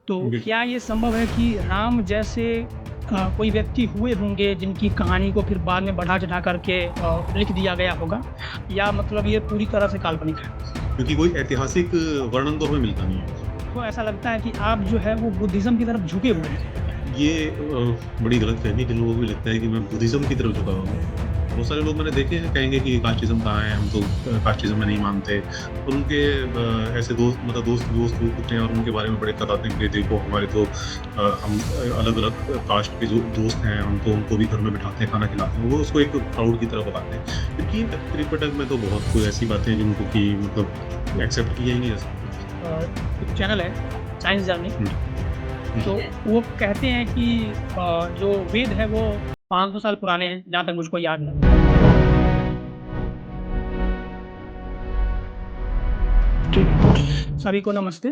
तो बिल्कुल। क्या ये संभव है कि राम जैसे कोई व्यक्ति हुए होंगे जिनकी कहानी को फिर बाद में बढ़ा-चढ़ा करके लिख दिया गया होगा? या मतलब ये पूरी तरह से काल्पनिक है? क्योंकि कोई ऐतिहासिक वर्णन तो हमें मिलता नहीं है। तो ऐसा लगता है कि आप जो है वो बुद्धिज़्म की तरफ झुके हुए हैं। ये बड़ी गलतफ़हमी है, जिन लोगों को भी लगता है कि मैं बुद्धिज़्म की तरफ झुका हुआ हूँ। बहुत सारे लोग मैंने देखे हैं कहेंगे कि कास्टिज़्म कहाँ है, हम तो कास्टिज़्म में नहीं मानते। और उनके ऐसे दोस्त मतलब दोस्त दोस्त लोग होते हैं और उनके बारे में बड़े बताते हैं कि देखो हमारे तो हम अलग-अलग कास्ट के जो दोस्त हैं, हम तो उनको भी घर में बिठाते हैं, खाना खिलाते हैं। वो उसको एक प्राउड की तरह बताते हैं। जबकि त्रिपिटक में तो बहुत कोई ऐसी बातें हैं जिनको कि मतलब एक्सेप्ट किया ही नहीं जा सकता। एक चैनल है साइंस जर्नी, हुँ, हुँ। तो वो कहते हैं कि जो वेद है वो 500 साल पुराने हैं, जहाँ तक मुझको याद है। ठीक। सभी को नमस्ते।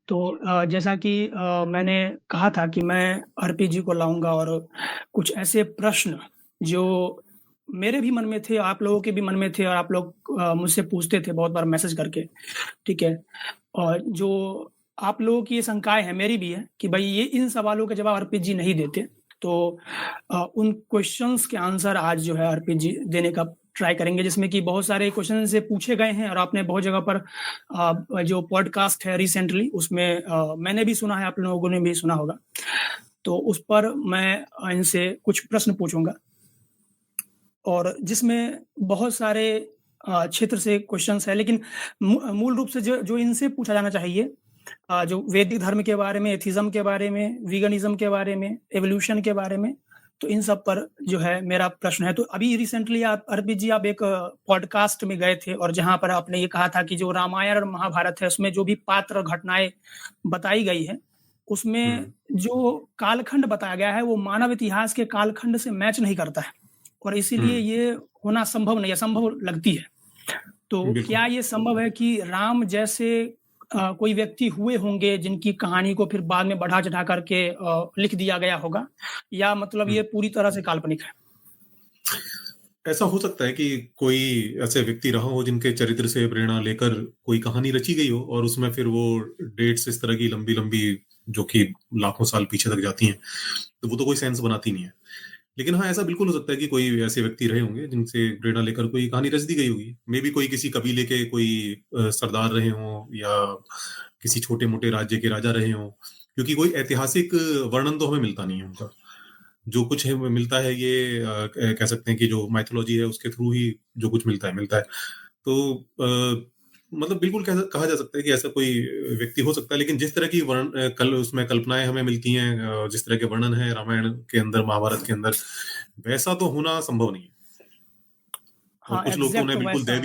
तो जैसा कि मैंने कहा था कि मैं आरपीजी को लाऊँगा और कुछ ऐसे प्रश्न जो मेरे भी मन में थे, आप लोगों के भी मन में थे और आप लोग मुझसे पूछते थे बहुत बार मैसेज करके, ठीक है? और जो आप लोगों की ये शंकाएँ हैं, मेरी भी है कि भई ये इन सवालों के जवाब आरपीजी नहीं देते। तो उन क्वेश्चन्स के आंसर आज जो है आरपीजी देने का ट्राई करेंगे, जिसमें कि बहुत सारे क्वेश्चन ऐसे पूछे गए हैं और आपने बहुत जगह पर जो पॉडकास्ट है रिसेंटली उसमें मैंने भी सुना है, आप लोगों ने भी सुना होगा। तो उस पर मैं इनसे कुछ प्रश्न पूछूँगा और जिसमें बहुत सारे क्षेत्र से क्वेश्चन्स हैं, लेकिन मूल रूप से जो जो इनसे पूछा जाना चाहिए जो वैदिक धर्म के बारे में, एथिज़्म के बारे में, वीगनिज़्म के बारे में, एवोल्यूशन के बारे में, तो इन सब पर जो है मेरा प्रश्न है। तो अभी रिसेंटली आप अर्पित जी आप एक पॉडकास्ट में गए थे और जहाँ पर आपने ये कहा था कि जो रामायण और महाभारत है, उसमें जो भी पात्र और घटनाएँ बताई गई हैं, उसमें हुँ, जो कालखंड बताया गया है, वो मानव इतिहास के कालखंड से मैच नहीं करता है और इसीलिए हुँ, ये होना संभव नहीं है, असंभव लगती है। तो बिल्कुल। क्या ये संभव है कि राम जैसे कोई व्यक्ति हुए होंगे जिनकी कहानी को फिर बाद में बढ़ा-चढ़ा करके लिख दिया गया होगा? या मतलब हुँ। ये पूरी तरह से काल्पनिक है? ऐसा हो सकता है कि कोई ऐसे व्यक्ति रहा हो जिनके चरित्र से प्रेरणा लेकर कोई कहानी रची गई हो और उसमें फिर वो डेट्स इस तरह की लंबी-लंबी जो कि लाखों साल पीछे तक जाती हैं, तो वो तो कोई सेंस बनाती नहीं है। लेकिन हाँ, ऐसा बिल्कुल हो सकता है कि कोई ऐसे व्यक्ति रहे होंगे जिनसे प्रेरणा लेकर कोई कहानी रच दी गई होगी। मेबी कोई किसी कबीले के कोई सरदार रहे हों या किसी छोटे-मोटे राज्य के राजा रहे हों, क्योंकि कोई ऐतिहासिक वर्णन तो हमें मिलता नहीं है उनका। जो कुछ है वो मिलता है ये कह सकते हैं कि जो माइथोलॉजी है उसके थ्रू ही जो कुछ मिलता है, मिलता है। तो मतलब बिल्कुल कहा जा सकता है कि ऐसा कोई व्यक्ति हो सकता है, लेकिन जिस तरह की कल उसमें कल्पनाएँ हमें मिलती हैं जिस तरह के वर्णन है रामायण के अंदर, महाभारत के अंदर, वैसा तो होना संभव नहीं है। और हाँ, कुछ लोग तो एग्ज़ैक्ट उन्हें बिल्कुल वैसा है।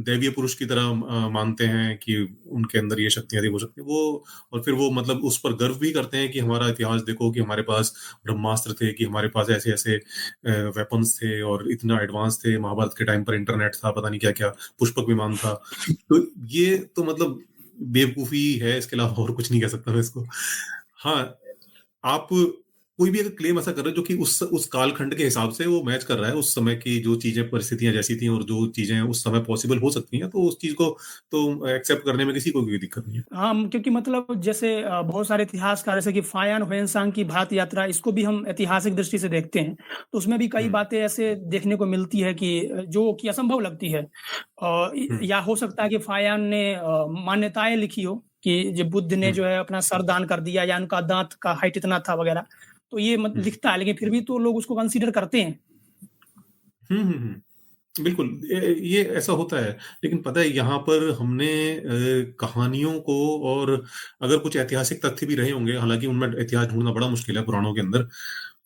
दैवीय पुरुष की तरह मानते हैं कि उनके अंदर ये शक्तियाँ थी, वो शक्ति वो और फिर वो मतलब उस पर गर्व भी करते हैं कि हमारा इतिहास देखो कि हमारे पास ब्रह्मास्त्र थे, कि हमारे पास ऐसे-ऐसे वेपन्स थे और इतना एडवांस थे, महाभारत के टाइम पर इंटरनेट था, पता नहीं क्या-क्या, पुष्पक विमान था। तो ये तो मतलब बेवकूफ़ी है, इसके अलावा और कुछ नहीं कह सकता मैं इसको। हाँ, आप कोई भी अगर क्लेम ऐसा कर रहे हो जो कि उस कालखंड के हिसाब से वो मैच कर रहा है, उस समय की जो चीज़ें परिस्थितियाँ जैसी थी और जो चीज़ें उस समय पॉसिबल हो सकती हैं, तो उस चीज़ को तो एक्सेप्ट करने में किसी को कोई दिक्कत नहीं है। हाँ, क्योंकि मतलब जैसे बहुत सारे इतिहासकार जैसे कि फायान ह्वेनसांग की भारत यात्रा इसको भी हम ऐतिहासिक दृष्टि से देखते हैं। तो उसमें भी कई हुँ, बातें ऐसे देखने को मिलती है कि जो कि असंभव लगती है। हुँ, या हो सकता है कि फायान ने मान्यताएँ लिखी हो कि जो बुद्ध ने हुँ, जो है अपना सर दान कर दिया या उनका दाँत का हाइट इतना था वगैरह। तो ये मत हुँ। दिखता है लेकिन फिर भी तो लोग उसको कंसीडर करते हैं। हुँ, हुँ, हुँ। बिल्कुल, ये ऐसा होता है, लेकिन पता है यहाँ पर हमने कहानियों को और अगर कुछ ऐतिहासिक तथ्य भी रहे होंगे, हालाँकि उनमें इतिहास ढूँढना बड़ा मुश्किल है पुराणों के अंदर,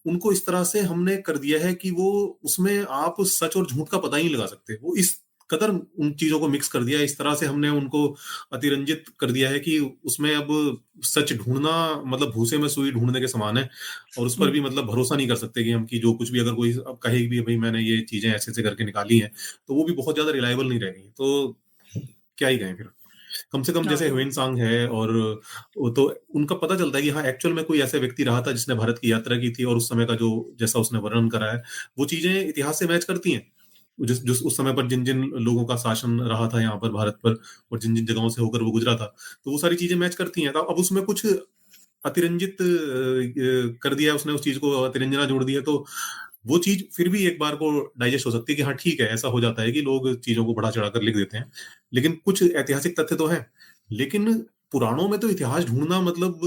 उनको इस तरह से हमने कर दिया है कि वो उसमें आप सच और झूठ का पता ही नहीं लगा सकते। वो इस कदर उन चीज़ों को मिक्स कर दिया है, इस तरह से हमने उनको अतिरंजित कर दिया है कि उसमें अब सच ढूँढना मतलब भूसे में सुई ढूँढने के समान है और उस पर हुँ। भी मतलब भरोसा नहीं कर सकते कि हम कि जो कुछ भी अगर कोई अब कहे भी भई मैंने ये चीज़ें ऐसे-ऐसे करके निकाली हैं, तो वो भी बहुत ज़्यादा रिलायबल नहीं रह गई। तो क्या ही कहें फिर? कम से कम जैसे हाँ। ह्वेन-सांग है और वो तो उनका पता चलता है कि हाँ, एक्चुअल में कोई ऐसा व्यक्ति रहा था जिसने भारत की यात्रा की थी और उस समय का जो जैसा उसने वर्णन करा है, वो चीज़ें इतिहास से मैच करती हैं। जिस जिस उस समय पर जिन-जिन लोगों का शासन रहा था यहाँ पर भारत पर और जिन-जिन जगहों से होकर वो गुज़रा था, तो वो सारी चीज़ें मैच करती हैं। तो अब उसमें कुछ अतिरंजित कर दिया उसने, उस चीज को अतिरंजना जोड़ दिया, तो वो चीज फिर भी एक बार को डाइजेस्ट हो सकती है कि हाँ ठीक है, ऐसा हो जाता है कि लोग चीजों को बढ़ा चढ़ा कर लिख देते हैं, लेकिन कुछ ऐतिहासिक तथ्य तो है। लेकिन पुराणों में तो इतिहास ढूंढना मतलब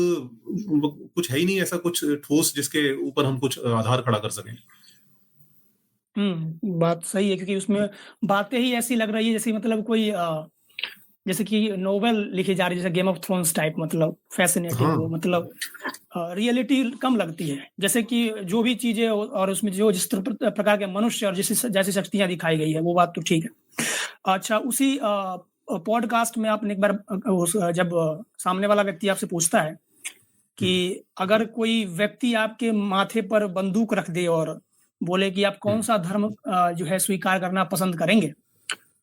कुछ है ही नहीं ऐसा कुछ ठोस जिसके ऊपर हम कुछ आधार खड़ा कर सकें। बात सही है, क्योंकि उसमें बातें ही ऐसी लग रही है जैसे मतलब कोई जैसे कि नोवेल लिखी जा रही है, जैसे गेम ऑफ थ्रोन्स टाइप, मतलब फैसिनेटिंग वो, हाँ। मतलब रियलिटी कम लगती है। जैसे कि जो भी चीजें और उसमें जो जिस प्रकार के मनुष्य और जैसी जैसी शक्तियां दिखाई गई है, वो बात तो ठीक है। अच्छा, उसी पॉडकास्ट में आपने एक बार जब सामने वाला व्यक्ति आपसे पूछता है कि हम्म। अगर कोई व्यक्ति आपके माथे पर बंदूक रख दे और बोले कि आप कौन हम्म। सा धर्म जो है स्वीकार करना पसंद करेंगे,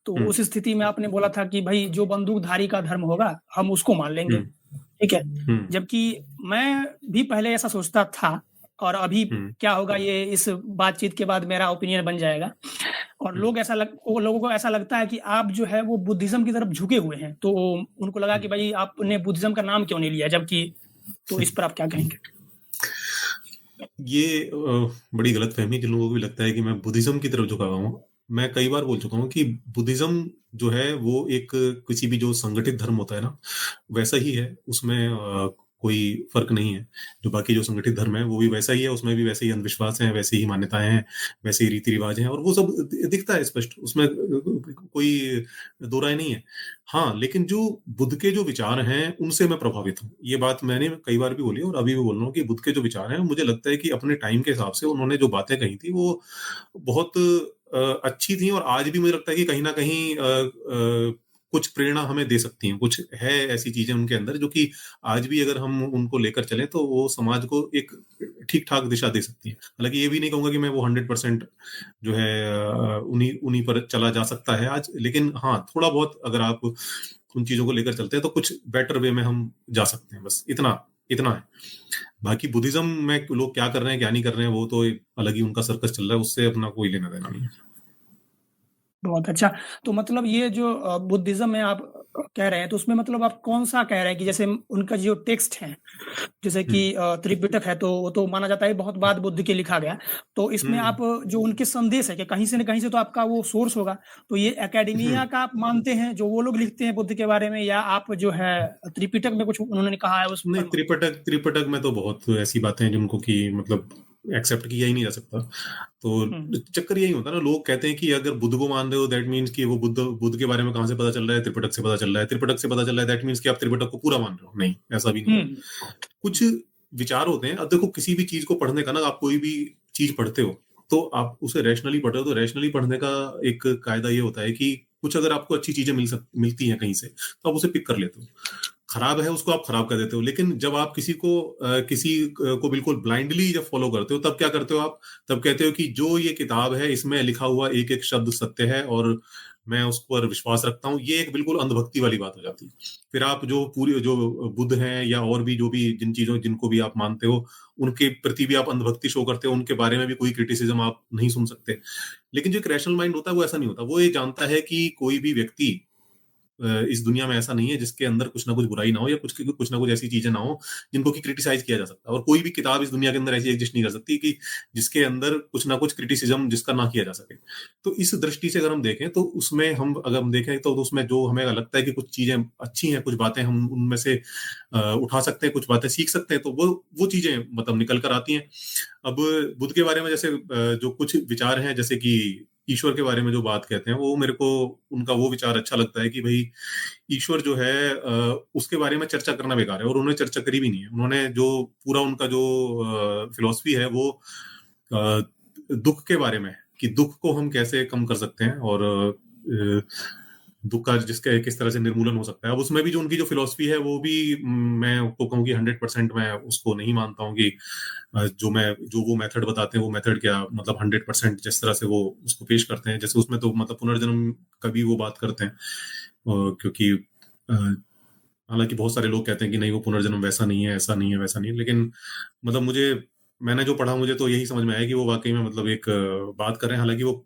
तो हम्म। उस स्थिति में आपने बोला था कि भाई जो बंदूकधारी का धर्म होगा हम उसको मान लेंगे, हम्म। ठीक है। हम्म। जबकि मैं भी पहले ऐसा सोचता था, और अभी हम्म। क्या होगा ये इस बातचीत के बाद मेरा ओपिनियन बन जाएगा। और हम्म। लोगों को ऐसा लगता है कि आप जो है वो बुद्धिज्म की तरफ झुके हुए हैं, तो उनको लगा कि हम्म। भाई आपने बुद्धिज्म का नाम क्यों नहीं लिया, जबकि तो इस पर आप क्या कहेंगे? ये बड़ी गलतफहमी, जिन लोगों को भी लगता है कि मैं बुद्धिज्म की तरफ झुका हुआ हूँ। मैं कई बार बोल चुका हूँ कि बुद्धिज्म जो है वो एक किसी भी जो संगठित धर्म होता है ना, वैसा ही है। उसमें कोई फर्क नहीं है। जो बाकी जो संगठित धर्म है वो भी वैसा ही है, उसमें भी वैसे ही अंधविश्वास हैं, वैसे ही मान्यताएं हैं, वैसे ही रीति रिवाज हैं, और वो सब दिखता है स्पष्ट, उसमें कोई दो राय नहीं है। हाँ, लेकिन जो बुद्ध के जो विचार हैं उनसे मैं प्रभावित हूँ। ये बात मैंने कई बार भी बोली और अभी भी बोल रहा हूँ कि बुद्ध के जो विचार हैं, मुझे लगता है कि अपने टाइम के हिसाब से उन्होंने जो बातें कही थी वो बहुत अच्छी थी, और आज भी मुझे लगता है कि कहीं ना कहीं कुछ प्रेरणा हमें दे सकती हैं। कुछ है ऐसी चीजें उनके अंदर जो कि आज भी अगर हम उनको लेकर चलें तो वो समाज को एक ठीक ठाक दिशा दे सकती हैं। हालांकि ये भी नहीं कहूंगा कि मैं वो 100% जो है उन्हीं उन्हीं पर चला जा सकता है आज, लेकिन हाँ थोड़ा बहुत अगर आप उन चीजों को लेकर चलते हैं तो कुछ बेटर वे में हम जा सकते हैं। बस इतना इतना है। बाकी बुद्धिज्म में लोग क्या कर रहे हैं क्या नहीं कर रहे हैं वो तो एक अलग ही उनका सर्कस चल रहा है, उससे अपना कोई लेना देना नहीं है। बहुत अच्छा। तो मतलब ये जो बुद्धिज्म में आप कह रहे हैं, तो उसमें मतलब आप कौन सा कह रहे हैं कि जैसे उनका जो टेक्स्ट है, जैसे कि हम्म। त्रिपिटक है, तो वो तो माना जाता है बहुत बाद बुद्ध के लिखा गया। तो इसमें हम्म। आप जो उनके संदेश है कि कहीं से न कहीं से तो आपका वो सोर्स होगा। तो ये एकेडमिया हम्म। का आप मानते हैं जो वो लोग लिखते हैं बुद्ध के बारे में, या आप जो है त्रिपिटक में कुछ उन्होंने कहा है उस नहीं, पर मानते त्रिपिटक त्रिपिटक में तो बहुत ऐसी बातें हैं जिनको कि मतलब एक्सेप्ट किया ही नहीं जा सकता। हैं? तो चक्कर यही होता है ना, लोग कहते हैं कि अगर बुद्ध को मान रहे हो दैट मीन्स कि वो बुद्ध बुद्ध के बारे में कहाँ से पता चल रहा है, त्रिपिटक से पता चल रहा है, त्रिपिटक से पता चल रहा है दैट मीन्स कि आप त्रिपिटक को पूरा मान रहे हो। नहीं, ऐसा भी नहीं है। हुँ, कुछ विचार होते हैं। अब देखो, किसी भी चीज को पढ़ने का ना, आप कोई भी चीज पढ़ते हो तो आप उसे रैशनली पढ़ रहे हो, तो रैशनली पढ़ने का एक कायदा ये होता है कि कुछ अगर आपको अच्छी चीजें मिलती हैं कहीं से तो आप उसे पिक कर लेते हो। खराब है उसको आप खराब कर देते हो। लेकिन जब आप किसी को बिल्कुल ब्लाइंडली जब फॉलो करते हो तब क्या करते हो आप? तब कहते हो कि जो ये किताब है इसमें लिखा हुआ एक एक शब्द सत्य है और मैं उस पर विश्वास रखता हूँ। ये एक बिल्कुल अंधभक्ति वाली बात हो जाती है। फिर आप जो पूरी जो बुद्ध हैं या और भी जो भी जिन चीजों जिनको भी आप मानते हो उनके प्रति भी आप अंधभक्ति शो करते हो, उनके बारे में भी कोई क्रिटिसिज्म आप नहीं सुन सकते। लेकिन जो एक रैशनल माइंड होता है वो ऐसा नहीं होता। वो ये जानता है कि कोई भी व्यक्ति इस दुनिया में ऐसा नहीं है जिसके अंदर कुछ ना कुछ बुराई ना हो या कुछ ना कुछ ऐसी चीजें ना हो जिनको कि क्रिटिसाइज किया जा सकता है। और कोई भी किताब इस दुनिया के अंदर ऐसी एग्जिस्ट नहीं कर सकती कि जिसके अंदर कुछ ना कुछ क्रिटिसिज्म जिसका ना किया जा सके। तो इस दृष्टि से अगर हम देखें तो उसमें हम अगर हम देखें तो उसमें जो हमें लगता है कि कुछ चीजें अच्छी हैं, कुछ बातें हम उनमें से उठा सकते हैं, कुछ बातें सीख सकते हैं, तो वो चीजें मतलब निकल कर आती हैं। अब बुद्ध के बारे में जैसे जो कुछ विचार हैं, जैसे कि ईश्वर के बारे में जो बात कहते हैं, वो मेरे को उनका वो विचार अच्छा लगता है कि भाई ईश्वर जो है उसके बारे में चर्चा करना बेकार है, और उन्होंने चर्चा करी भी नहीं है। उन्होंने जो पूरा उनका जो फिलॉसफी है वो अ, दुख के बारे में है कि दुख को हम कैसे कम कर सकते हैं और दुख का जिसके किस तरह से निर्मूलन हो सकता है। अब उसमें भी जो उनकी जो फिलॉसफी है वो भी मैं आपको कहूँ कि 100% मैं उसको नहीं मानता हूँ कि जो वो मेथड बताते हैं वो मेथड क्या मतलब 100% जिस तरह से वो उसको पेश करते हैं। जैसे उसमें तो मतलब पुनर्जन्म का भी वो बात करते हैं, क्योंकि अ, हालांकि बहुत सारे लोग कहते हैं कि नहीं वो पुनर्जन्म वैसा नहीं है, ऐसा नहीं है, वैसा नहीं है, लेकिन मतलब मैंने जो पढ़ा मुझे तो यही समझ में आया कि वो वाकई में मतलब एक बात कर रहे हैं। हालांकि वो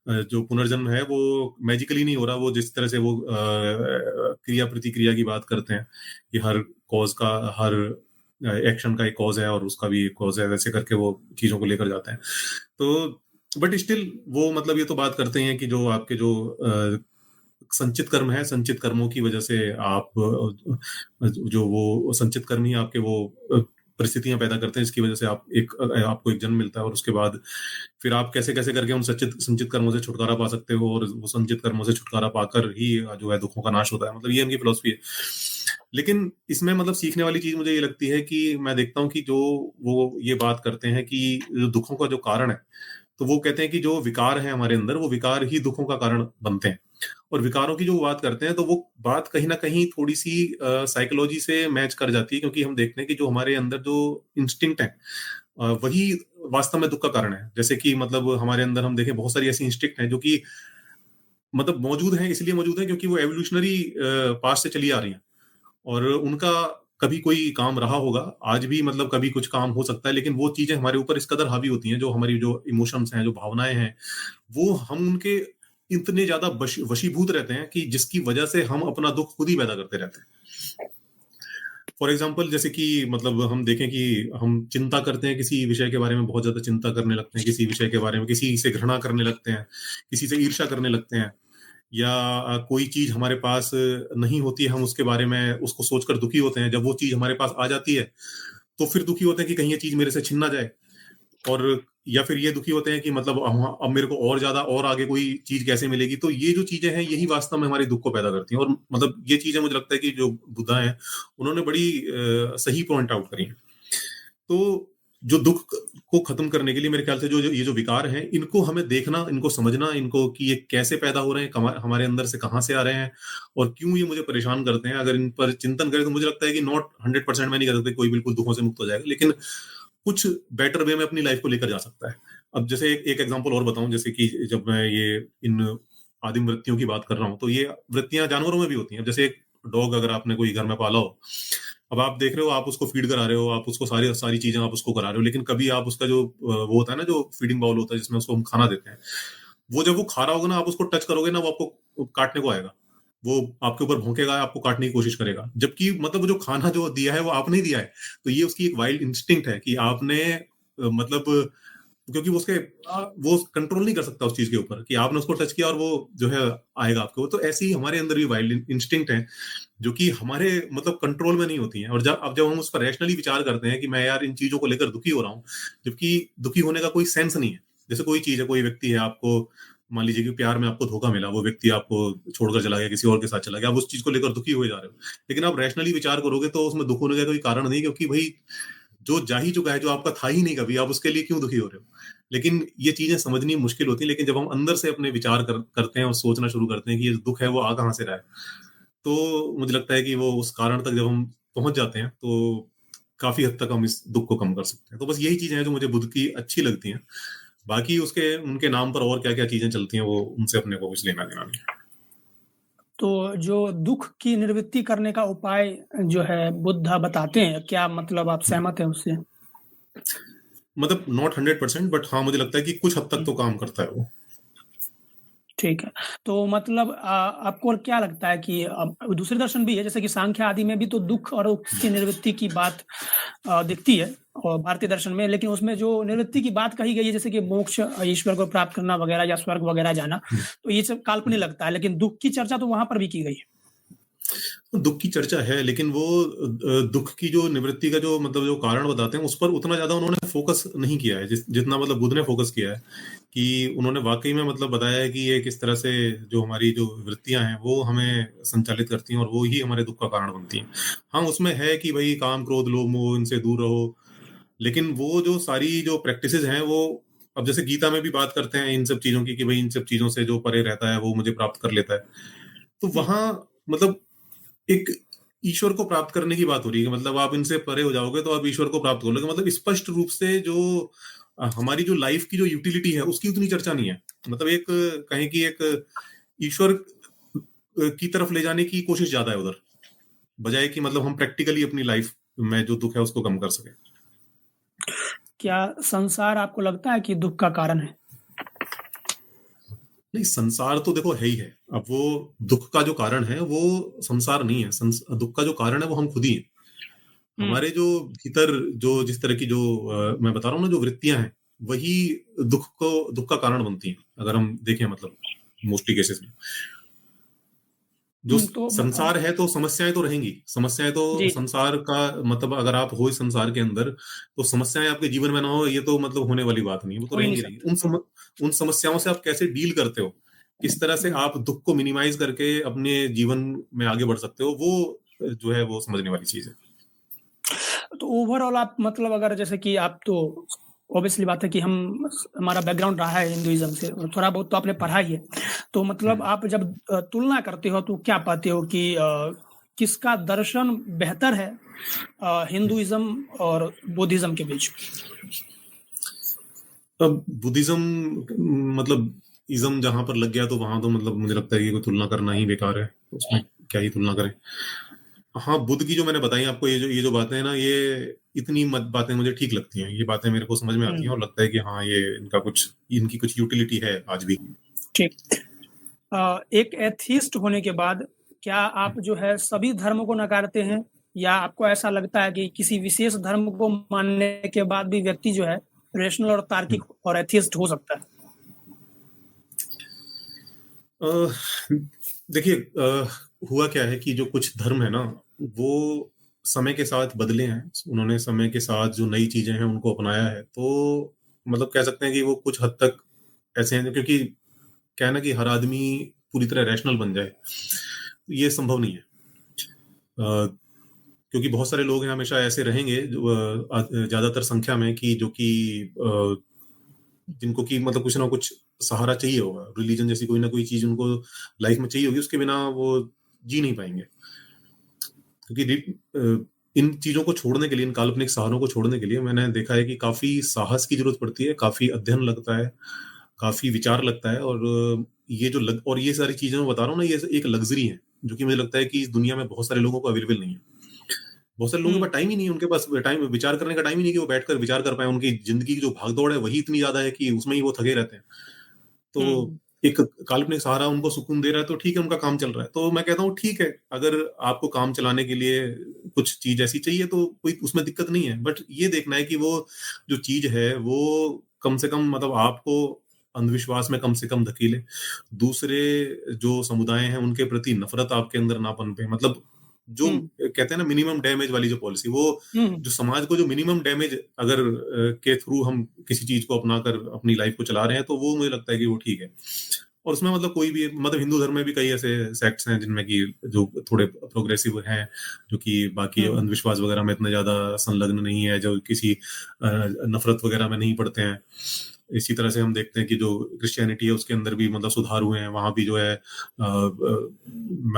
जो पुनर्जन्म है वो मैजिकली नहीं हो रहा। वो जिस तरह से वो क्रिया प्रतिक्रिया की बात करते हैं कि हर कॉज का हर एक्शन का एक कॉज है और उसका भी एक कॉज है, वैसे करके वो चीजों को लेकर जाते हैं। तो बट स्टिल वो मतलब ये तो बात करते हैं कि जो आपके जो संचित कर्म है, संचित कर्मों की वजह से आप जो वो संचित कर्म ही आपके वो परिस्थितियां पैदा करते हैं, इसकी वजह से आपको एक जन्म मिलता है, और उसके बाद फिर आप कैसे कैसे करके उन संचित कर्मों से छुटकारा पा सकते हो, और वो संचित कर्मों से छुटकारा पाकर ही जो है दुखों का नाश होता है। मतलब ये उनकी फिलॉसफी है। लेकिन इसमें मतलब सीखने वाली चीज मुझे ये लगती है कि मैं देखता हूँ कि जो वो ये बात करते हैं कि जो दुखों का जो कारण है, तो वो कहते हैं कि जो विकार है हमारे अंदर, वो विकार ही दुखों का कारण बनते हैं। और विकारों की जो बात करते हैं, तो वो बात कहीं ना कहीं थोड़ी सी साइकोलॉजी से मैच कर जाती है, क्योंकि हम देखते हैं कि जो हमारे अंदर जो इंस्टिंक्ट है वही वास्तव में दुख का कारण है। जैसे कि मतलब हमारे अंदर हम देखें बहुत सारी ऐसी इंस्टिंक्ट हैं जो कि मतलब मौजूद है, इसलिए मौजूद है क्योंकि वो एवोल्यूशनरी पास से चली आ रही हैं, और उनका कभी कोई काम रहा होगा, आज भी मतलब कभी कुछ काम हो सकता है, लेकिन वो चीजें हमारे ऊपर इस कदर हावी होती हैं, जो हमारी जो इमोशंस हैं, जो भावनाएं हैं, वो हम उनके इतने ज्यादा वशीभूत रहते हैं कि जिसकी वजह से हम अपना दुख खुद ही पैदा करते रहते हैं। फॉर एग्जाम्पल, जैसे कि मतलब हम देखें कि हम चिंता करते हैं, किसी विषय के बारे में बहुत ज्यादा चिंता करने लगते हैं, किसी विषय के बारे में किसी से घृणा करने लगते हैं, किसी से ईर्ष्या करने लगते हैं, या कोई चीज हमारे पास नहीं होती है, हम उसके बारे में उसको सोचकर दुखी होते हैं। जब वो चीज हमारे पास आ जाती है तो फिर दुखी होते हैं कि कहीं ये चीज मेरे से छिन ना जाए, और या फिर ये दुखी होते हैं कि मतलब अब मेरे को और ज्यादा और आगे कोई चीज कैसे मिलेगी। तो ये जो चीजें हैं, यही वास्तव में हमारे दुख को पैदा करती हैं। और मतलब ये चीजें मुझे लगता है कि जो बुद्धा है, उन्होंने बड़ी सही पॉइंट आउट करी है। तो जो दुख को खत्म करने के लिए मेरे ख्याल से ये जो विकार हैं, इनको हमें देखना, इनको समझना, इनको कि ये कैसे पैदा हो रहे हैं, हमारे अंदर से कहाँ से आ रहे हैं, और क्यों ये मुझे परेशान करते हैं। अगर इन पर चिंतन करें तो मुझे लगता है कि नॉट 100% मैं नहीं कह सकता कोई बिल्कुल दुखों से मुक्त हो जाएगा, लेकिन कुछ बेटर वे में अपनी लाइफ को लेकर जा सकता है। अब जैसे एक एग्जांपल और बताऊं, जैसे कि जब मैं ये इन आदिम वृत्तियों की बात कर रहा हूं, तो ये वृत्तियां जानवरों में भी होती हैं। जैसे एक डॉग अगर आपने कोई घर में पाला हो, अब आप देख रहे हो, आप उसको फीड करा रहे हो, आप उसको सारी सारी चीजें आप उसको करा रहे हो, लेकिन कभी आप उसका जो वो होता है ना, जो फीडिंग बाउल होता है जिसमें उसको हम खाना देते हैं, वो जब वो खा रहा होगा ना, आप उसको टच करोगे ना, वो आपको काटने को आएगा, वो आपके ऊपर भौंकेगा, आपको काटने की कोशिश करेगा, जबकि मतलब जो खाना जो दिया है वो आपने ही दिया है। तो ये उसकी एक वाइल्ड इंस्टिंक्ट है कि आपने मतलब क्योंकि वो कंट्रोल नहीं कर सकता उस चीज के ऊपर कि आपने उसको टच किया और वो जो है आएगा आपको। तो ऐसे ही हमारे अंदर भी वाइल्ड इंस्टिंक्ट है जो कि हमारे मतलब कंट्रोल में नहीं होती हैं। और जब हम उस पर रैशनली विचार करते हैं कि मैं यार इन चीजों को लेकर दुखी हो रहा हूँ, जबकि दुखी होने का कोई सेंस नहीं है। जैसे कोई चीज है, कोई व्यक्ति है, आपको मान लीजिए कि प्यार में आपको धोखा मिला, वो व्यक्ति आपको छोड़कर चला गया, किसी और के साथ चला गया, आप उस चीज को लेकर दुखी हुए जा रहे हो, लेकिन आप रैशनली विचार करोगे तो उसमें दुख होने का कोई कारण नहीं, क्योंकि भाई जो जा ही चुका है, जो आपका था ही नहीं कभी, आप उसके लिए क्यों दुखी हो रहे हो। लेकिन ये चीजें समझनी मुश्किल होती है, लेकिन जब हम अंदर से अपने विचार करते हैं और सोचना शुरू करते हैं कि ये दुख है वो आ कहाँ से रहा है, तो मुझे लगता है कि वो उस कारण तक जब हम पहुंच जाते हैं तो काफी हद तक हम इस दुख को कम कर सकते हैं। तो बस यही चीजें हैं जो मुझे बुद्ध की अच्छी लगती हैं। बाकी उसके उनके नाम पर और क्या क्या चीजें चलती हैं, वो उनसे अपने को कुछ लेना देना नहीं। तो जो दुख की निवृत्ति करने का उपाय जो है बुद्ध बताते हैं, क्या मतलब आप सहमत हैं उससे? मतलब नॉट 100%, बट हाँ मुझे लगता है कि कुछ हद तक तो काम करता है वो। ठीक है। तो मतलब आपको क्या लगता है कि दूसरे दर्शन भी है, जैसे कि सांख्य आदि में भी तो दुख और उसकी निवृत्ति की बात दिखती है और भारतीय दर्शन में, लेकिन उसमें जो निवृत्ति की बात कही गई है, जैसे कि मोक्ष, ईश्वर को प्राप्त करना वगैरह, या स्वर्ग वगैरह जाना, तो ये सब काल्पनिक लगता है, लेकिन दुख की चर्चा तो वहां पर भी की गई है। दुख की चर्चा है, लेकिन वो दुख की जो निवृत्ति का जो मतलब जो कारण बताते हैं, उस पर उतना ज्यादा उन्होंने फोकस नहीं किया है जितना मतलब बुद्ध ने फोकस किया है। कि उन्होंने वाकई में मतलब बताया है कि ये किस तरह से जो हमारी जो वृत्तियां हैं वो हमें संचालित करती हैं और वो ही हमारे दुख का कारण बनती हैं। हाँ, उसमें है कि भाई काम क्रोध लोभ मोह इनसे दूर रहो, लेकिन वो जो सारी जो प्रैक्टिसेस हैं वो, अब जैसे गीता में भी बात करते हैं इन सब चीजों की कि भाई इन सब चीजों से जो परे रहता है वो मुझे प्राप्त कर लेता है। तो वहां मतलब एक ईश्वर को प्राप्त करने की बात हो रही है कि मतलब आप इनसे परे हो जाओगे तो आप ईश्वर को प्राप्त कर लोगे। मतलब स्पष्ट रूप से जो हमारी जो लाइफ की जो यूटिलिटी है उसकी उतनी चर्चा नहीं है। मतलब एक कहें कि एक ईश्वर की तरफ ले जाने की कोशिश ज्यादा है उधर, बजाय कि मतलब हम प्रैक्टिकली अपनी लाइफ में जो दुख है उसको कम कर सके। क्या संसार आपको लगता है कि दुख का कारण है? नहीं, संसार तो देखो है ही है। अब वो दुख का जो कारण है वो संसार नहीं है, दुख का जो कारण है वो हम खुद ही हैं। हुँ। हमारे जो भीतर जो जिस तरह की जो मैं बता रहा हूँ ना जो वृत्तियां हैं, वही दुख का कारण बनती हैं, अगर हम देखें मतलब मोस्टली केसेस में। जो तो संसार है तो समस्याएं तो रहेंगी, समस्याएं तो जी, जी। संसार का मतलब अगर आप हो इस संसार के अंदर तो समस्याएं आपके जीवन में ना हो ये तो मतलब होने वाली बात नहीं है, वो तो हो ही नहीं रहेंगी रहेंगी। सकता। उन समस्याओं से आप कैसे डील करते हो, किस तरह से हुँ। आप दुख को मिनिमाइज करके अपने जीवन में आगे बढ़ सकते हो, वो जो है वो समझने वाली चीज है। तो ओवरऑल आप मतलब अगर जैसे कि आप तो ऑब्वियसली बात है कि हम हमारा बैकग्राउंड रहा है हिंदुइज़्म से और थोड़ा बहुत तो आपने पढ़ा ही है। तो मतलब हम्म। आप जब तुलना करते हो तो क्या पाते हो कि किसका दर्शन बेहतर है हिंदुइज़्म और बुद्धिज़्म के बीच? अब बुद्धिज्म मतलब इज्म जहां पर लग गया तो वहां तो मतलब मुझे लगता है कि कोई तुलना करना ही बेकार है, तो उसमें क्या ही तुलना करें। हाँ, बुद्ध की जो मैंने बताई आपको ये जो बातें हैं ना, ये इतनी मत बातें मुझे ठीक लगती हैं, ये बातें मेरे को समझ में आती हैं हुँ, और लगता है कि हाँ ये इनकी कुछ यूटिलिटी है आज भी। ठीक। एक एथियस्ट होने के बाद क्या आप जो है सभी धर्म को नकारते हैं या आपको ऐसा लगता है कि किसी विशेष धर्म को मानने के बाद भी व्यक्ति जो है रेशनल और तार्किक और एथियस्ट हो सकता है? अ, देखिए, हुआ क्या है कि जो कुछ धर्म है ना, वो समय के साथ बदले हैं, उन्होंने समय के साथ जो नई चीजें हैं उनको अपनाया है, तो मतलब कह सकते हैं कि वो कुछ हद तक ऐसे हैं, क्योंकि क्या है ना कि हर आदमी पूरी तरह रैशनल बन जाए, ये संभव नहीं है। क्योंकि बहुत सारे लोग हैं हमेशा ऐसे रहेंगे जो ज्यादातर संख्या में कि जो कि जिनको कि मतलब कुछ ना कुछ सहारा चाहिए होगा, रिलीजन जैसी कोई ना कोई चीज उनको लाइफ में चाहिए होगी, उसके बिना वो जी नहीं पाएंगे। क्योंकि इन चीजों को छोड़ने के लिए, इन काल्पनिक सहारों को छोड़ने के लिए मैंने देखा है कि काफी साहस की जरूरत पड़ती है, काफी अध्ययन लगता है, काफी विचार लगता है। और और ये सारी चीजें मैं बता रहा हूँ ना, ये एक लग्जरी है जो कि मुझे लगता है कि इस दुनिया में बहुत सारे लोगों को अवेलेबल नहीं है। बहुत सारे लोगों के हुँ, पास टाइम ही नहीं है, उनके पास टाइम विचार करने का टाइम ही नहीं है कि वो बैठकर विचार कर पाए। उनकी जिंदगी की जो भागदौड़ है वही इतनी ज्यादा है कि उसमें ही वो थके रहते हैं। तो हुँ, एक काल्पनिक सहारा उनको सुकून दे रहा है तो ठीक है, उनका काम चल रहा है। तो मैं कहता हूँ ठीक है, अगर आपको काम चलाने के लिए कुछ चीज ऐसी चाहिए तो कोई उसमें दिक्कत नहीं है, बट ये देखना है कि वो जो चीज है वो कम से कम मतलब आपको अंधविश्वास में कम से कम धकेले, दूसरे जो समुदाय हैं उनके प्रति नफरत आपके अंदर ना पनपे। मतलब जो हुँ, कहते हैं ना मिनिमम डैमेज वाली जो पॉलिसी, वो हुँ, जो समाज को जो मिनिमम डैमेज अगर के थ्रू हम किसी चीज को अपनाकर अपनी लाइफ को चला रहे हैं तो वो मुझे लगता है कि वो ठीक है। और उसमें मतलब कोई भी मतलब हिंदू धर्म में भी कई ऐसे सेक्ट्स हैं जिनमें कि जो थोड़े प्रोग्रेसिव हैं, जो कि बाकी हुँ, अंधविश्वास वगैरह में इतना ज्यादा संलग्न नहीं है, जो किसी नफरत वगैरह में नहीं पड़ते हैं। इसी तरह से हम देखते हैं कि जो क्रिश्चियनिटी है उसके अंदर भी मतलब सुधार हुए हैं, वहां भी जो है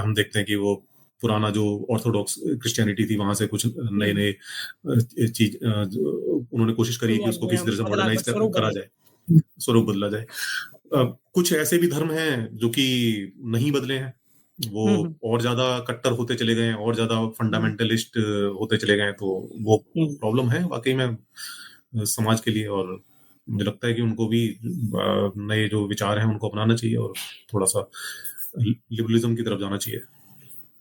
हम देखते हैं कि वो पुराना जो ऑर्थोडॉक्स क्रिश्चियनिटी थी वहां से कुछ नए हुँ। नए चीज उन्होंने कोशिश करी है कि इवॉल्व उसको हुए किसी हैं, तरह से बदला मॉडर्नाइज स्वरूप करा बदला। जाए, स्वरूप बदला जाए। कुछ ऐसे भी धर्म हैं जो कि नहीं बदले हैं, वो हुँ, हुँ, और ज्यादा कट्टर होते चले गए हैं, और ज्यादा हुँ, फंडामेंटलिस्ट होते चले गए हैं, तो वो हुँ। प्रॉब्लम है वाकई में समाज के लिए। और मुझे लगता है कि उनको भी नए जो विचार हैं उनको अपनाना चाहिए और थोड़ा सा लिबरलिज्म की तरफ जाना चाहिए।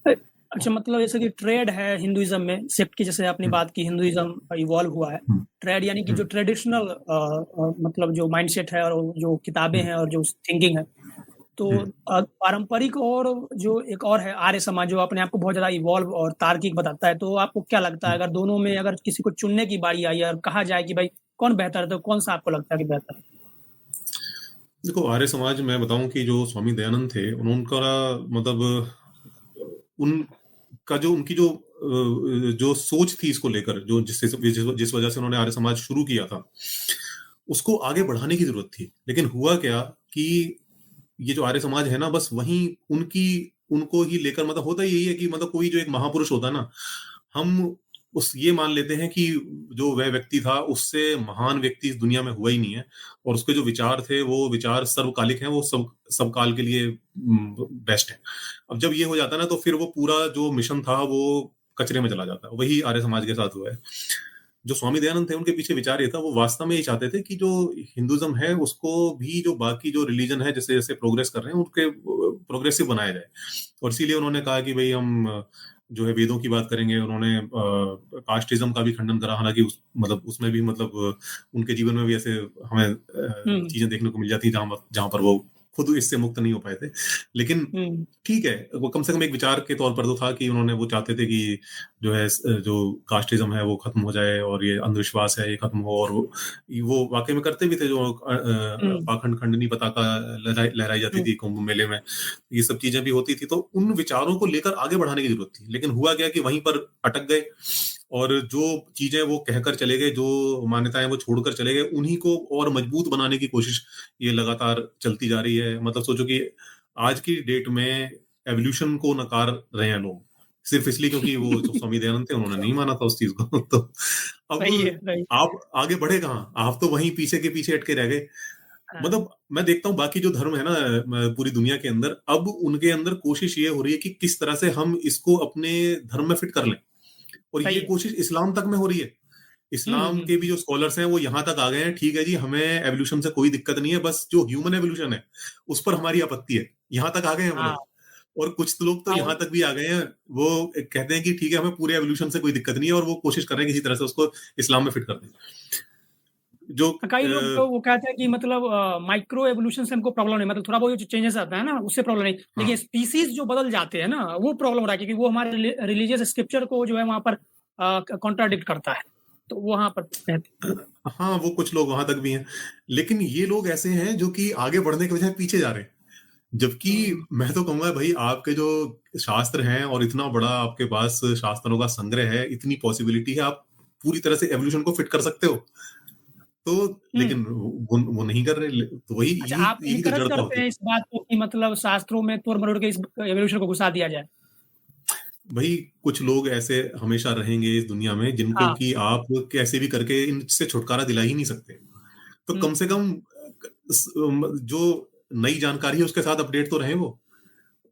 अ, अच्छा मतलब जैसे कि ट्रेड है हिंदुइज़्म में सेक्ट की जैसे आपने हम्म, बात की हिंदुइज़्म इवॉल्व हुआ है। हम्म, ट्रेड यानी कि जो हम्म, ट्रेडिशनल मतलब जो माइंडसेट है और जो किताबें हम्म, हैं और जो थिंकिंग है। तो हम्म, पारंपरिक और जो एक और है आर्य समाज जो अपने आप को बहुत ज़्यादा इवॉल्व और तार्किक बताता है। तो आपको क्या लगता है हम्म। अगर दोनों में अगर किसी को चुनने की बारी आई और कहा जाए कि भाई कौन बेहतर है तो कौन-सा आपको लगता है कि बेहतर है? देखो, आर्य समाज मैं बताऊं कि जो स्वामी दयानंद थे उनका मतलब उनका जो उनकी जो सोच थी इसको लेकर, जो जिस वजह से उन्होंने आर्य समाज शुरू किया था, उसको आगे बढ़ाने की जरूरत थी। लेकिन हुआ क्या कि ये जो आर्य समाज है ना, बस वही उनकी उनको ही लेकर मतलब होता यही है कि मतलब कोई जो एक महापुरुष होता है ना, हम उस ये मान लेते हैं कि जो वह व्यक्ति था उससे महान व्यक्ति इस दुनिया में हुआ ही नहीं है, और उसके जो विचार थे वो विचार सर्वकालिक हैं, वो सब काल के लिए बेस्ट है। अब जब ये हो जाता है ना तो फिर वो पूरा जो मिशन था वो कचरे में चला जाता है। वही आर्य समाज के साथ हुआ है। जो स्वामी दयानंद थे उनके पीछे विचार ये था, वो वास्तव में ये चाहते थे कि जो हिंदुज्म है उसको भी जो बाकी जो रिलीजन है जैसे जैसे प्रोग्रेस कर रहे हैं उनके प्रोग्रेसिव बनाया जाए। और इसीलिए उन्होंने कहा कि भाई हम जो है वेदों की बात करेंगे, उन्होंने कास्टिज्म का भी खंडन करा, हालांकि मतलब उसमें भी मतलब उनके जीवन में भी ऐसे हमें हुँ, चीजें देखने को मिल जाती जहां जहां पर वो खुद इससे मुक्त नहीं हो पाए थे। लेकिन हुँ, ठीक है, वो कम से कम एक विचार के तौर पर तो था कि उन्होंने वो चाहते थे कि जो है जो कास्टिज्म है वो खत्म हो जाए और ये अंधविश्वास है ये खत्म हो, और वो वाकई में करते भी थे। जो हुँ, पाखंड खंडनी पताका लहराई जाती हुँ, थी कुंभ मेले में, ये सब चीजें भी होती थी, तो उन विचारों को लेकर आगे बढ़ाने की जरूरत थी। लेकिन हुआ क्या कि वहीं पर अटक गए, और जो चीजें वो कहकर चले गए, जो मान्यताएं वो छोड़कर चले गए, उन्हीं को और मजबूत बनाने की कोशिश ये लगातार चलती जा रही है। मतलब सोचो कि आज की डेट में एवोल्यूशन को नकार रहे हैं लोग, सिर्फ इसलिए क्योंकि वो जो स्वामी दयानंद थे उन्होंने नहीं माना था उस चीज को। तो अब सही है, सही। आप आगे बढ़े कहाँ? आप तो वहीं पीछे के पीछे अटके रह गए। हाँ, मतलब मैं देखता हूँ बाकी जो धर्म है ना पूरी दुनिया के अंदर, अब उनके अंदर कोशिश ये हो रही है कि किस तरह से हम इसको अपने धर्म में फिट कर लें, और ये सही है। कोशिश इस्लाम तक में हो रही है। हुँ, हुँ, इस्लाम हुँ, के भी जो स्कॉलर्स हैं वो यहाँ तक आ गए हैं, ठीक है जी, हमें एवोल्यूशन से कोई दिक्कत नहीं है, बस जो ह्यूमन एवोल्यूशन है उस पर हमारी आपत्ति है। यहाँ तक आ गए हैं वो हाँ, लोग। और कुछ तो लोग तो हाँ, यहाँ तक भी आ गए हैं, वो कहते हैं कि ठीक है हमें पूरे एवोल्यूशन से कोई दिक्कत नहीं है, और वो कोशिश कर रहे हैं किसी तरह से उसको इस्लाम में फिट कर दें। जो कई लोग तो वो कहते हैं कि मतलब माइक्रो एवोल्यूशन से हमको प्रॉब्लम नहीं, मतलब थोड़ा बहुत जो चेंजेस आता है ना, उससे प्रॉब्लम नहीं। हाँ लेकिन स्पीशीज़ जो बदल जाते हैं ना, वो प्रॉब्लम हो रहा है, क्योंकि वो हमारे रिलीजियस स्क्रिप्चर को जो है वहाँ पर कॉन्ट्राडिक्ट करता है। तो वहाँ पर हाँ, वो कुछ लोग वहां तक भी हैं, लेकिन ये लोग ऐसे हैं जो कि आगे बढ़ने के बजाय पीछे जा रहे हैं। जबकि हुँ, मैं तो कहूंगा भाई, आपके जो शास्त्र हैं और इतना बड़ा आपके पास शास्त्रों का संग्रह है, इतनी पॉसिबिलिटी है, आप पूरी तरह से एवोल्यूशन को फिट कर सकते हो। तो हुँ। लेकिन वो नहीं कर रहे, तो वही अच्छा, यही आप यही तो इनकरेज जड़ता करते होती हैं है। इस बात को कि मतलब शास्त्रों में तोड़-मरोड़ के इस एवोल्यूशन को घुसा दिया जाए? भाई कुछ लोग ऐसे हमेशा रहेंगे इस दुनिया में जिनको हाँ, कि आप कैसे भी करके इनसे छुटकारा दिला ही नहीं सकते। तो हुँ, कम से कम जो नई जानकारी है उसके साथ अपडेट तो रहे वो,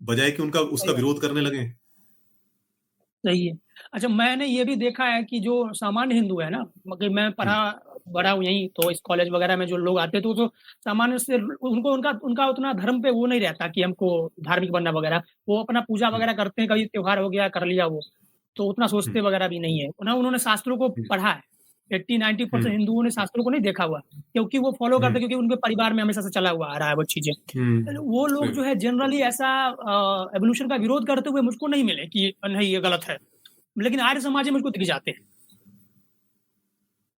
बजाय कि उनका सही उसका बात। विरोध करने लगे। सही है। अच्छा, मैंने ये भी देखा है कि जो सामान्य हिंदू है ना, मतलब मैं हम्म, बड़ा हूँ यहीं, तो इस कॉलेज वगैरह में जो लोग आते हैं, तो सामान्य से उनको उनका उनका उतना धर्म पे वो नहीं रहता कि हमको धार्मिक बनना वगैरह। वो अपना पूजा हम्म, वगैरह करते हैं, कभी त्योहार हो गया, कर लिया वो। तो उतना सोचते हम्म, वगैरह भी नहीं है। ना उन्होंने शास्त्रों को हम्म, पढ़ा है। 80-90% हम्म, हिंदुओं ने शास्त्रों को नहीं देखा हुआ, क्योंकि वो फॉलो करते हम्म, हैं, क्योंकि उनके परिवार में हमेशा से चला हुआ आ रहा है वो चीज़ें। वो लोग सही जो बात। है जनरली ऐसा एवोल्यूशन का विरोध करते हुए मुझको नहीं मिले कि नहीं ये गलत है। लेकिन आर्य समाज में मुझको दिख जाते हैं।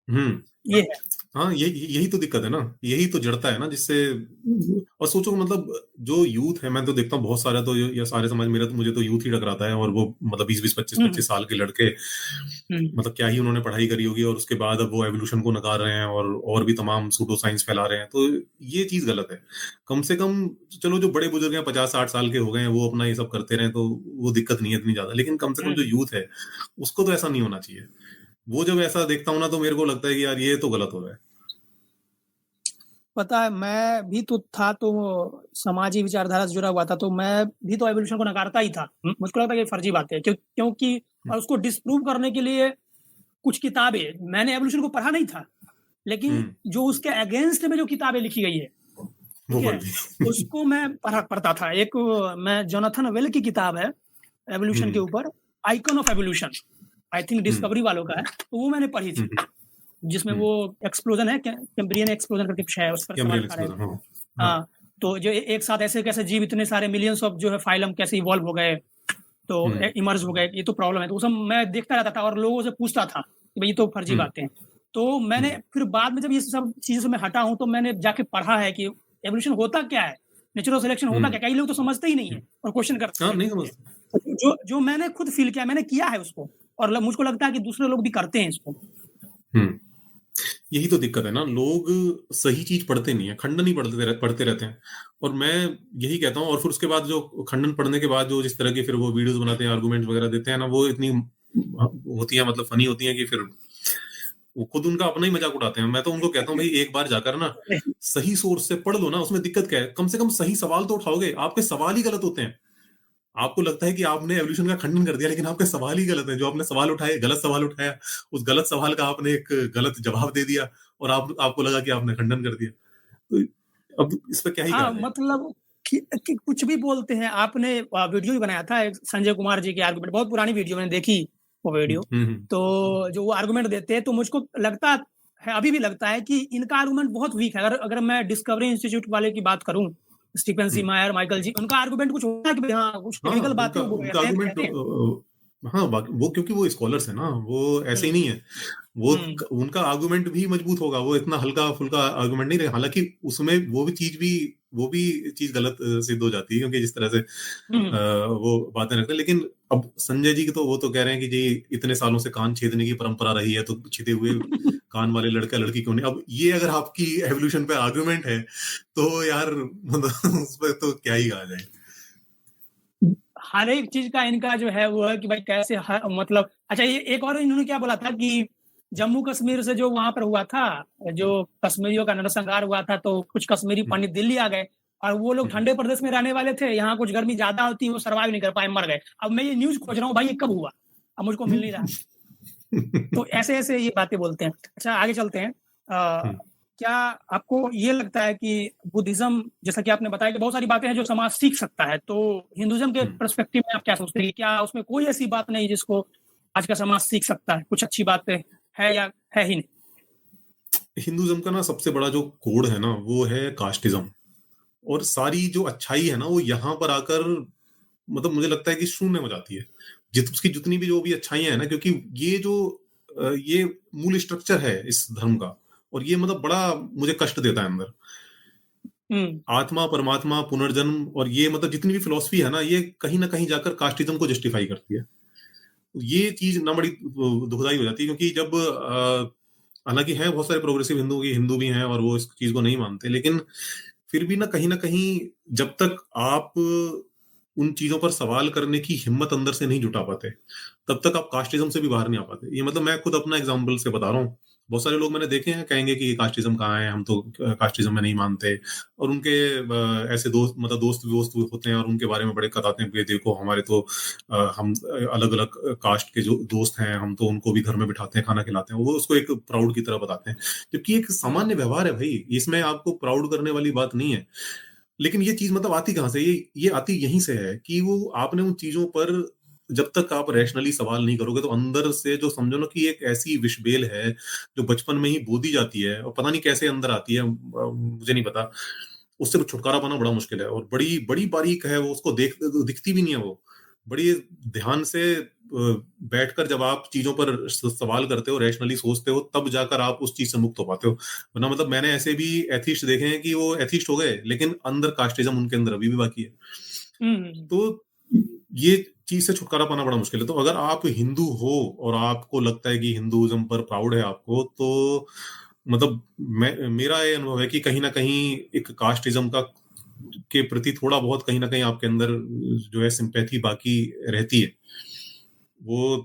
हम्म, ये है। हाँ, यही तो दिक्कत है ना, यही तो जड़ता है ना जिससे। और सोचो मतलब जो यूथ है, मैं तो देखता हूँ बहुत सारा, तो ये सारे समाज, मेरा तो मुझे तो यूथ ही टकराता है, और वो मतलब 20-20 हुँ, 25-25 साल के लड़के, हुँ, मतलब क्या ही उन्होंने पढ़ाई करी होगी, और उसके बाद अब वो एवोल्यूशन को नकार रहे हैं और भी तमाम सूडो साइंस फैला रहे हैं, तो ये चीज गलत है। कम से कम चलो जो बड़े बुजुर्ग हैं 50-60 साल के हो गए हैं, वो अपना ये सब करते रहे तो वो दिक्कत नहीं है इतनी ज्यादा, लेकिन कम से कम जो हुँ। यूथ है उसको तो ऐसा नहीं होना चाहिए। वो जब ऐसा देखता हूँ ना, तो मेरे को लगता है कि यार ये तो गलत हो रहा है। पता है, मैं भी तो था, तो समाजी विचारधारा से जुड़ा हुआ था, तो मैं भी तो एवोल्यूशन को नकारता ही था। मुझको लगता है कि ये फर्जी बात है, क्योंकि हम्म, और उसको डिस्प्रूव करने के लिए कुछ किताबें, मैंने एवोल्यूशन को पढ़ा नहीं था, लेकिन हम्म, जो उसके अगेंस्ट में जो किताबें लिखी गई है, वो ठीक पढ़ है? ली। उसको मैं पढ़ता था। एक मैं जोनाथन वेल की किताब है, एवोल्यूशन के हम्म, ऊपर, icon of evolution, I think hmm, discovery वालों का है, तो वो मैंने पढ़ी थी। हम्म, जिसमें हम्म, वो एक्सप्लोजन है, कैम्ब्रियन एक्सप्लोजन करके कुछ है, उस पर सवाल कैम्ब्रियल उठा रहे एक्सप्लोजन, थे। हाँ। हाँ। हाँ, तो जो एक साथ ऐसे कैसे जीव, इतने सारे मिलियंस ऑफ जो है फाइलम कैसे इवॉल्व हो गए, तो हम्म, इमर्ज हो गए, ये तो प्रॉब्लम है। तो उस समय मैं देखता रहता था और लोगों से पूछता था कि भाई ये तो फर्जी हम्म, बातें हैं। तो मैंने हम्म, फिर बाद में जब ये सब चीज़ों से मैं हटा हूँ, तो मैंने जाके पढ़ा है कि एवोल्यूशन होता क्या है? नेचुरल सिलेक्शन होता हम्म, क्या है? कई लोग तो समझते ही नहीं है और क्वेश्चन हाँ, करते नहीं हैं। समझते। जो जो मैंने खुद फ़ील किया, मैंने किया है उसको, और मुझको लगता है कि दूसरे लोग भी करते हैं इसको। हम्म, यही तो दिक्कत है ना, लोग सही चीज पढ़ते नहीं है, खंडन ही पढ़ते रहते हैं। और मैं यही कहता हूँ, और फिर उसके बाद जो खंडन पढ़ने के बाद जो जिस तरह की फिर वो वीडियोस बनाते हैं, आर्गुमेंट वगैरह देते हैं ना, वो इतनी होती है, मतलब फनी होती है कि फिर वो खुद उनका अपना ही मजाक उड़ाते हैं। मैं तो उनको कहता हूँ भाई एक बार जाकर ना सही सोर्स से पढ़ लो ना, उसमें दिक्कत क्या है? कम से कम सही सवाल तो उठाओगे, आपके सवाल ही गलत होते हैं। आपको लगता है कि आपने एवोल्यूशन का खंडन कर दिया, लेकिन आपके सवाल ही गलत है। जो आपने सवाल उठाए, गलत सवाल उठाया, उस गलत सवाल का आपने एक गलत जवाब दे दिया, और आपको लगा कि आपने खंडन कर दिया। तो अब इस पे क्या ही कहा हाँ, जाए। मतलब कि कुछ भी बोलते हैं। आपने वीडियो भी बनाया था एक संजय कुमार जी की आर्गुमेंट, बहुत पुरानी वीडियो मैंने देखी वो वीडियो। तो जो वो आर्गुमेंट देते हैं तो मुझको लगता है, अभी भी लगता है कि इनका आर्गुमेंट बहुत वीक है। अगर मैं डिस्कवरी इंस्टीट्यूट वाले की बात करूं, स्टीफन सी मायर, माइकल जी, उनका आर्गुमेंट कुछ होता है कि हाँ कुछ हाँ, टेक्निकल बातें उनका वो उनका कहते हैं तो आर्गुमेंट कहते हैं। हाँ, वो क्योंकि वो स्कॉलर्स है ना, वो ऐसे ही हम्म, नहीं है। वो हम्म, उनका आर्गुमेंट भी मजबूत होगा, वो इतना हल्का फुल्का आर्गुमेंट नहीं रहेगा। हालांकि उसमें वो भी चीज गलत सिद्ध हो जाती है, क्योंकि जिस तरह से हम्म, वो बातें रखते हैं। लेकिन अब संजय जी की तो वो तो कह रहे हैं कि जी इतने सालों से कान छेदने की परंपरा रही है, तो छिदे हुए कान वाले लड़का लड़की क्यों नहीं। अब ये अगर आपकी एवोल्यूशन पे आर्गुमेंट है, तो यार मतलब उस पर तो क्या ही कहा जाए। हर एक चीज का इनका जो है वो है कि भाई कैसे मतलब अच्छा, ये एक और इन्होंने क्या बोला था कि जम्मू कश्मीर से जो वहां पर हुआ था, जो कश्मीरियों का नरसंहार हुआ था, तो कुछ कश्मीरी हम्म, पंडित दिल्ली आ गए और वो लोग हम्म, ठंडे प्रदेश में रहने वाले थे, यहाँ कुछ गर्मी ज्यादा होती है, वो सर्वाइव नहीं कर पाए, मर गए। अब मैं ये न्यूज खोज रहा हूँ भाई, ये कब हुआ, अब मुझको मिल नहीं रहा। तो ऐसे ऐसे ये बातें बोलते हैं। अच्छा आगे चलते हैं। क्या आपको ये लगता है कि बुद्धिज्म, जैसा कि आपने बताया कि बहुत सारी बातें हैं जो समाज सीख सकता है, तो हिंदुइज्म के हम्म। पर्सपेक्टिव में आप क्या सोचते हैं कि क्या उसमें कोई ऐसी बात नहीं जिसको आज का समाज सीख सकता है, कुछ अच्छी बातें है या है ही नहीं? हिंदुइज्म का ना सबसे बड़ा जो कोड है ना, वो है कास्टिज्म। और सारी जो अच्छाई है ना, वो यहाँ पर आकर मतलब मुझे लगता है कि शून्य हो जाती है। उसकी जितनी भी जो भी अच्छाइयां है ना, क्योंकि ये जो ये मूल स्ट्रक्चर है इस धर्म का, और ये मतलब बड़ा मुझे कष्ट देता है अंदर। हम्म, आत्मा, परमात्मा, पुनर्जन्म, और ये मतलब जितनी भी फिलॉसफी है ना, ये कहीं ना कहीं जाकर कास्टिज्म को जस्टिफाई करती है। ये चीज ना बड़ी दुखदाई हो जाती है, क्योंकि जब हालांकि हैं बहुत सारे प्रोग्रेसिव हिंदू भी हैं और वो इस चीज को नहीं मानते, लेकिन फिर भी ना कहीं जब तक आप उन चीजों पर सवाल करने की हिम्मत अंदर से नहीं जुटा पाते, तब तक आप कास्टिज्म से भी बाहर नहीं आ पाते। ये मतलब मैं खुद अपना एग्जांपल से बता रहा हूँ। बहुत सारे लोग मैंने देखे हैं, कहेंगे कि कास्टिज्म कहाँ है, हम तो कास्टिज्म में नहीं मानते। और उनके ऐसे दोस्त, मतलब दोस्त होते हैं, और उनके बारे में बड़े बताते हैं कि देखो हमारे तो हम अलग अलग कास्ट के जो दोस्त हैं, हम तो उनको भी घर में बिठाते हैं, खाना खिलाते हैं। वो उसको एक प्राउड की तरह बताते हैं, जबकि एक हम्म, सामान्य व्यवहार है भाई, इसमें आपको प्राउड करने वाली बात नहीं है। लेकिन ये चीज मतलब आती कहाँ से, ये आती यहीं से है कि वो आपने उन चीजों पर जब तक आप रैशनली सवाल नहीं करोगे, तो अंदर से जो समझो ना कि एक ऐसी विषबेल है जो बचपन में ही बोदी जाती है, और पता नहीं कैसे अंदर आती है, मुझे नहीं पता। उससे छुटकारा पाना बड़ा मुश्किल है, और बड़ी बड़ी बारीक है वो, उसको दिखती भी नहीं है वो। बड़ी ध्यान से बैठकर जब आप चीजों पर सवाल करते हो, रैशनली सोचते हो, तब जाकर आप उस चीज से मुक्त हो पाते हो। वरना मतलब मैंने ऐसे भी एथिस्ट देखे हैं कि वो एथिस्ट हो गए, लेकिन अंदर कास्टिज्म उनके अंदर अभी भी बाकी है। हम्म, तो ये चीज से छुटकारा पाना बड़ा मुश्किल है। तो अगर आप हिंदू हो और आपको लगता है कि हिंदुइज्म पर प्राउड है आपको, तो मतलब मेरा ये अनुभव है कि कहीं ना कहीं एक कास्टिज्म का के प्रति थोड़ा बहुत कहीं ना कहीं आपके अंदर जो है सिंपैथी बाकी रहती है। वो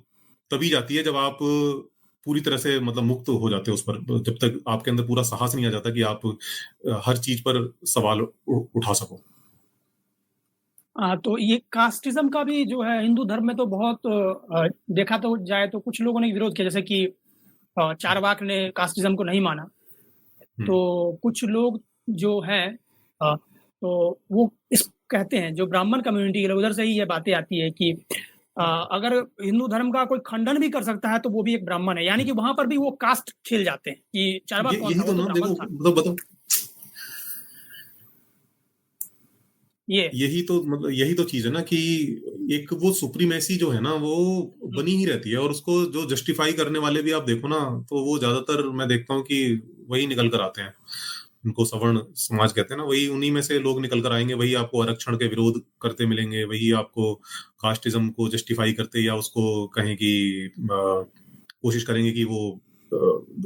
तभी जाती है जब आप पूरी तरह से मतलब मुक्त हो जाते हो उस पर। जब तक आपके अंदर पूरा साहस नहीं आ जाता कि आप हर चीज पर सवाल उठा सको। तो ये कास्टिज्म का भी जो है हिंदू धर्म में तो बहुत देखा तो जाए तो कुछ लोगों ने विरोध किया, जैसे कि चारवाक ने कास्टिज्म को नहीं माना। हम्म, तो कुछ लोग जो हैं तो वो इस कहते हैं, जो ब्राह्मण कम्युनिटी के लोग, उधर से ही ये बातें आती है कि अगर हिंदू धर्म का कोई खंडन भी कर सकता है तो वो भी एक ब्राह्मण है, यानी कि वहां पर भी वो कास्ट खेल जाते हैं कि चारवाक कौन था, यही वो तो तो ना ब्राह्मण देखो, था। मतलब बताओ, ये यही तो चीज है ना कि एक वो सुप्रीमेसी जो है ना, वो हम्म, बनी ही रहती है। और उसको जो जस्टिफाई करने वाले भी आप देखो ना, तो वो ज्यादातर मैं देखता हूँ कि वही निकल कर आते हैं। उनको सवर्ण समाज कहते हैं ना, वही उन्हीं में से लोग निकल कर आएंगे, वही आपको आरक्षण के विरोध करते मिलेंगे, वही आपको कास्टिज्म को जस्टिफाई करते या उसको कहें कि कोशिश करेंगे कि वो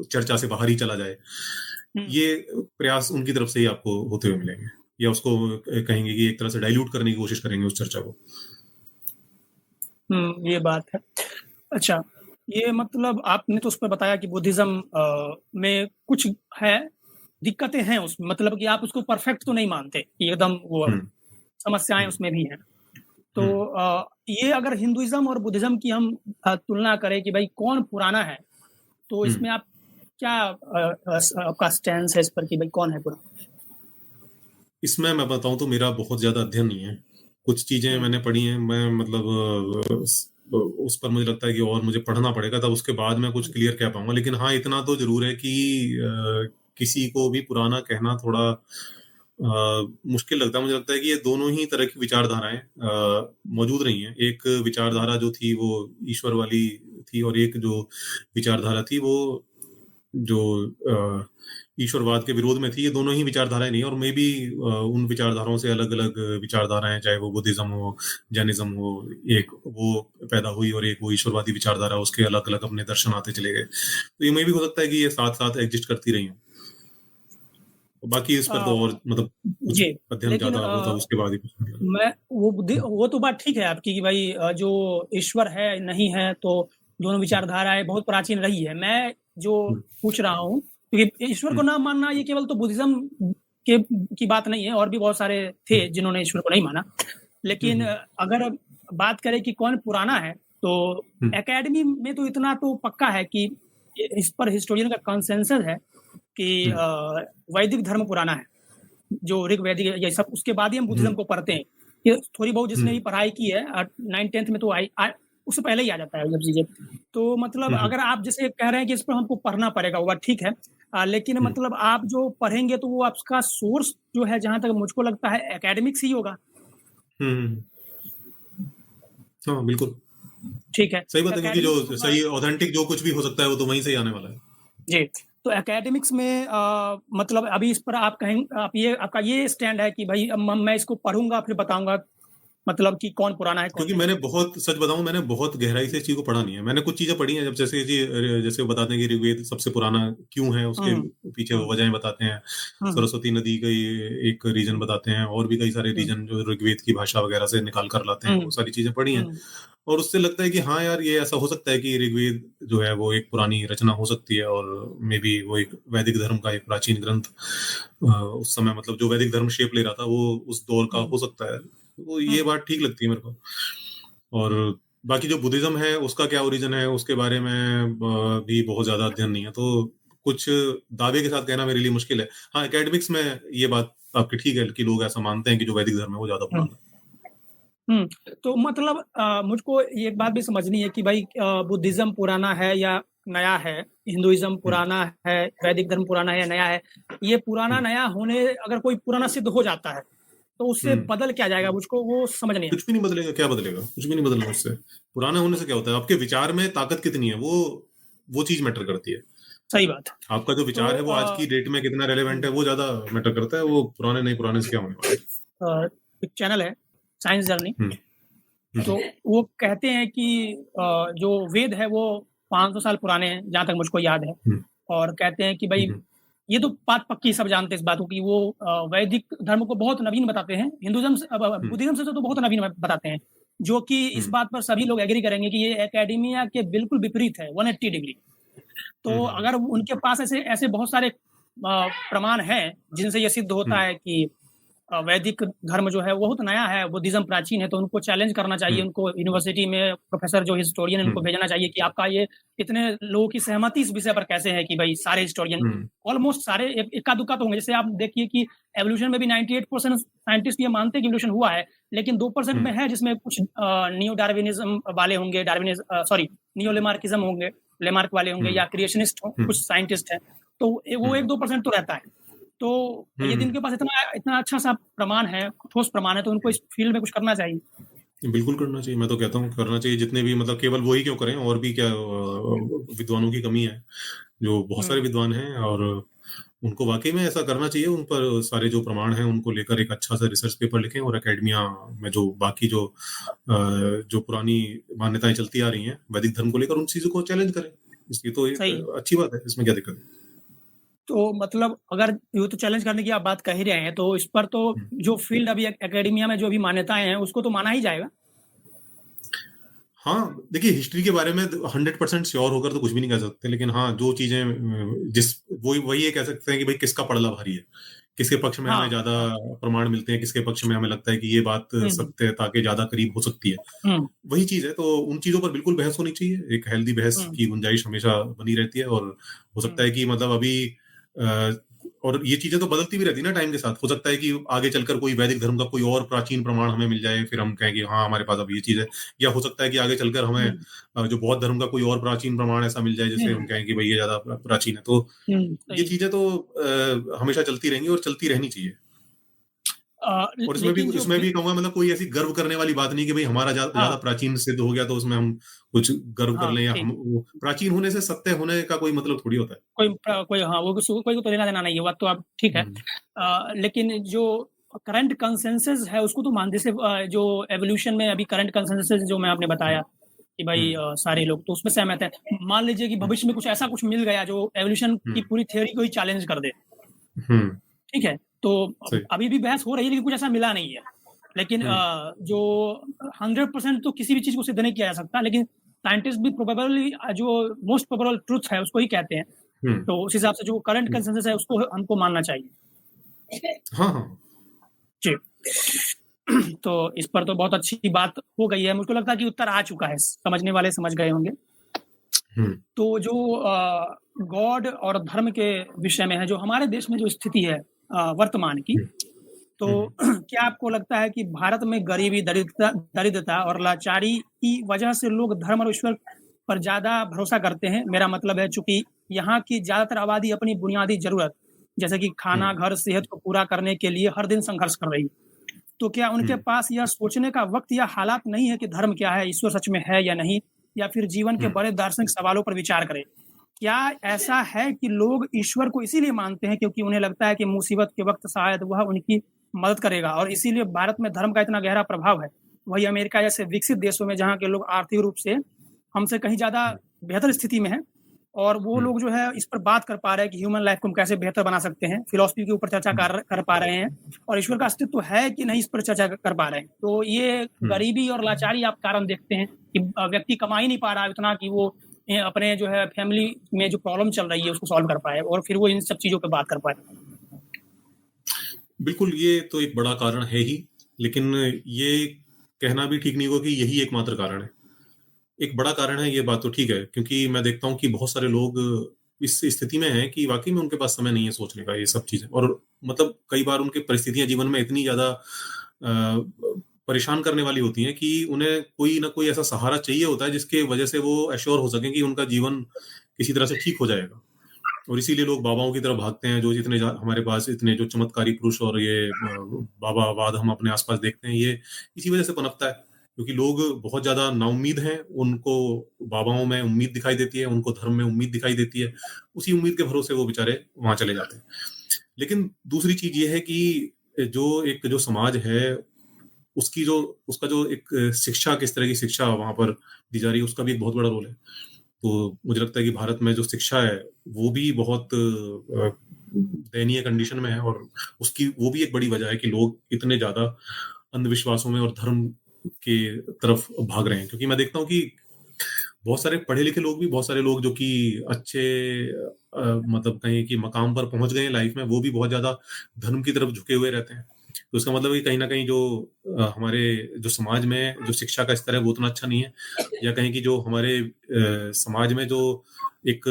चर्चा से बाहर ही चला जाए। हम्म, ये प्रयास उनकी तरफ से ही आपको होते हुए मिलेंगे, या उसको कहेंगे कि एक तरह से डाइल्यूट करने की कोशिश करेंगे उस चर्चा को। ये बात है। अच्छा, ये मतलब आपने तो उस पर बताया कि बुद्धिज्म में कुछ है, दिक्कतें हैं उसमें, मतलब कि आप उसको परफेक्ट तो नहीं मानते कि एकदम वो हम्म, समस्याएं हम्म, उसमें भी हैं। तो हम्म, ये अगर हिंदुइज्म और बुद्धिज्म की हम तुलना करें कि भाई कौन पुराना है, तो हम्म। इसमें आप क्या आपका स्टैंस है इस पर कि भाई कौन है पुराना? इसमें मैं बताऊं तो मेरा बहुत ज्यादा अध्ययन नहीं है। कुछ चीजें मैंने पढ़ी हैं, मैं मतलब उस पर मुझे लगता है कि और मुझे पढ़ना पड़ेगा, तब उसके बाद मैं कुछ क्लियर कह पाऊंगा। लेकिन हाँ, इतना तो जरूर है कि किसी को भी पुराना कहना थोड़ा मुश्किल लगता है। मुझे लगता है कि ये दोनों ही तरह की विचारधाराएं मौजूद रही हैं। एक विचारधारा जो थी वो ईश्वर वाली थी, और एक जो विचारधारा थी वो जो ईश्वरवाद के विरोध में थी। ये दोनों ही विचारधाराएं नहीं, और मे भी उन विचारधाराओं से अलग अलग विचारधाराएं, चाहे वो बुद्धिज्म हो, जैनिज्म हो, एक वो पैदा हुई और एक वो ईश्वरवादी विचारधारा, उसके अलग अलग अपने दर्शन आते चले गए। तो ये मे भी हो सकता है कि ये साथ साथ एग्जिस्ट करती रही हैं। बाकी इस पर तो और मतलब कुछ जी, अध्ययन लेकिन ज्यादा होता उसके बाद ही कुछ मैं वो तो बात ठीक है आपकी कि भाई जो ईश्वर है नहीं है तो दोनों विचारधाराएं बहुत प्राचीन रही है। मैं जो पूछ रहा हूँ, क्योंकि ईश्वर को ना मानना ये केवल तो बुद्धिज्म के की बात नहीं है, और भी बहुत सारे थे जिन्होंने ईश्वर को नहीं माना। लेकिन अगर बात करें कि कौन पुराना है, तो एकेडमी में तो इतना तो पक्का है कि इस पर हिस्टोरियन का कंसेंसस है कि वैदिक धर्म पुराना है। जो ऋग वैदिक ये सब, उसके बाद ही हम बुद्धिज्म को पढ़ते हैं। ये थोड़ी बहुत जिसने भी पढ़ाई की है 9th-10th में तो उससे पहले ही आ जाता है जब चीजें। तो मतलब अगर आप जैसे कह रहे हैं कि इस पर हमको पढ़ना पड़ेगा, वो बात ठीक है। लेकिन मतलब आप जो पढ़ेंगे तो वो आपका सोर्स जो है, जहां तक मुझको लगता है, एकेडमिक्स ही होगा। हाँ, बिल्कुल ठीक है, सही बात है, क्योंकि जो एकेडमिक्स सही ऑथेंटिक जो कुछ भी हो सकता है वो तो वहीं से ही आने वाला है। जी। तो एकेडमिक्स में मतलब अभी इस पर आप कहेंगे, आप ये आपका ये स्टैंड है कि भाई मैं इसको पढ़ूंगा फिर बताऊंगा मतलब कि कौन पुराना है कौन क्योंकि नहीं। मैंने बहुत, सच बताऊं, मैंने बहुत गहराई से इस चीज को पढ़ा नहीं है। मैंने कुछ चीजें पढ़ी हैं, जब जैसे जी, जैसे वो बताते हैं कि ऋग्वेद सबसे पुराना क्यों है, उसके हम्म पीछे वो हम्म वजहें बताते हैं। हम्म सरस्वती नदी का एक रीजन बताते हैं, और भी कई सारे हम्म रीजन जो ऋग्वेद की भाषा वगैरह से निकाल कर लाते हैं, वो सारी चीजें पढ़ी हैं। हम्म और उससे लगता है कि हाँ यार, ये ऐसा हो सकता है कि ऋग्वेद जो है वो एक पुरानी रचना हो सकती है, और मे बी वो एक वैदिक धर्म का एक प्राचीन ग्रंथ उस समय, मतलब जो वैदिक धर्म शेप ले रहा था वो उस दौर का हो सकता है। तो ये बात ठीक लगती है मेरे को। और बाकी जो बुद्धिज्म है उसका क्या ओरिजिन है, उसके बारे में भी बहुत ज्यादा अध्ययन नहीं है, तो कुछ दावे के साथ कहना मेरे लिए मुश्किल है। हाँ, एकेडमिक्स में ये बात आपकी ठीक है कि लोग ऐसा मानते हैं कि जो वैदिक धर्म है वो ज्यादा हम्म पुराना है। तो मतलब मुझको ये बात भी समझनी है कि भाई बुद्धिज्म पुराना है या नया है, हिंदुइज्म पुराना है, वैदिक धर्म पुराना है या नया है। ये पुराना नया होने, अगर कोई पुराना सिद्ध हो जाता है तो उससे हम्म बदल क्या जाएगा, मुझको वो समझ नहीं कुछ आता। भी नहीं बदलेगा। क्या बदलेगा? कुछ भी नहीं बदलना उससे। पुराना होने से क्या होता है? आपके विचार में ताकत कितनी है, वो चीज मैटर करती है। सही बात है। आपका जो तो विचार है वो आज की डेट में कितना रेलेवेंट है, वो ज्यादा मैटर करता है। वो पुराने नहीं, पुराने से क्या होने वाला है। एक चैनल है साइंस जर्नी, हम्म तो वो कहते हैं कि जो वेद है वो 500 साल पुराने हैं, जहाँ तक मुझको याद है। हम्म और कहते हैं कि भाई हम्म ये तो बात पक्की, सब जानते हैं इस बात को कि वो वैदिक धर्म को बहुत नवीन बताते हैं, हिंदुइज्म से हम्म बुद्धिज्म से तो बहुत नवीन बताते हैं। जो कि इस हम्म बात पर सभी लोग एग्री करेंगे कि ये एकेडेमिया के बिल्कुल विपरीत है, 180 डिग्री। तो हम्म अगर उनके पास ऐसे ऐसे बहुत सारे प्रमाण हैं जिनसे ये सिद्ध होता हम्म है कि वैदिक धर्म जो है वो बहुत नया है, बुद्धिज्म प्राचीन है, तो उनको चैलेंज करना चाहिए। हम्म उनको यूनिवर्सिटी में प्रोफेसर जो हिस्टोरियन है उनको हम्म भेजना चाहिए कि आपका ये इतने लोगों की सहमति इस विषय पर कैसे है कि भाई सारे हिस्टोरियन, हम्म ऑलमोस्ट सारे, इक्का दुक्का तो होंगे। जैसे आप देखिए कि एवोल्यूशन में भी 98% साइंटिस्ट ये मानते हैं कि एवोल्यूशन हुआ है, लेकिन 2% में हम्म है जिसमें कुछ नियो डार्विनिज्म वाले होंगे, डार्विनिज्म सॉरी नियो लेमार्किज्म होंगे, लेमार्क वाले होंगे, हम्म या क्रिएशनिस्ट कुछ हम्म साइंटिस्ट हैं। तो वो हम्म 1-2% तो रहता है। तो यदि हम्म उनके पास इतना इतना अच्छा सा प्रमाण है, ठोस प्रमाण है, तो उनको इस फील्ड में कुछ करना चाहिए। बिल्कुल करना चाहिए। मैं तो कहता हूँ करना चाहिए। जितने भी, मतलब केवल वही क्यों करें, और भी क्या विद्वानों की कमी है, जो बहुत सारे हुँ, विद्वान हैं, और उनको वाकई में ऐसा करना चाहिए। उन पर सारे जो प्रमाण हैं उनको लेकर एक अच्छा सा रिसर्च पेपर लिखें, और एकेडमिया में जो बाकी जो पुरानी मान्यताएं चलती आ रही हैं वैदिक धर्म को लेकर, उन चीजों को चैलेंज करें। इसकी तो एक सही है। अच्छी बात है, इसमें क्या दिक्कत है? तो मतलब अगर ये तो चैलेंज करने की आप बात कह ही रहे हैं, तो इस पर तो जो फील्ड अभी एकेडेमिया में जो भी मान्यताएँ हैं, उसको तो माना ही जाएगा। हाँ, देखिए, हिस्ट्री के बारे में 100% श्योर होकर तो कुछ भी नहीं कह सकते, लेकिन हाँ, जो चीजें जिस वही वही ये कह सकते हैं कि भाई किसका पड़ला भारी है, किसके पक्ष में हमें हाँ, ज्यादा हाँ। प्रमाण मिलते हैं, किसके पक्ष में हमें लगता है कि ये बात हुँ, हुँ, सत्यता के ज्यादा करीब हो सकती है। हुँ, वही चीज है, तो उन चीजों पर बिल्कुल बहस होनी चाहिए। एक हेल्दी बहस हुँ, की गुंजाइश हमेशा बनी रहती है। और हो सकता हुँ, है कि मतलब अभी और ये चीजें तो बदलती भी रहती है ना टाइम के साथ। हो सकता है कि आगे चलकर कोई वैदिक धर्म का कोई और प्राचीन प्रमाण हमें मिल जाए, फिर हम कहें कि हाँ हमारे पास अब ये चीज है। या हो सकता है कि आगे चलकर हमें हुँ, जो बौद्ध धर्म का कोई और प्राचीन प्रमाण ऐसा मिल जाए जिससे हम हुँ, कहें कि भाई ये ज्यादा प्राचीन है। तो ये सही है। चीजें तो हमेशा चलती रहेंगी और चलती रहनी चाहिए। और लेकिन जो इसमें फिर भी कहूंगा मतलब कोई ऐसी गर्व करने वाली बात नहीं कि भाई हमारा ज्यादा हाँ, प्राचीन सिद्ध हो गया तो उसमें हम कुछ गर्व कर हाँ, लें, या हम ठीक। वो प्राचीन होने से सत्य होने का कोई मतलब थोड़ी होता है। कोई हाँ, वो कोई को तो लेना-देना नहीं है, बात तो आप ठीक है। हम्म। लेकिन जो करंट कंसेंसस है उसको तो मान जैसे जो एवोल्यूशन में अभी करंट कंसेंसस जो मैं आपने बताया हम्म। कि भाई हम्म। सारे लोग तो उसमें सहमत हैं। मान लीजिए कि हम्म। भविष्य में कुछ ऐसा कुछ मिल गया जो एवोल्यूशन की हम्म। पूरी थ्योरी को ही चैलेंज कर दे, हम्म। ठीक है? तो सही। अभी भी बहस हो रही है लेकिन कुछ ऐसा मिला नहीं है। लेकिन हम्म। जो 100% तो किसी भी चीज़ को सिद्ध नहीं किया जा सकता, लेकिन साइंटिस्ट भी प्रोबेबली जो मोस्ट प्रोबेबल ट्रुथ है उसको ही कहते हैं। हम्म। तो उस हिसाब से जो करंट हम्म। कंसेंसस है उसको हमको मानना चाहिए। हाँ हाँ। जी। तो इस पर तो बहुत अच्छी बात हो गई है। मुझको लगता है कि उत्तर आ चुका है, समझने वाले समझ गए होंगे। हम्म। तो जो गॉड और धर्म के विषय में है, जो हमारे देश में जो स्थिति है वर्तमान की, हम्म। तो हम्म। क्या आपको लगता है कि भारत में गरीबी, दरिद्रता और लाचारी की वजह से लोग धर्म और ईश्वर पर ज़्यादा भरोसा करते हैं? मेरा मतलब है चूँकि यहाँ की ज़्यादातर आबादी अपनी बुनियादी ज़रूरत, जैसे कि खाना, हम्म। घर, सेहत को पूरा करने के लिए हर दिन संघर्ष कर रही है। तो क्या उनके हम्म। पास यह सोचने का वक़्त या हालात नहीं है कि धर्म क्या है, ईश्वर सच में है या नहीं? या फिर जीवन के हम्म। बड़े दार्शनिक सवालों पर विचार करें? क्या ऐसा है कि लोग ईश्वर को इसीलिए मानते हैं क्योंकि उन्हें लगता है कि मुसीबत के वक़्त शायद वह उनकी मदद करेगा और इसीलिए भारत में धर्म का इतना गहरा प्रभाव है? वहीं अमेरिका जैसे विकसित देशों में जहाँ के लोग आर्थिक रूप से हमसे कहीं ज़्यादा बेहतर स्थिति में हैं और वो हम्म। लोग जो है इस पर बात कर पा रहे हैं कि ह्यूमन लाइफ को हम कैसे बेहतर बना सकते हैं, फिलॉसफी के ऊपर चर्चा हम्म। कर पा रहे हैं और ईश्वर का अस्तित्व है कि नहीं इस पर चर्चा कर पा रहे हैं। तो ये हम्म। गरीबी और लाचारी आप कारण देखते हैं कि व्यक्ति कमा ही नहीं पा रहा है उतना कि वो अपने जो है फैमिली में जो प्रॉब्लम चल रही है उसको सॉल्व कर पाए और फिर वो इन सब चीज़ों पे बात कर पाए। बिल्कुल, ये तो एक बड़ा कारण है ही, लेकिन ये कहना भी ठीक नहीं होगा कि यही एकमात्र कारण है। एक बड़ा कारण है, ये बात तो ठीक है, क्योंकि मैं देखता हूँ कि बहुत सारे लोग इस स्थिति में हैं कि वाकई में उनके पास समय नहीं है सोचने का ये सब चीजें, और मतलब कई बार उनकी परिस्थितियां जीवन में इतनी ज्यादा परेशान करने वाली होती हैं कि उन्हें कोई ना कोई ऐसा सहारा चाहिए होता है जिसके वजह से वो एश्योर हो सके कि उनका जीवन किसी तरह से ठीक हो जाएगा। और इसीलिए लोग बाबाओं की तरफ भागते हैं, जो जितने हमारे पास इतने जो चमत्कारी पुरुष और ये बाबावाद हम अपने आसपास देखते हैं, ये इसी वजह से पनपता है, क्योंकि लोग बहुत ज्यादा नाउम्मीद हैं। उनको बाबाओं में उम्मीद दिखाई देती है, उनको धर्म में उम्मीद दिखाई देती है, उसी उम्मीद के भरोसे वो बेचारे वहां चले जाते हैं। लेकिन दूसरी चीज ये है कि जो समाज है, उसकी जो उसका जो एक शिक्षा, किस तरह की शिक्षा वहां पर दी जा रही है, उसका भी एक बहुत बड़ा रोल है। तो मुझे लगता है कि भारत में जो शिक्षा है वो भी बहुत दयनीय कंडीशन में है, और उसकी वो भी एक बड़ी वजह है कि लोग इतने ज्यादा अंधविश्वासों में और धर्म के तरफ भाग रहे हैं। क्योंकि मैं देखता हूँ कि बहुत सारे पढ़े लिखे लोग भी, बहुत सारे लोग जो कि अच्छे मतलब कहीं कि मकाम पर पहुंच गए लाइफ में, वो भी बहुत ज्यादा धर्म की तरफ झुके हुए रहते हैं। तो इसका मतलब है कि कहीं ना कहीं जो हमारे जो समाज में जो शिक्षा का स्तर है वो उतना अच्छा नहीं है, या कहीं कि जो हमारे समाज में जो एक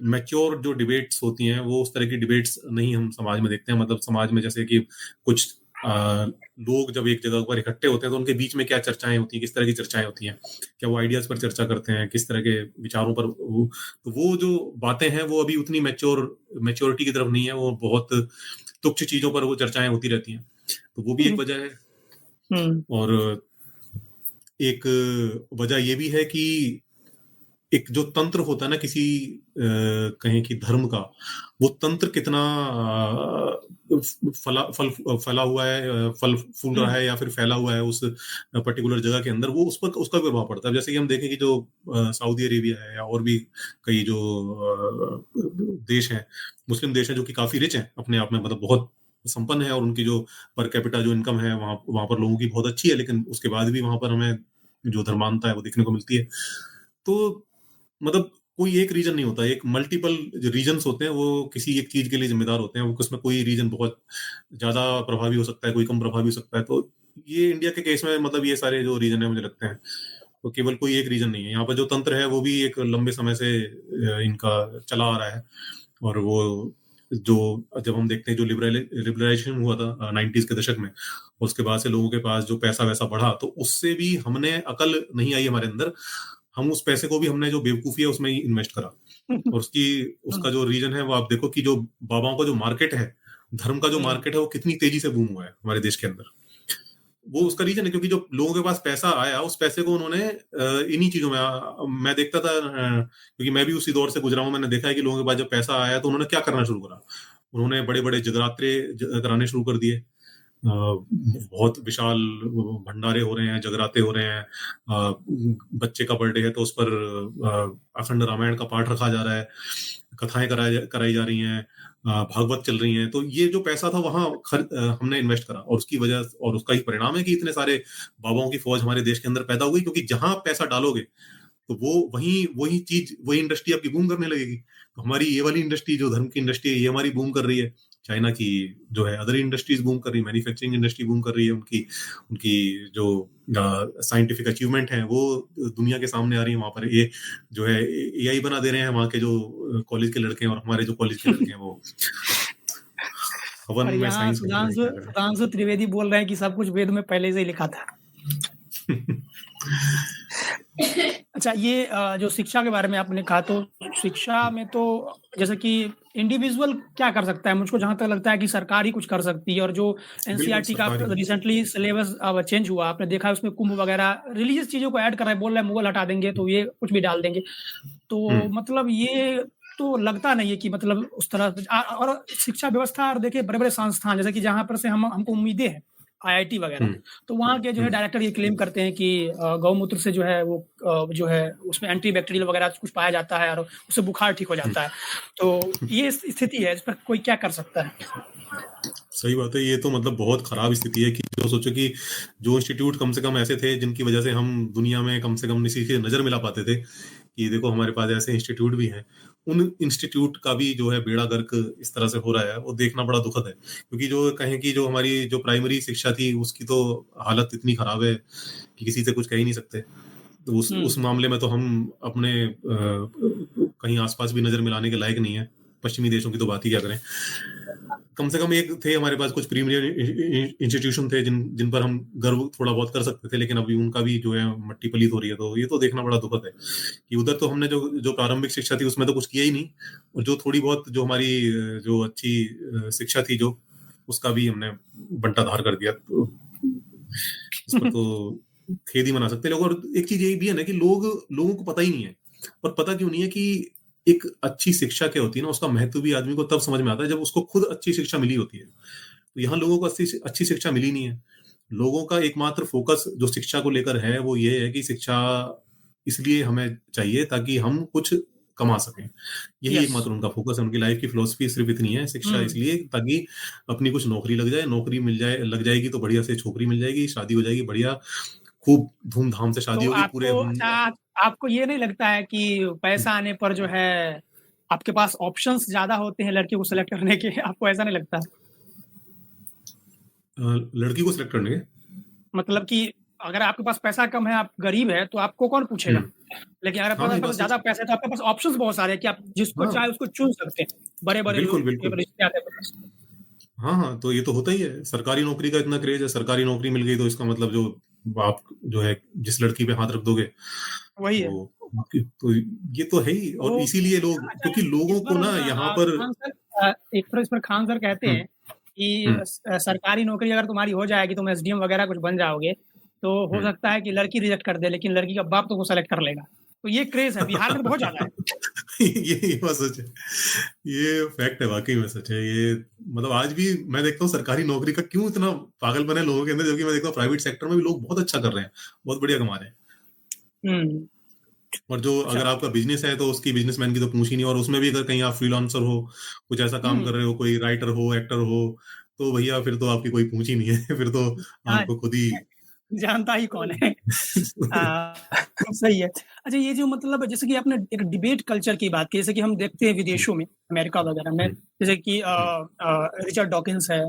मैच्योर जो डिबेट्स होती हैं, वो उस तरह की डिबेट्स नहीं हम समाज में देखते हैं। मतलब समाज में जैसे कि कुछ लोग जब एक जगह पर इकट्ठे होते हैं तो उनके बीच में क्या चर्चाएं होती हैं, किस तरह की चर्चाएं होती हैं, क्या वो आइडियाज पर चर्चा करते हैं, किस तरह के विचारों पर तो वो जो बातें हैं वो अभी उतनी मैच्योरिटी की तरफ नहीं है, वो बहुत तुच्छ चीजों पर वो चर्चाएं होती रहती हैं। तो वो भी एक वजह है। हम्म, और एक वजह ये भी है कि एक जो तंत्र होता है ना किसी कहें कि धर्म का, वो तंत्र कितना फला हुआ है, फल फूल रहा हम्म, है या फिर फैला हुआ है उस पर्टिकुलर जगह के अंदर, वो उस पर उसका भी प्रभाव पड़ता है। जैसे कि हम देखें कि जो सऊदी अरेबिया है या और भी कई जो देश हैं, मुस्लिम देश हैं, जो कि काफी रिच हैं अपने आप में, मतलब बहुत संपन्न है, और उनकी जो पर कैपिटा जो इनकम है वहां वहां पर लोगों की बहुत अच्छी है, लेकिन उसके बाद भी वहां पर हमें जो धर्मांधता है वो देखने को मिलती है। तो मतलब कोई एक रीजन नहीं होता, एक मल्टीपल जो रीजन्स होते हैं वो किसी एक चीज के लिए जिम्मेदार होते हैं। वो उसमें कोई रीजन बहुत ज्यादा प्रभावी हो सकता है, कोई कम प्रभावी हो सकता है। तो ये इंडिया के केस में मतलब ये सारे जो रीजन है मुझे लगते हैं, तो केवल कोई एक रीजन नहीं है। यहाँ पर जो तंत्र है वो भी एक लंबे समय से इनका चला आ रहा है, और वो जो जब हम देखते हैं जो लिबरलाइजेशन हुआ था 90s के दशक में, उसके बाद से लोगों के पास जो पैसा वैसा बढ़ा, तो उससे भी हमने अकल नहीं आई हमारे अंदर, हम उस पैसे को भी हमने जो बेवकूफी है उसमें ही इन्वेस्ट करा। और उसका जो रीजन है वो आप देखो कि जो बाबाओं का जो मार्केट है, धर्म का जो मार्केट है, वो कितनी तेजी से बूम हुआ है हमारे देश के अंदर। वो उसका रीजन है क्योंकि जो लोगों के पास पैसा आया, उस पैसे को उन्होंने इन्हीं चीजों में, मैं देखता था क्योंकि मैं भी उसी दौर से गुजरा हूं, मैंने देखा है कि लोगों के पास जब पैसा आया तो उन्होंने क्या करना शुरू करा। उन्होंने बड़े बड़े जगरात्रे कराने शुरू कर दिए। बहुत विशाल भंडारे हो रहे हैं, जगराते हो रहे हैं। बच्चे का बर्थडे है तो उस पर अखंड रामायण का पाठ रखा जा रहा है, कथाएं कराई जा रही हैं, भागवत चल रही हैं। तो ये जो पैसा था वहां हमने इन्वेस्ट करा, और उसकी वजह और उसका ही परिणाम है कि इतने सारे बाबाओं की फौज हमारे देश के अंदर पैदा हुई, क्योंकि जहां पैसा डालोगे तो वो वही चीज, वही इंडस्ट्री आपकी बूम करने लगेगी। तो हमारी ये वाली इंडस्ट्री जो धर्म की इंडस्ट्री है, ये हमारी बूम कर रही है। चाइना की जो है अदर इंडस्ट्रीज बूम कर रही है, मैन्युफैक्चरिंग इंडस्ट्री बूम कर रही है। उनकी उनकी जो साइंटिफिक अचीवमेंट है वो दुनिया के सामने आ रही है। वहां पर ये जो है एआई बना दे रहे हैं वहां के जो कॉलेज के लड़के हैं, और हमारे जो कॉलेज के लड़के हैं वो हवन और में यहाँ साइंस बना रहे हैं, क्या सुधांशु त्रिवेदी बोल रहे हैं कि सब कुछ वेद में पहले से ही लिखा था। अच्छा, ये जो शिक्षा के बारे में आपने कहा, तो शिक्षा में तो जैसे कि इंडिविजुअल क्या कर सकता है? मुझको जहाँ तक लगता है कि सरकार ही कुछ कर सकती है। और जो बिल्कुल एनसीईआरटी का सरकारी। रिसेंटली सिलेबस चेंज हुआ, आपने देखा है उसमें कुंभ वगैरह रिलीजियस चीज़ों को ऐड कर रहे हैं, बोल रहे हैं मुगल हटा देंगे तो ये कुछ भी डाल देंगे। तो मतलब ये तो लगता नहीं है कि मतलब उस तरह और शिक्षा व्यवस्था, और देखिए बड़े-बड़े संस्थान जैसे कि जहाँ पर से हमको उम्मीदें हैं, आईआईटी वगैरह, तो वहाँ के जो है डायरेक्टर ये क्लेम करते हैं कि गौमूत्र से जो है वो जो है उसमें एंटी बैक्टीरियल वगैरह कुछ पाया जाता है और उससे बुखार ठीक हो जाता है। तो ये स्थिति है, इस पर कोई क्या कर सकता है? सही बात है। ये तो मतलब बहुत खराब स्थिति है कि जो सोचो कि जो इंस्टीट्यूट कम से कम ऐसे थे जिनकी वजह से हम दुनिया में कम से कम किसी से नजर मिला पाते थे, कि देखो हमारे पास ऐसे इंस्टीट्यूट भी हैं, उन इंस्टीट्यूट का भी जो है बेड़ा गर्क इस तरह से हो रहा है, वो देखना बड़ा दुखद है। क्योंकि जो कहें कि जो हमारी जो प्राइमरी शिक्षा थी उसकी तो हालत इतनी खराब है कि किसी से कुछ कह ही नहीं सकते। तो उस मामले में तो हम अपने कहीं आसपास भी नजर मिलाने के लायक नहीं है। पश्चिमी देशों की तो बात ही क्या करें। कम से कम एक थे हमारे पास कुछ प्रीमियर इंस्टीट्यूशन थे जिन पर हम गर्व थोड़ा बहुत कर सकते थे, लेकिन अभी उनका भी जो है मट्टी पलीत हो रही है। तो ये तो देखना बड़ा दुखद है कि उधर तो हमने जो प्रारंभिक शिक्षा थी उसमें तो कुछ किया ही नहीं, और जो थोड़ी बहुत जो हमारी जो अच्छी शिक्षा थी जो उसका भी हमने बंटाधार कर दिया। तो इस पर तो खेद ही मना सकते हैं लोग। और एक चीज ये भी है ना कि लोगों को पता ही नहीं है। और पता क्यों नहीं है कि एक अच्छी शिक्षा क्या होती है ना, उसका महत्व भी आदमी को तब समझ में आता है जब उसको खुद अच्छी शिक्षा मिली होती है। तो यहाँ लोगों को अच्छी शिक्षा मिली नहीं है। लोगों का एकमात्र फोकस जो शिक्षा को लेकर है वो ये है कि शिक्षा इसलिए हमें चाहिए ताकि हम कुछ कमा सकें। यही एकमात्र उनका फोकस है। उनकी लाइफ की फिलॉसफी सिर्फ इतनी है, शिक्षा इसलिए ताकि अपनी कुछ नौकरी लग जाए, नौकरी मिल जाए, लग जाएगी तो बढ़िया से छोकरी मिल जाएगी, शादी हो जाएगी, बढ़िया खूब धूमधाम से शादी तो होगी पूरे आपको ये नहीं लगता है कि पैसा आने पर जो है आपके पास ऑप्शंस ज्यादा होते हैं लड़की को सिलेक्ट करने के? आपको ऐसा नहीं लगता? लड़की को सिलेक्ट करने के मतलब कि अगर आपके पास पैसा कम है, आप गरीब है, तो आपको कौन पूछेगा? लेकिन अगर आपके पास ज्यादा पैसा है तो आपके पास ऑप्शंस बहुत सारे हैं कि आप जिसको चाहे उसको चुन सकते हैं। बड़े-बड़े बिल्कुल लोग बिल्कुल। रिश्ते आते हैं। हाँ, तो ये तो होता ही है। सरकारी नौकरी का इतना क्रेज है, सरकारी नौकरी मिल गई तो इसका मतलब जो आप जो है जिस लड़की पे हाथ रख दोगे वही है। वो तो ये तो है ही। और तो इसीलिए लोग, अच्छा, क्योंकि इस लोगों को पर ना यहाँ पर इस पर खान सर कहते हम्म, हैं कि हम्म, सरकारी नौकरी अगर तुम्हारी हो जाएगी, तुम एसडीएम वगैरह कुछ बन जाओगे, तो हो हम्म। सकता है कि लड़की रिजेक्ट कर दे, लेकिन लड़की का बाप तुमको सेलेक्ट कर लेगा। तो ये क्रेज है, बिहार में तो बहुत ज्यादा है। ये बात सच है। ये फैक्ट है, वाकई में सच है ये। मतलब आज भी मैं देखता हूँ सरकारी नौकरी का क्यों इतना पागलपन है लोगों के अंदर, जबकि मैं देखता हूँ प्राइवेट सेक्टर में भी लोग बहुत अच्छा कर रहे हैं, बहुत बढ़िया कमा रहे हैं। हम्म। और जो अच्छा। अगर आपका बिजनेस है तो उसकी बिजनेसमैन की तो पूछ ही नहीं। और उसमें भी अगर कहीं आप फ्रीलांसर हो, कुछ ऐसा काम कर रहे हो, कोई राइटर हो, एक्टर हो, तो भैया फिर तो आपकी कोई पूछ ही नहीं है। फिर तो हाँ, आपको खुद ही जानता ही कौन है। सही है। अच्छा, ये जो मतलब जैसे कि आपने एक डिबेट कल्चर की बात की, जैसे कि हम देखते हैं विदेशों में, अमेरिका वगैरह में, जैसे कि रिचर्ड डॉकिंस है,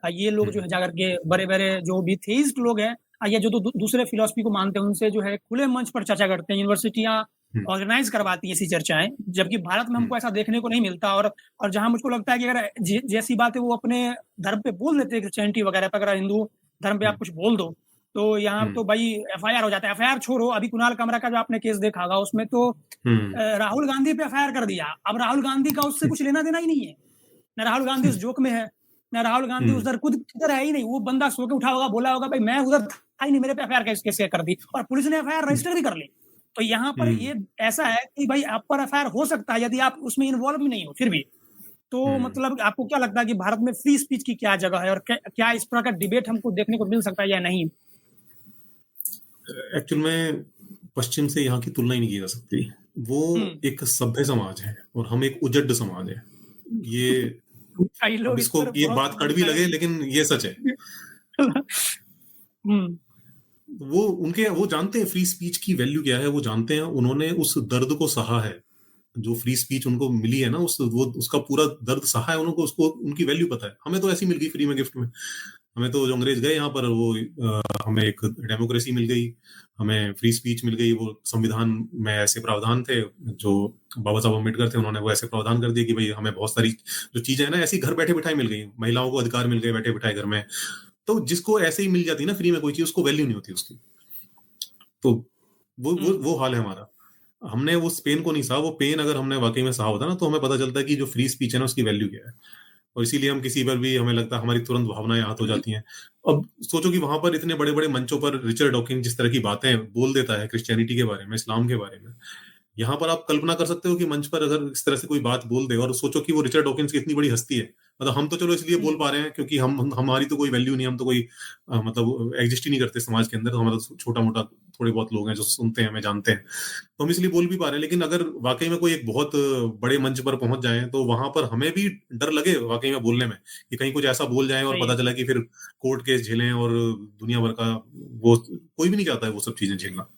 ये लोग जो है जाकर के बड़े-बड़े जो भी थेइस्ट लोग हैं, या जो दूसरे फिलॉसफी को मानते हैं, उनसे जो है खुले मंच पर चर्चा करते हैं। यूनिवर्सिटियाँ हुँ, ऑर्गेनाइज करवाती है ऐसी चर्चाएँ, जबकि भारत में हुँ, हमको ऐसा देखने को नहीं मिलता। और जहाँ मुझको लगता है कि अगर जैसी बात है वो अपने धर्म पे बोल देते हैं, क्रिश्चियनिटी वगैरह पे, अगर हिंदू धर्म पे हुँ, आप कुछ बोल दो, तो यहाँ हुँ, तो भाई एफआईआर हो जाता है। एफआईआर छोड़ो, अभी कुणाल कामरा का जो आपने केस देखा होगा, उसमें तो हुँ, राहुल गांधी पे एफआईआर कर दिया। अब राहुल गांधी का उससे कुछ लेना देना ही नहीं है। ना राहुल गांधी उस जोक में है, ना राहुल गांधी हुँ, उधर खुद किधर है ही नहीं। वो बंदा सो के उठा होगा, बोला होगा भाई मैं उधर था ही नहीं, मेरे पे एफआईआर कैसे कर दी, और पुलिस ने एफआईआर रजिस्टर भी कर ली। तो यहाँ पर हुँ, ये ऐसा है कि भाई आप पर एफआईआर हो सकता है यदि आप उसमें इन्वॉल्व भी नहीं हो फिर भी। तो हुँ। मतलब आपको क्या लगता है कि भारत में फ्री स्पीच की क्या जगह है, और क्या इस प्रकार का डिबेट हमको देखने को मिल सकता है या नहीं? एक्चुअल में पश्चिम से यहाँ की तुलना ही नहीं की जा सकती। वो हम्म। एक सभ्य समाज है और हम एक उजड्ड समाज है। ये कई अब लोग इस इसको पर ये बहुत बात कड़वी लगे लेकिन ये सच है। हम्म। वो जानते हैं फ्री स्पीच की वैल्यू क्या है, वो जानते हैं, उन्होंने उस दर्द को सहा है। जो फ्री स्पीच उनको मिली है ना, उसका पूरा दर्द सहा है, उनको उसको उनकी वैल्यू पता है। हमें तो ऐसी मिल गई फ्री में, गिफ्ट में। हमें तो जो अंग्रेज गए यहाँ पर, हमें एक डेमोक्रेसी मिल गई, हमें फ्री स्पीच मिल गई। वो संविधान में ऐसे प्रावधान थे, जो बाबा साहब अम्बेडकर थे, उन्होंने वो ऐसे प्रावधान कर दिए कि भाई हमें बहुत सारी जो चीजें है ना, ऐसी घर बैठे बिठाए मिल गई। महिलाओं को अधिकार मिल गए बैठे बिठाए घर में। तो जिसको ऐसे ही मिल जाती है ना फ्री में कोई चीज, उसको वैल्यू नहीं होती उसकी। तो हम्म। वो हाल है हमारा। हमने वो पेन को नहीं सहा। वो पेन अगर हमने वाकई में सहा होता ना, तो हमें पता चलता है कि जो फ्री स्पीच है ना, उसकी वैल्यू क्या है। और इसीलिए हम किसी पर भी, हमें लगता है हमारी तुरंत भावनाएं आहत हो जाती हैं। अब सोचो कि वहां पर इतने बड़े बड़े मंचों पर रिचर्ड डॉकिंस जिस तरह की बातें बोल देता है क्रिश्चियनिटी के बारे में, इस्लाम के बारे में, यहाँ पर आप कल्पना कर सकते हो कि मंच पर अगर इस तरह से कोई बात बोल दे, और सोचो कि वो रिचर्ड डॉकिंस की इतनी बड़ी हस्ती है। मतलब हम तो चलो इसलिए बोल हम्म। पा रहे हैं क्योंकि हमारी तो कोई वैल्यू नहीं, हम तो कोई मतलब एग्जिस्ट ही नहीं करते समाज के अंदर। तो हमारा तो छोटा मोटा थोड़े बहुत लोग हैं जो सुनते हैं, हमें जानते हैं, तो हम इसलिए बोल भी पा रहे हैं। लेकिन अगर वाकई में कोई एक बहुत बड़े मंच पर पहुंच जाए, तो वहां पर हमें भी डर लगे वाकई में बोलने में, कि कहीं कुछ ऐसा बोल जाए और सही पता है। चला कि फिर कोर्ट केस झेलें और दुनिया भर का, वो कोई भी नहीं चाहता है वो सब चीजें झेलना।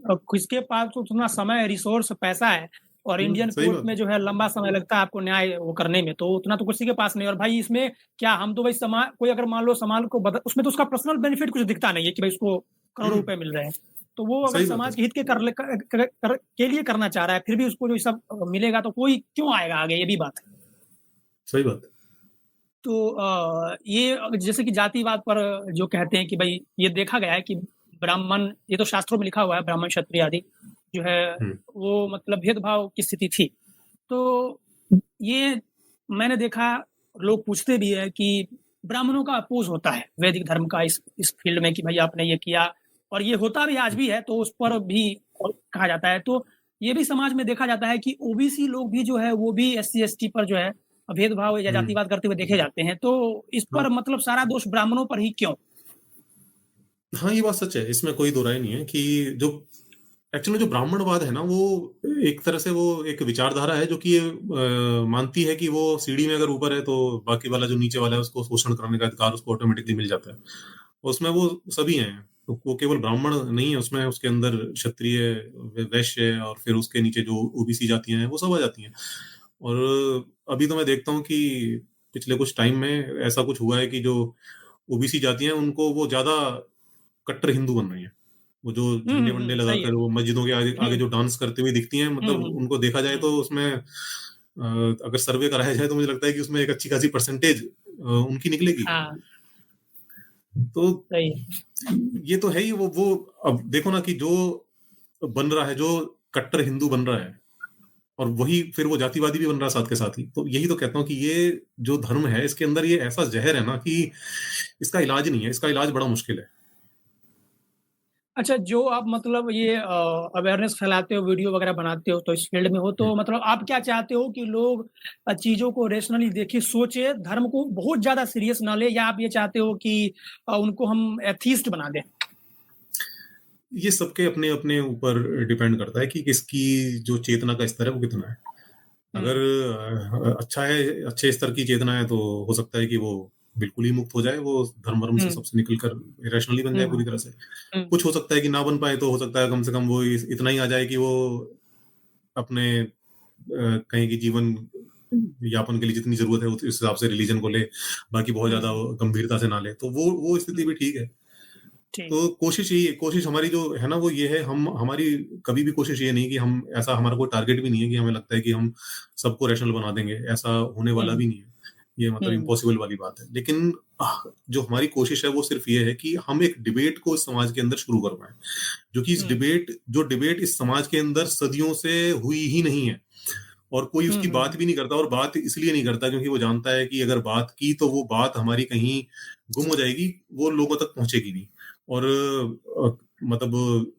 और किसके पास तो उतना समय, रिसोर्स, पैसा है, और इंडियन सही कोर्ट बात में है। जो है लंबा समय लगता है आपको न्याय वो करने में, तो उतना तो किसी के पास नहीं। और भाई इसमें क्या, हम तो भाई समाज, कोई अगर मान लो समाज को बदल, उसमें तो उसका पर्सनल बेनिफिट कुछ दिखता नहीं है कि भाई उसको करोड़ों हम्म। रुपए मिल रहे हैं। तो वो अगर सही बात है। समाज के हित के के लिए करना चाह रहा है, फिर भी उसको जो सब मिलेगा, तो कोई क्यों आएगा आगे, ये भी बात है। सही बात है। तो ये जैसे कि जातिवाद पर जो कहते हैं कि भाई ये देखा गया है कि ब्राह्मण, ये तो शास्त्रों में लिखा हुआ है, ब्राह्मण क्षत्रिय आदि जो है हम्म, वो मतलब भेदभाव की स्थिति थी। तो ये मैंने देखा, लोग पूछते भी है कि ब्राह्मणों का अपोज होता है वैदिक धर्म का इस फील्ड में कि भाई आपने ये किया, और ये होता भी आज भी है, तो उस पर भी कहा जाता है। तो ये भी समाज में देखा जाता है कि ओबीसी लोग भी जो है वो भी एससी एसटी पर जो है भेदभाव या हम्म। जातिवाद करते हुए देखे जाते हैं। तो इस हाँ, पर मतलब सारा दोष ब्राह्मणों पर ही क्यों? हाँ, ये बात सच है, इसमें कोई दो राय नहीं है कि जो एक्चुअली जो ब्राह्मणवाद है ना, वो एक तरह से वो एक विचारधारा है जो कि ये मानती है कि वो सीढ़ी में अगर ऊपर है, तो बाकी वाला जो नीचे वाला है उसको शोषण करने का अधिकार उसको ऑटोमेटिकली मिल जाता है। उसमें वो सभी हैं, तो वो केवल ब्राह्मण नहीं है उसमें, उसके अंदर क्षत्रिय, वैश्य, और फिर उसके नीचे जो ओबीसी जातियां हैं वो सब आ जाती हैं। और अभी तो मैं देखता हूँ कि पिछले कुछ टाइम में ऐसा कुछ हुआ है कि जो ओबीसी जातियां हैं, उनको वो ज्यादा कट्टर हिंदू बन रही हैं। वो जो झंडे वंडे सही है। लगाकर वो मस्जिदों के आगे आगे हम्म। जो डांस करते हुए दिखती हैं, मतलब हम्म। उनको देखा जाए तो उसमें अगर सर्वे कराया जाए तो मुझे लगता है कि उसमें एक अच्छी खासी परसेंटेज उनकी निकलेगी। हाँ। तो सही है। ये तो है ही। वो अब देखो ना कि जो बन रहा है, जो कट्टर हिंदू बन रहा है, और वही फिर वो जातिवादी भी बन रहा है साथ के साथ ही। तो यही तो कहता हूँ कि ये जो धर्म है, इसके अंदर ये ऐसा जहर है ना कि इसका इलाज नहीं है, इसका इलाज बड़ा मुश्किल है। अच्छा, जो आप मतलब ये अवेयरनेस फैलाते हो, वीडियो वगैरह बनाते हो, तो इस फील्ड में हो, तो मतलब आप क्या चाहते हो कि लोग चीज़ों को रैशनली देखे, सोचे, धर्म को बहुत ज़्यादा सीरियस ना ले, या आप ये चाहते हो कि उनको हम एथीस्ट बना दें? ये सबके अपने अपने ऊपर डिपेंड करता है कि किसकी जो चेतना का स्तर है वो कितना है। अगर हुँ। अच्छा है, अच्छे स्तर की चेतना है, तो हो सकता है कि वो बिल्कुल ही मुक्त हो जाए, वो धर्म वर्म से हुँ। सबसे निकल कर इरेशनली बन हुँ। जाए पूरी तरह से। हुँ। कुछ हो सकता है कि ना बन पाए, तो हो सकता है कम से कम वो इतना ही आ जाए कि वो अपने कहीं की जीवन यापन के लिए जितनी जरूरत है उस हिसाब से रिलीजन को ले, बाकी बहुत ज्यादा हुँ। गंभीरता से ना ले, तो वो स्थिति भी ठीक है। ठीक। तो कोशिश हमारी जो है ना वो ये है, हम हमारी कभी भी कोशिश ये नहीं कि हम ऐसा, हमारा कोई टारगेट भी नहीं है कि हमें लगता है कि हम सबको रैशनल बना देंगे, ऐसा होने वाला हुँ, भी नहीं है। ये मतलब हुँ, इम्पॉसिबल वाली बात है। लेकिन जो हमारी कोशिश है वो सिर्फ ये है कि हम एक डिबेट को इस समाज के अंदर शुरू कर पाएँ। जो कि हुँ, जो डिबेट इस समाज के अंदर सदियों से हुई ही नहीं है, और कोई हुँ, उसकी हुँ, बात भी नहीं करता, और बात इसलिए नहीं करता क्योंकि वो जानता है कि अगर बात की तो वो बात हमारी कहीं गुम हो जाएगी, वो लोगों तक पहुंचेगी नहीं, और मतलब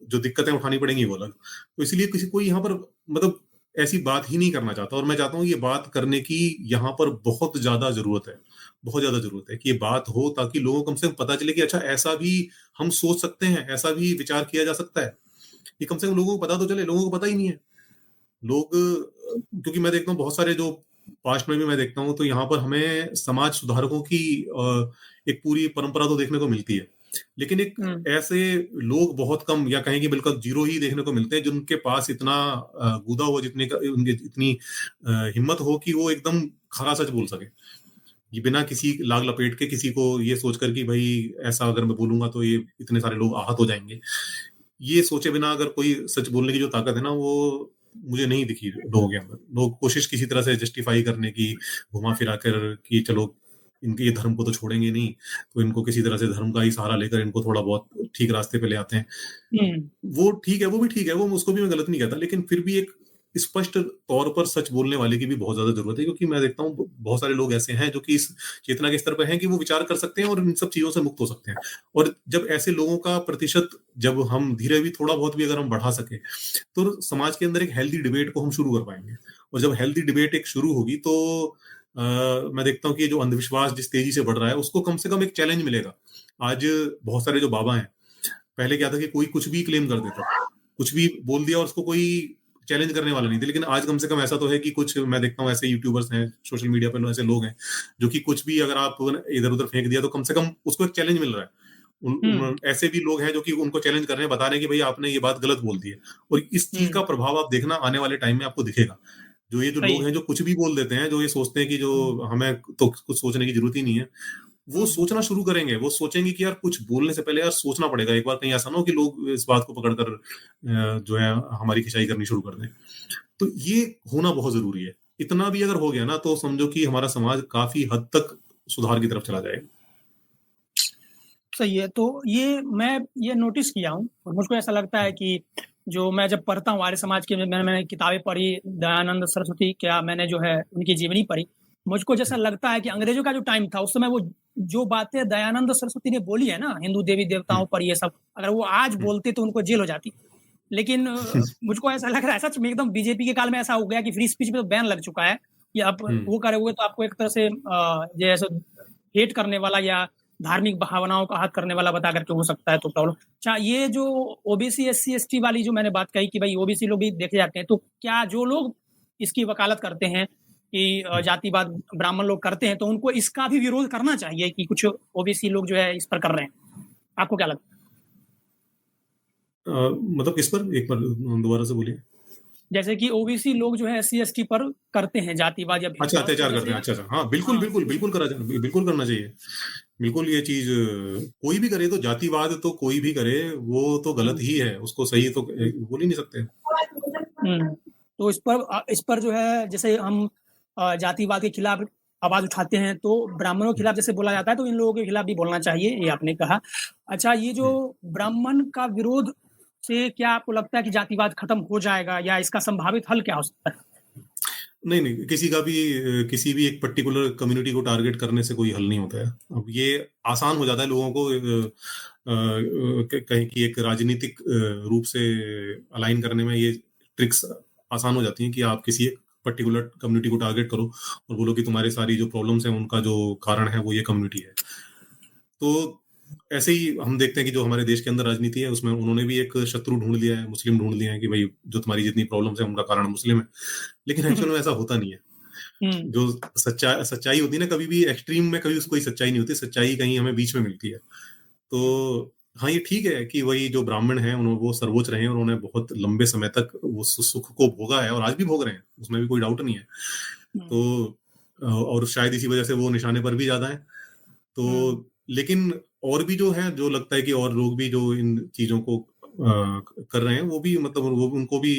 जो दिक्कतें उठानी पड़ेंगी वो अलग। तो इसलिए किसी कोई यहाँ पर मतलब ऐसी बात ही नहीं करना चाहता, और मैं चाहता हूँ ये बात करने की यहाँ पर बहुत ज्यादा जरूरत है, बहुत ज्यादा जरूरत है कि ये बात हो, ताकि लोगों को कम से कम पता चले कि अच्छा ऐसा भी हम सोच सकते हैं, ऐसा भी विचार किया जा सकता है। ये कम से कम लोगों को पता तो चले, लोगों को पता ही नहीं है। लोग क्योंकि मैं देखता हूँ बहुत सारे जो पास्ट में भी मैं देखता हूँ, तो यहाँ पर हमें समाज सुधारकों की एक पूरी परंपरा तो देखने को मिलती है, लेकिन एक हुँ, ऐसे लोग बहुत कम, या कहेंगे बिल्कुल जीरो ही देखने को मिलते हैं, जिनके पास इतना गूदा हुआ, जितने का उनके इतनी हिम्मत हो कि वो एकदम खरा सच बोल सके, ये बिना किसी लाग लपेट के, किसी को ये सोचकर कि भाई ऐसा अगर मैं बोलूंगा तो ये इतने सारे लोग आहत हो जाएंगे, ये सोचे बिना अगर कोई सच बोलने की जो ताकत है ना, वो मुझे नहीं दिखी लोगों के अंदर। लोग कोशिश किसी तरह से जस्टिफाई करने की, घुमा फिरा कर कि चलो इनके ये धर्म को तो छोड़ेंगे नहीं, तो इनको किसी तरह से धर्म का ही सहारा लेकर इनको थोड़ा बहुत ठीक रास्ते पे ले आते हैं। हुँ, वो ठीक है, वो भी ठीक है, वो उसको भी मैं गलत नहीं कहता, लेकिन फिर भी एक स्पष्ट तौर पर सच बोलने वाले की भी बहुत ज्यादा जरूरत है, क्योंकि मैं देखता हूँ बहुत सारे लोग ऐसे हैं जो कि इस चेतना के स्तर पर हैं कि वो विचार कर सकते हैं और इन सब चीजों से मुक्त हो सकते हैं। और जब ऐसे लोगों का प्रतिशत, जब हम धीरे भी थोड़ा बहुत भी अगर हम बढ़ा सके, तो समाज के अंदर एक हेल्दी डिबेट को हम शुरू कर पाएंगे। और जब हेल्दी डिबेट एक शुरू होगी तो मैं देखता हूँ कि जो अंधविश्वास जिस तेजी से बढ़ रहा है, उसको कम से कम एक चैलेंज मिलेगा। आज बहुत सारे जो बाबा हैं, पहले क्या था कि कोई कुछ भी क्लेम कर देता, कुछ भी बोल दिया और उसको कोई चैलेंज करने वाला नहीं था। लेकिन आज कम से कम ऐसा तो है कि कुछ मैं देखता हूँ ऐसे यूट्यूबर्स हैं, सोशल मीडिया पर ऐसे लोग हैं, जो कि कुछ भी अगर आप इधर उधर फेंक दिया तो कम से कम उसको एक चैलेंज मिल रहा है। हुँ, ऐसे भी लोग हैं जो कि उनको चैलेंज कर रहे हैं, बता रहे हैं कि भाई आपने ये बात गलत बोल दी है। और इस चीज का हुँ, प्रभाव आप देखना आने वाले टाइम में आपको दिखेगा। जो ये जो सही लोग है। हैं जो कुछ भी बोल देते हैं, जो ये सोचते हैं कि जो हुँ, हमें तो कुछ सोचने की जरूरत ही नहीं है, वो हुँ, सोचना शुरू करेंगे। वो सोचेंगे कि यार कुछ बोलने से पहले यार सोचना पड़ेगा एक बार, कहीं ऐसा ना हो कि लोग इस बात को पकड़कर जो है हमारी खिंचाई करनी शुरू कर दें। तो ये होना बहुत जरूरी है। इतना भी अगर हो गया ना, तो समझो कि हमारा समाज काफी हद तक सुधार की तरफ चला जाएगा। सही है। तो ये मैं ये नोटिस किया हूँ और मुझको ऐसा लगता है कि जो मैं जब पढ़ता हूँ आर्य समाज की, मैंने किताबें पढ़ी, दयानंद सरस्वती, क्या मैंने जो है उनकी जीवनी पढ़ी, मुझको जैसा लगता है कि अंग्रेजों का जो टाइम था उस समय वो जो बातें दयानंद सरस्वती ने बोली है ना हिंदू देवी देवताओं पर, ये सब अगर वो आज बोलते तो उनको जेल हो जाती। लेकिन मुझको ऐसा लग रहा है सच में एकदम बीजेपी के काल में ऐसा हो गया कि फ्री स्पीच पे तो बैन लग चुका है कि आप हम्म। वो करोगे तो आपको एक तरह से जैसे हेट करने वाला या धार्मिक भावनाओं का आहत करने वाला बता करके हो सकता है तो प्रॉब्लम। अच्छा, ये जो ओबीसी एससी एसटी वाली जो मैंने बात कही कि भाई ओबीसी लोग भी देखे जाते हैं, तो क्या जो लोग इसकी वकालत करते हैं कि जातिवाद ब्राह्मण लोग करते हैं, तो उनको इसका भी विरोध करना चाहिए कि कुछ ओबीसी लोग जो है इस पर कर रहे हैं? आपको क्या लगता है? मतलब किस पर, एक बार दोबारा से बोलिए। जैसे कि ओबीसी लोग जो है एससी एसटी पर करते हैं जातिवाद या अच्छा, भेदभाव, तो अत्याचार करते जैसे हैं, अच्छा अच्छा, हाँ बिल्कुल हाँ, बिल्कुल बिल्कुल करा जाए, बिल्कुल करना चाहिए। बिल्कुल ये चीज कोई भी करे, तो जातिवाद तो कोई भी करे वो तो गलत हुँ, ही है, उसको सही तो बोल ही नहीं सकते। हुँ। तो इस पर जो है जैसे हम जातिवाद के खिलाफ आवाज़ उठाते हैं, तो ब्राह्मणों के खिलाफ जैसे बोला जाता है, तो इन लोगों के खिलाफ भी बोलना चाहिए, ये आपने कहा। अच्छा, ये जो हम्म। ब्राह्मण का विरोध से क्या आपको लगता है कि जातिवाद खत्म हो जाएगा या इसका संभावित हल क्या हो सकता है? नहीं नहीं, किसी का भी किसी भी एक पर्टिकुलर कम्युनिटी को टारगेट करने से कोई हल नहीं होता है। अब ये आसान हो जाता है लोगों को कहीं की एक राजनीतिक रूप से अलाइन करने में, ये ट्रिक्स आसान हो जाती हैं कि आप किसी एक पर्टिकुलर कम्युनिटी को टारगेट करो और बोलो कि तुम्हारे सारी जो प्रॉब्लम्स हैं उनका जो कारण है वो ये कम्युनिटी है। तो ऐसे ही हम देखते हैं कि जो हमारे देश के अंदर राजनीति है उसमें उन्होंने भी एक शत्रु ढूंढ लिया है, मुस्लिम ढूंढ लिया है कि भाई जो तुम्हारी जितनी प्रॉब्लम्स है उनका कारण मुस्लिम है। लेकिन एक्चुअल में ऐसा होता नहीं है। हुँ, जो सच्चाई होती है ना, कभी भी एक्सट्रीम में कभी कोई सच्चाई नहीं होती, सच्चाई कहीं हमें बीच में मिलती है। हुँ, तो हाँ, ये ठीक है कि वही जो ब्राह्मण हैं उन्होंने वो सर्वोच्च रहे हैं, उन्होंने बहुत लंबे समय तक वो सुख को भोगा है और आज भी भोग रहे हैं, उसमें भी कोई डाउट नहीं है। हुँ, तो और शायद इसी वजह से वो निशाने पर भी ज्यादा है। हुँ, तो लेकिन और भी जो है, जो लगता है कि और लोग भी जो इन चीजों को कर रहे हैं, वो भी मतलब उनको भी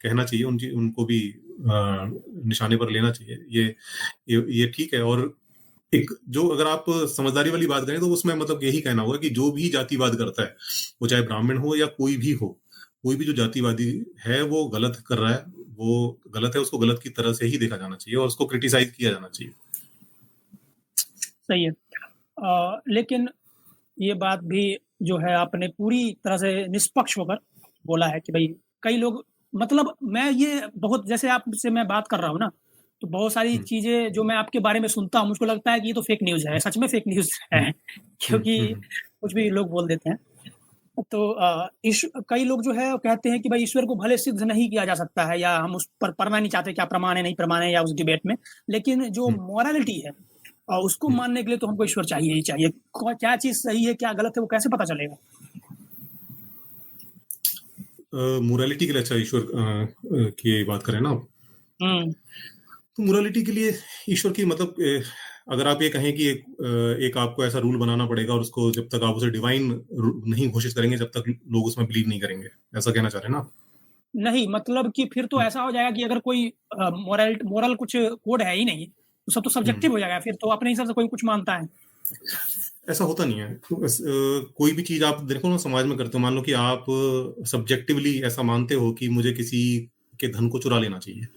कहना चाहिए, उनको भी निशाने पर लेना चाहिए। ये ठीक है। और एक जो अगर आप समझदारी वाली बात करें तो उसमें मतलब यही कहना होगा कि जो भी जातिवाद करता है, वो चाहे ब्राह्मण हो या कोई भी हो, कोई भी जो जातिवादी है वो गलत कर रहा है, वो गलत है, उसको गलत की तरह से ही देखा जाना चाहिए और उसको क्रिटिसाइज किया जाना चाहिए। सही है। लेकिन ये बात भी जो है आपने पूरी तरह से निष्पक्ष होकर बोला है कि भाई कई लोग, मतलब मैं ये बहुत, जैसे आपसे मैं बात कर रहा हूँ ना, तो बहुत सारी हम्म, चीज़ें जो मैं आपके बारे में सुनता हूँ, मुझको लगता है कि ये तो फेक न्यूज़ है, सच में फेक न्यूज़ है। हम्म, क्योंकि कुछ भी लोग बोल देते हैं। तो कई लोग जो है वो कहते हैं कि भाई ईश्वर को भले सिद्ध नहीं किया जा सकता है, या हम उस पर पढ़ना नहीं चाहते क्या प्रमाण है नहीं प्रमाण है या उस डिबेट में, लेकिन जो हम्म, मोरालिटी है उसको हम्म। मानने के लिए तो हमको ईश्वर चाहिए ही चाहिए। क्या चीज़ सही है क्या गलत है वो कैसे पता चलेगा? मोरालिटी के लिए, अच्छा, ईश्वर की बात करें ना आप, हम्म। तो मोरालिटी के लिए ईश्वर की मतलब अगर आप ये कहें कि एक आपको ऐसा रूल बनाना पड़ेगा और उसको जब तक आप उसे डिवाइन नहीं घोषित करेंगे, जब तक लोग उसमें बिलीव नहीं करेंगे, ऐसा कहना चाह रहे हैं ना आप? नहीं, मतलब कि फिर तो ऐसा हो जाएगा कि अगर कोई मोरल कुछ कोड है ही नहीं, तो सब तो हम्म। सब्जेक्टिव हो जाएगा, फिर तो अपने हिसाब से कोई कुछ मानता है। ऐसा होता नहीं है। तो कोई भी चीज आप देखो ना, समाज में करते हो, मान लो कि आप सब्जेक्टिवली ऐसा मानते हो कि मुझे किसी के धन को चुरा लेना चाहिए,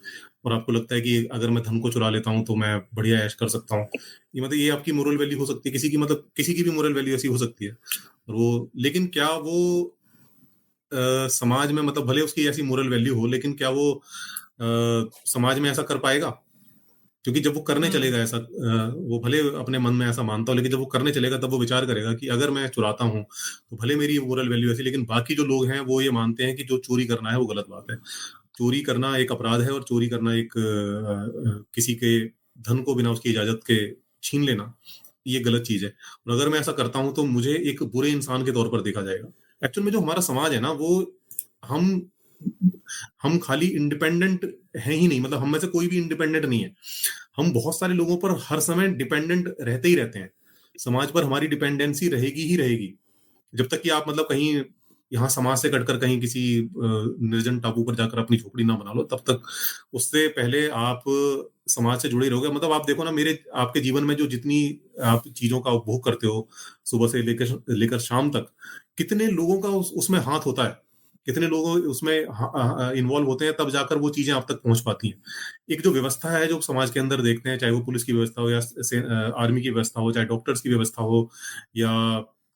और आपको लगता है कि अगर मैं धन को चुरा लेता हूँ तो मैं बढ़िया ऐश कर सकता हूँ। ये मतलब ये आपकी मोरल वैल्यू हो सकती है, किसी की मतलब किसी की भी मोरल वैल्यू ऐसी हो सकती है। और वो, लेकिन क्या वो समाज में मतलब भले उसकी ऐसी मोरल वैल्यू हो, लेकिन क्या वो समाज में ऐसा कर पाएगा? क्योंकि जब वो करने हुँ, चलेगा ऐसा, वो भले अपने मन में ऐसा मानता हो, लेकिन जब वो करने चलेगा तब वो विचार करेगा कि अगर मैं चुराता हूँ तो भले मेरी मोरल वैल्यू ऐसी, लेकिन बाकी जो लोग हैं वो ये मानते हैं कि जो चोरी करना है वो गलत बात है। चोरी करना एक अपराध है, और चोरी करना एक किसी के धन को बिना उसकी इजाजत के छीन लेना, ये गलत चीज है। और अगर मैं ऐसा करता हूं तो मुझे एक बुरे इंसान के तौर पर देखा जाएगा। एक्चुअल में जो हमारा समाज है ना, वो हम हम खाली इंडिपेंडेंट हैं ही नहीं, मतलब हम में से कोई भी इंडिपेंडेंट नहीं है। हम बहुत सारे लोगों पर हर समय डिपेंडेंट रहते ही रहते हैं। समाज पर हमारी डिपेंडेंसी रहेगी ही रहेगी। जब तक कि आप मतलब कहीं यहाँ समाज से कटकर कहीं किसी निर्जन टापू पर जाकर अपनी झोपड़ी ना बना लो, तब तक उससे पहले आप समाज से जुड़े रहोगे। मतलब आप देखो ना, मेरे आपके जीवन में जो जितनी आप चीजों का उपभोग करते हो, सुबह से लेकर लेकर शाम तक, कितने लोगों का उसमें हाथ होता है, कितने लोग उसमें इन्वॉल्व होते हैं, तब जाकर वो चीजें आप तक पहुंच पाती हैं। एक जो व्यवस्था है जो समाज के अंदर देखते हैं, चाहे वो पुलिस की व्यवस्था हो या आर्मी की व्यवस्था हो, चाहे डॉक्टर्स की व्यवस्था हो, या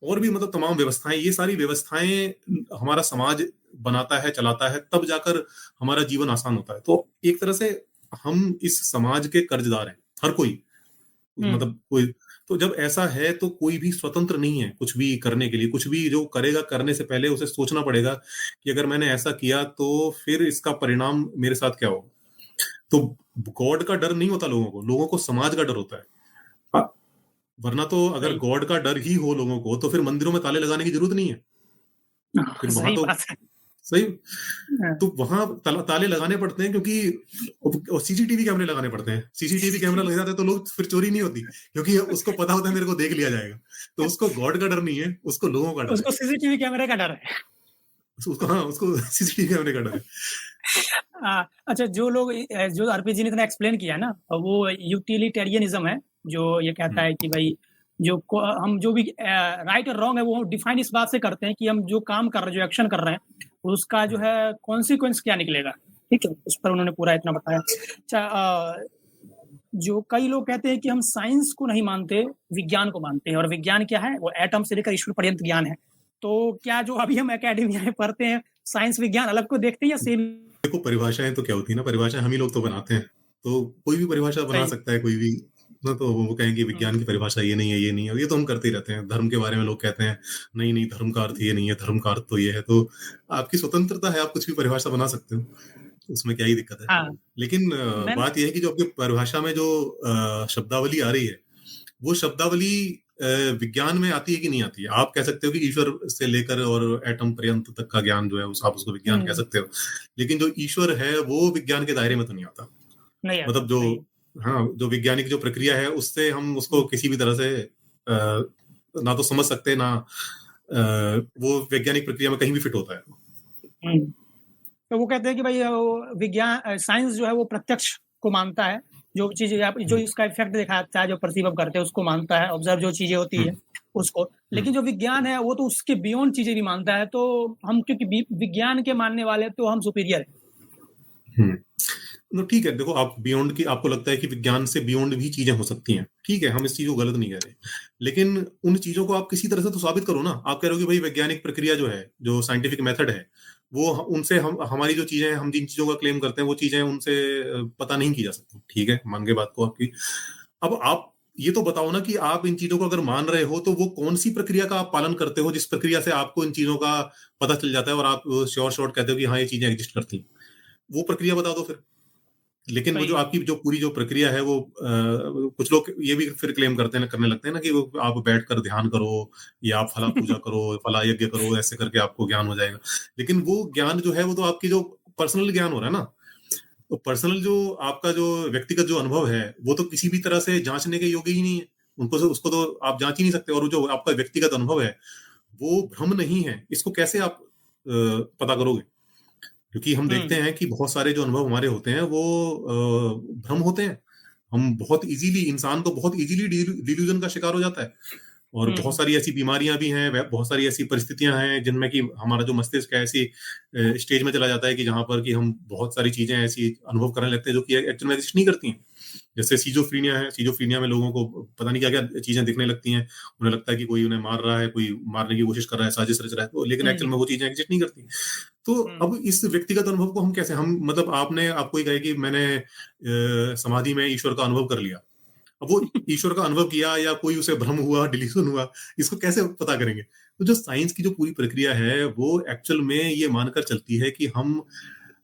और भी मतलब तमाम व्यवस्थाएं, ये सारी व्यवस्थाएं हमारा समाज बनाता है, चलाता है, तब जाकर हमारा जीवन आसान होता है। तो एक तरह से हम इस समाज के कर्जदार हैं, हर कोई, हुँ। मतलब कोई। तो जब ऐसा है तो कोई भी स्वतंत्र नहीं है कुछ भी करने के लिए। कुछ भी जो करेगा, करने से पहले उसे सोचना पड़ेगा कि अगर मैंने ऐसा किया तो फिर इसका परिणाम मेरे साथ क्या होगा। तो गॉड का डर नहीं होता लोगों को, लोगों को समाज का डर होता है। वरना तो अगर सही गॉड का डर ही हो लोगों को, तो फिर मंदिरों में ताले लगाने की जरूरत नहीं है। फिर वहां सही तो बात है। सही, हाँ, तो वहां ताले लगाने पड़ते हैं, क्योंकि और सीसीटीवी कैमरे लगाने पड़ते हैं। सीसीटीवी कैमरा लग जाता है तो लोग फिर चोरी नहीं होती, क्योंकि उसको पता होता है मेरे को देख लिया जाएगा। तो उसको गॉड का डर नहीं है, उसको लोगों का डर है। उसको सीसीटीवी कैमरे का डर है। उसको, हाँ, उसको सीसीटीवी कैमरे का डर है। अच्छा, जो लोग जो आरपीजी ने इतना एक्सप्लेन किया ना, वो यूटिलिटेरियनिज्म है, जो ये कहता हम्म, है कि भाई हम जो भी राइट और रॉन्ग है वो डिफाइन इस बात से करते हैं कि हम जो काम कर रहे हैं, जो एक्शन कर रहे हैं, उसका जो है कॉन्सिक्वेंस क्या निकलेगा। ठीक है, उस पर उन्होंने पूरा इतना बताया। अच्छा, जो कई लोग कहते हैं कि हम साइंस को नहीं मानते, विज्ञान को मानते हैं, और विज्ञान क्या है, वो एटम से लेकर ईश्वर पर्यंत ज्ञान है। तो क्या जो अभी हम एकेडमिया में पढ़ते हैं, साइंस विज्ञान अलग को देखते हैं या सेम? देखो, परिभाषाएं तो क्या होती है ना, परिभाषाएं हम ही लोग तो बनाते हैं। तो कोई भी परिभाषा बना सही। सकता है, कोई भी ना। तो वो कहेंगे हुँ, विज्ञान की परिभाषा ये नहीं है, ये नहीं है, ये तो हम करते ही रहते हैं। धर्म के बारे में लोग कहते हैं नहीं नहीं, धर्म का अर्थ ये नहीं है, धर्म का अर्थ तो ये है। तो आपकी स्वतंत्रता है, आप कुछ भी परिभाषा बना सकते हो, उसमें क्या ही दिक्कत है। हाँ, लेकिन मैंने बात यह है कि जो आपकी परिभाषा में जो शब्दावली आ रही है, वो शब्दावली अ, विज्ञान में आती है कि नहीं आती है। आप कह सकते हो कि ईश्वर से लेकर और एटम पर्यंत तक का ज्ञान जो है, उस आप उसको विज्ञान कह हुँ, सकते हो। लेकिन जो ईश्वर है वो विज्ञान के दायरे में तो नहीं आता। नहीं आता, मतलब जो, सही। हाँ, जो वैज्ञानिक जो प्रक्रिया है, उससे हम उसको हुँ, किसी भी तरह से ना तो समझ सकते, ना वो वैज्ञानिक प्रक्रिया में कहीं भी फिट होता है। तो वो कहते हैं कि भाई वो विज्ञान साइंस जो है वो प्रत्यक्ष को मानता है, जो चीज़ें आप जो इसका इफ़ेक्ट दिखाता है, जो परसीव करते हैं उसको मानता है, ऑब्ज़र्व जो चीज़ें होती है उसको। लेकिन जो विज्ञान है वो तो उसके बियॉन्ड चीज़ें भी मानता है, तो हम क्योंकि विज्ञान के मानने वाले तो हम सुपीरियर हैं। तो ठीक है, देखो आप बियॉन्ड की, आपको लगता है कि विज्ञान से बियॉन्ड भी चीजें हो सकती हैं, ठीक है, हम इस चीज को गलत नहीं कह रहे, लेकिन उन चीजों को आप किसी तरह से तो साबित करो ना। आप कह रहे हो कि भाई वैज्ञानिक प्रक्रिया जो है, जो साइंटिफिक मेथड है, वो उनसे हम हमारी जो चीजें हैं, हम जिन चीजों का क्लेम करते हैं वो चीजें उनसे पता नहीं की जा सकती, ठीक है, मान गए बात को आपकी। अब आप ये तो बताओ ना कि आप इन चीजों को अगर मान रहे हो तो वो कौन सी प्रक्रिया का आप पालन करते हो जिस प्रक्रिया से आपको इन चीजों का पता चल जाता है और आप श्योर शॉर्ट कहते हो कि हाँ ये चीजें एग्जिस्ट करती हैं, वो प्रक्रिया बता दो फिर। लेकिन वो सही जो है। आपकी जो पूरी जो प्रक्रिया है वो कुछ लोग ये भी फिर क्लेम करते हैं, करने लगते हैं ना कि वो आप बैठकर ध्यान करो या आप फला पूजा करो, फला यज्ञ करो, ऐसे करके आपको ज्ञान हो जाएगा। लेकिन वो ज्ञान जो है वो तो आपकी जो पर्सनल ज्ञान हो रहा है ना, तो पर्सनल जो आपका जो व्यक्तिगत जो अनुभव है वो तो किसी भी तरह से जांचने के योग्य ही नहीं है, उनको उसको तो आप जांच ही नहीं सकते। और जो आपका व्यक्तिगत अनुभव है वो भ्रम नहीं है, इसको कैसे आप पता करोगे? क्योंकि हम देखते हैं कि बहुत सारे जो अनुभव हमारे होते हैं वो भ्रम होते हैं। हम बहुत इजीली, इंसान तो बहुत इजीली डिल्यूजन का शिकार हो जाता है। और बहुत सारी ऐसी बीमारियां भी हैं, बहुत सारी ऐसी परिस्थितियां हैं जिनमें कि हमारा जो मस्तिष्क है ऐसी स्टेज में चला जाता है कि जहां पर कि हम बहुत सारी चीजें ऐसी अनुभव करने लगते हैं जो कि एक्चुअल में एग्जिस्ट नहीं करती हैं। जैसे सीजोफ्रीनिया है, सीजोफ्रीनिया में लोगों को पता नहीं क्या क्या चीजें दिखने लगती हैं, उन्हें लगता है कि कोई उन्हें मार रहा है, कोई मारने की कोशिश कर रहा है, साजिश रच रहा है, तो लेकिन एक्चुअल में वो चीजें एग्जिस्ट नहीं करती। तो अब इस व्यक्तिगत अनुभव को हम कैसे, हम मतलब आपने आपको ही कहे कि मैंने समाधि में ईश्वर का अनुभव कर लिया, अब वो ईश्वर का अनुभव किया या कोई उसे भ्रम हुआ, डिल्यूजन हुआ, इसको कैसे पता करेंगे? तो जो साइंस की जो पूरी प्रक्रिया है वो एक्चुअल में ये मानकर चलती है कि हम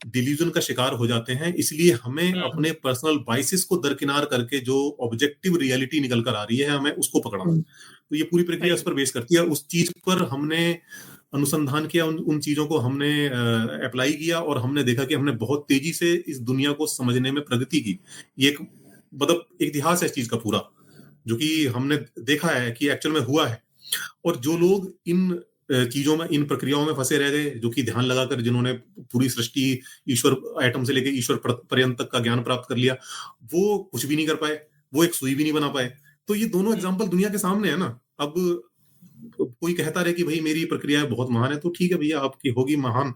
डिल्यूजन का शिकार हो जाते हैं, इसलिए हमें अपने पर्सनल बाइसिस को दरकिनार करके जो ऑब्जेक्टिव रियलिटी निकल कर आ रही है हमें उसको पकड़ना है। तो ये पूरी प्रक्रिया उस पर बेस करती है, उस चीज पर हमने अनुसंधान किया, उन चीजों को हमने अप्लाई किया और हमने देखा कि हमने बहुत तेजी से इस दुनिया को समझने में प्रगति की। ये एक मतलब एक इतिहास है इस चीज का पूरा, जो कि हमने देखा है कि एक्चुअल में हुआ है। और जो लोग इन चीजों में, इन प्रक्रियाओं में फंसे रह गए, जो कि ध्यान लगाकर जिन्होंने पूरी सृष्टि, ईश्वर, एटम से लेकर ईश्वर पर्यंत तक का ज्ञान प्राप्त कर लिया, वो कुछ भी नहीं कर पाए, वो एक सुई भी नहीं बना पाए। तो ये दोनों एग्जाम्पल दुनिया के सामने है ना। अब कोई कहता रहे कि भाई मेरी प्रक्रिया बहुत महान है, तो ठीक है भैया, आपकी होगी महान,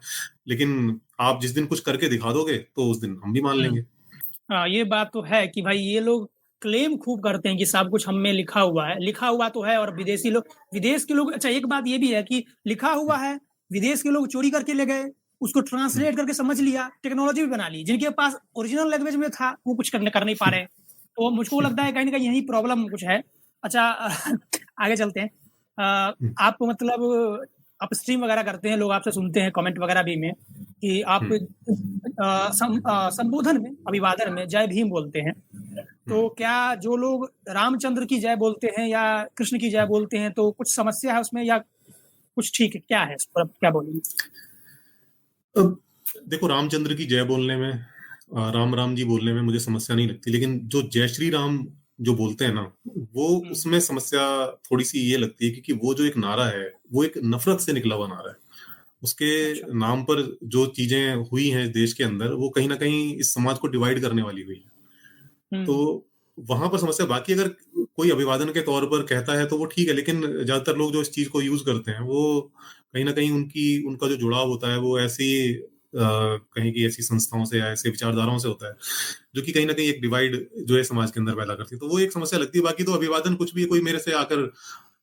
लेकिन आप जिस दिन कुछ करके दिखा दोगे तो उस दिन हम भी मान लेंगे। हाँ, ये बात तो है कि भाई ये लोग क्लेम खूब करते हैं कि सब कुछ हम में लिखा हुआ है, लिखा हुआ तो है। और विदेशी लोग, विदेश के लोग, अच्छा एक बात ये भी है कि लिखा हुआ है, विदेश के लोग चोरी करके ले गए, उसको ट्रांसलेट करके समझ लिया, टेक्नोलॉजी भी बना ली, जिनके पास ओरिजिनल लैंग्वेज में था वो कुछ कर नहीं पा रहे। तो मुझको लगता है कहीं ना कहीं यही प्रॉब्लम कुछ है। अच्छा आगे चलते हैं। आप मतलब आप स्ट्रीम वगैरह करते हैं, लोग आपसे सुनते हैं कमेंट वगैरह भी में कि आप संबोधन में, अभिवादन में जय भीम बोलते हैं। तो क्या जो लोग रामचंद्र की जय बोलते हैं या कृष्ण की जय बोलते हैं तो कुछ समस्या है उसमें या कुछ ठीक है, क्या है इस पर क्या बोलेंगे? अब देखो, रामचंद्र की जय बोलने में, राम राम जी बोलने में मुझे समस्या नहीं लगती, लेकिन जो जय श्री राम जो बोलते हैं ना, वो उसमें समस्या थोड़ी सी ये लगती है, क्योंकि वो जो एक नारा है वो एक नफरत से निकला हुआ नारा है। उसके नाम पर जो चीजें हुई हैं देश के अंदर, वो कहीं ना कहीं इस समाज को डिवाइड करने वाली हुई है। तो वहां पर समस्या। बाकी अगर कोई अभिवादन के तौर पर कहता है तो वो ठीक है, लेकिन ज्यादातर लोग जो इस चीज को यूज करते हैं वो कहीं ना कहीं उनका जो जुड़ाव होता है वो ऐसी कहीं की ऐसी संस्थाओं से या ऐसे विचारधाराओं से होता है जो कि कहीं ना कहीं एक डिवाइड जो है समाज के अंदर पैदा करती है। तो वो एक समस्या लगती है। बाकी तो अभिवादन कुछ भी, कोई मेरे से आकर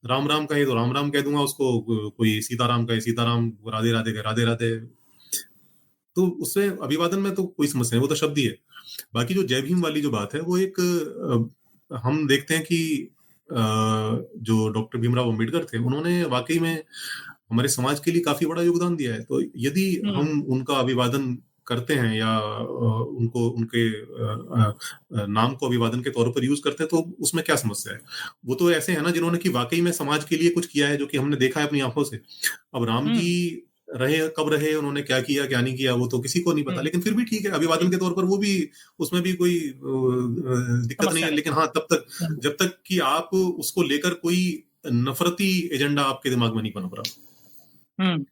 राम राम कहे तो राम राम कह दूंगा उसको, कोई सीताराम कहे सीताराम, राधे राधे कहे राधे राधे, तो उससे अभिवादन में तो कोई समस्या नहीं, वो तो शब्द ही है। बाकी जो जय भीम वाली जो बात है वो एक हम देखते हैं कि जो डॉक्टर भीमराव अंबेडकर थे, उन्होंने वाकई में हमारे समाज के लिए काफी बड़ा योगदान दिया है। तो यदि हम उनका अभिवादन करते हैं या उनको उनके नाम को अभिवादन के तौर पर यूज करते हैं तो उसमें क्या समस्या है? वो तो ऐसे है ना जिन्होंने कि वाकई में समाज के लिए कुछ किया है, जो कि हमने देखा है अपनी आंखों से। अब राम जी रहे, कब रहे, उन्होंने क्या किया क्या नहीं किया, वो तो किसी को नहीं पता, लेकिन फिर भी ठीक है, अभिवादन के तौर पर वो भी, उसमें भी कोई दिक्कत नहीं है। लेकिन हाँ, तब तक जब तक कि आप उसको लेकर कोई नफरती एजेंडा आपके दिमाग में नहीं पनप रहा। हुँ।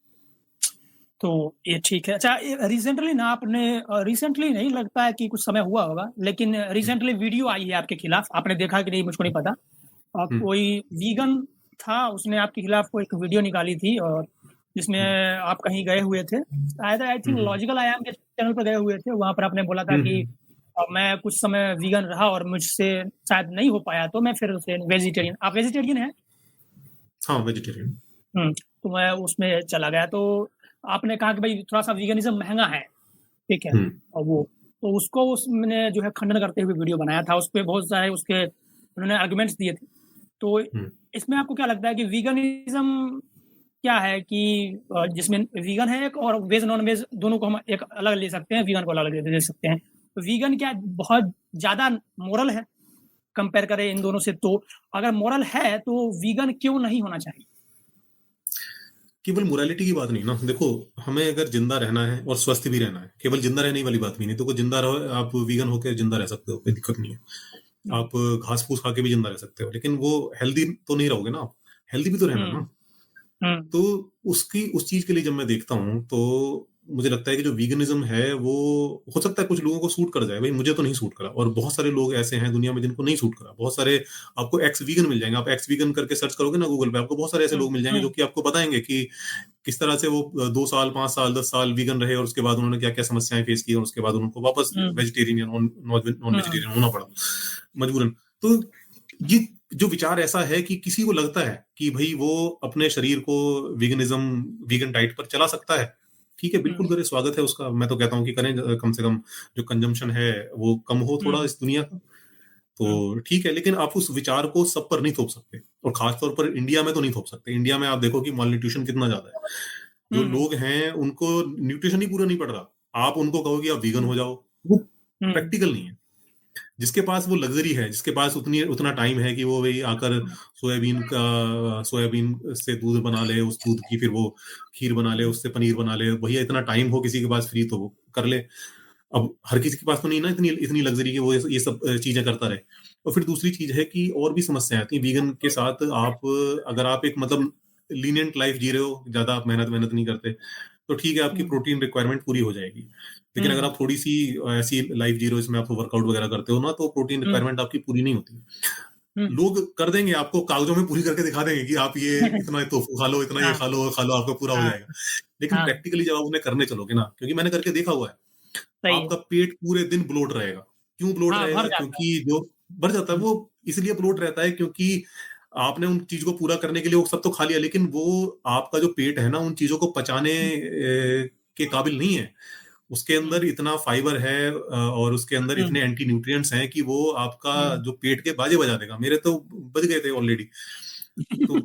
तो ये ठीक है। अच्छा, ये रिसेंटली ना आपने रिसेंटली नहीं लगता है कि कुछ समय हुआ होगा, लेकिन हम्म, रिसेंटली वीडियो आई है आपके खिलाफ, आपने देखा कि नहीं मुझको नहीं पता। हम्म, कोई वीगन था, उसने आपके खिलाफ कोई एक वीडियो निकाली थी और जिसमें हम्म, आप कहीं गए हुए थे। शायद आई थिंक हम्म, लॉजिकल आयाम के चैनल पर गए हुए थे, वहाँ पर आपने बोला था हम्म, कि मैं कुछ समय वीगन रहा और मुझसे शायद नहीं हो पाया, तो मैं फिर से वेजिटेरियन। आप वेजिटेरियन हैं? हाँ, वेजिटेरियन। तो मैं उसमें चला गया। तो आपने कहा कि भाई थोड़ा-सा वीगनिज़्म महँगा है, ठीक है? हम्म, और वो तो उसको उसने जो है खंडन करते हुए वीडियो बनाया था, उसपे बहुत सारे उसके उन्होंने आर्गुमेंट्स दिए थे। तो हम्म। इसमें आपको क्या लगता है कि वीगनिज़्म क्या है कि जिसमें वीगन है एक और वेज नॉन-वेज दोनों को हम एक अलग ले सकते हैं, वीगन को अलग ले सकते हैं। तो वीगन क्या बहुत ज़्यादा मोरल है, कंपेयर करें इन दोनों से? तो अगर मोरल है, तो वीगन क्यों नहीं होना चाहिए? केवल मोरालिटी की बात नहीं ना, देखो, हमें अगर जिंदा रहना है और स्वस्थ भी रहना है, केवल जिंदा रहने वाली बात भी नहीं। तो जिंदा रहो, आप वीगन होकर जिंदा रह सकते हो, कोई दिक्कत नहीं है। हुँ, आप घास फूस खा के भी जिंदा रह सकते हो, लेकिन वो हेल्दी तो नहीं रहोगे ना, आप हेल्दी भी तो रहना हुँ, ना। हुँ, तो उसकी उस चीज के लिए जब मैं देखता हूँ, तो मुझे लगता है कि जो वीगनिज्म है वो हो सकता है कुछ लोगों को सूट कर जाए, भाई मुझे तो नहीं सूट करा, और बहुत सारे लोग ऐसे हैं दुनिया में जिनको नहीं सूट करा। बहुत सारे आपको एक्स वीगन मिल जाएंगे, आप एक्स वीगन करके सर्च करोगे ना गूगल पे, आपको बहुत सारे ऐसे हुँ, लोग मिल जाएंगे जो हुँ, कि आपको बताएंगे कि किस तरह से वो 2 साल 5 साल 10 साल वीगन रहे और उसके बाद उन्होंने क्या क्या समस्याएं फेस की और उसके बाद उनको वापस हुँ, वेजिटेरियन या नॉन हुँ, वेजिटेरियन होना पड़ा मजबूरन। तो ये जो विचार ऐसा है कि किसी को लगता है कि भाई वो अपने शरीर को वीगनिज्म वीगन डाइट पर चला सकता है, ठीक है, हुँ, बिल्कुल करें, स्वागत है उसका। मैं तो कहता हूँ कि करें, कम से कम जो कंजम्पशन है वो कम हो थोड़ा हुँ, इस दुनिया का। हुँ, तो ठीक है, लेकिन आप उस विचार को सब पर नहीं थोप सकते, और खासतौर पर इंडिया में तो नहीं थोप सकते। इंडिया में आप देखो कि माल न्यूट्रिशन कितना ज्यादा है। जो हुँ, लोग हैं उनको न्यूट्रिशन ही पूरा नहीं पड़ रहा, आप उनको कहो कि आप वीगन हो जाओ, वो हुँ, प्रैक्टिकल नहीं है। जिसके पास वो लग्जरी है, जिसके पास उतना टाइम है कि वो भाई आकर सोयाबीन से दूध बना ले, उस दूध की फिर वो खीर बना ले, हुँ, उससे पनीर बना ले, भैया इतना टाइम हो किसी के पास फ्री तो वो कर ले। अब हर किसी के पास तो नहीं ना इतनी इतनी लग्जरी कि वो ये सब चीजें करता रहे। और फिर दूसरी चीज है कि और भी समस्याएं आती हैं वीगन के साथ। आप अगर आप एक मतलब लीनियंट लाइफ जी रहे हो, ज्यादा आप मेहनत मेहनत नहीं करते, तो ठीक है, आपकी हुँ, प्रोटीन रिक्वायरमेंट पूरी हो जाएगी। लेकिन अगर हुँ, आप थोड़ी सी ऐसी लाइफ जी रहे हो इसमें आप वर्कआउट वगैरह करते हो ना, तो प्रोटीन हुँ, रिक्वायरमेंट आपकी पूरी नहीं होती। हुँ, लोग कर देंगे, आपको कागजों में पूरी करके दिखा देंगे कि आप ये इतना टोफू खा लो, इतना ये हाँ, खा लो आपका पूरा हो हाँ, जाएगा। लेकिन हाँ, प्रैक्टिकली जब आप उन्हें करने चलोगे ना, क्योंकि मैंने करके देखा हुआ है, सही है। आपका पेट पूरे दिन ब्लोट रहेगा। क्यों ब्लोट हाँ, भर रहेगा? जाता है। क्योंकि जो भर जाता है हुँ, वो इसलिए ब्लोट रहता है क्योंकि आपने उन चीज को पूरा करने के लिए वो सब तो खा लिया, लेकिन वो आपका जो पेट है ना उन चीजों को पचाने हुँ, के काबिल नहीं है। उसके हुँ, अंदर इतना फाइबर है और उसके अंदर हुँ, इतने एंटी न्यूट्रिएंट्स हैं कि वो आपका हुँ। जो पेट के बाजे बजा देगा। मेरे तो बज गए थे ऑलरेडी। तो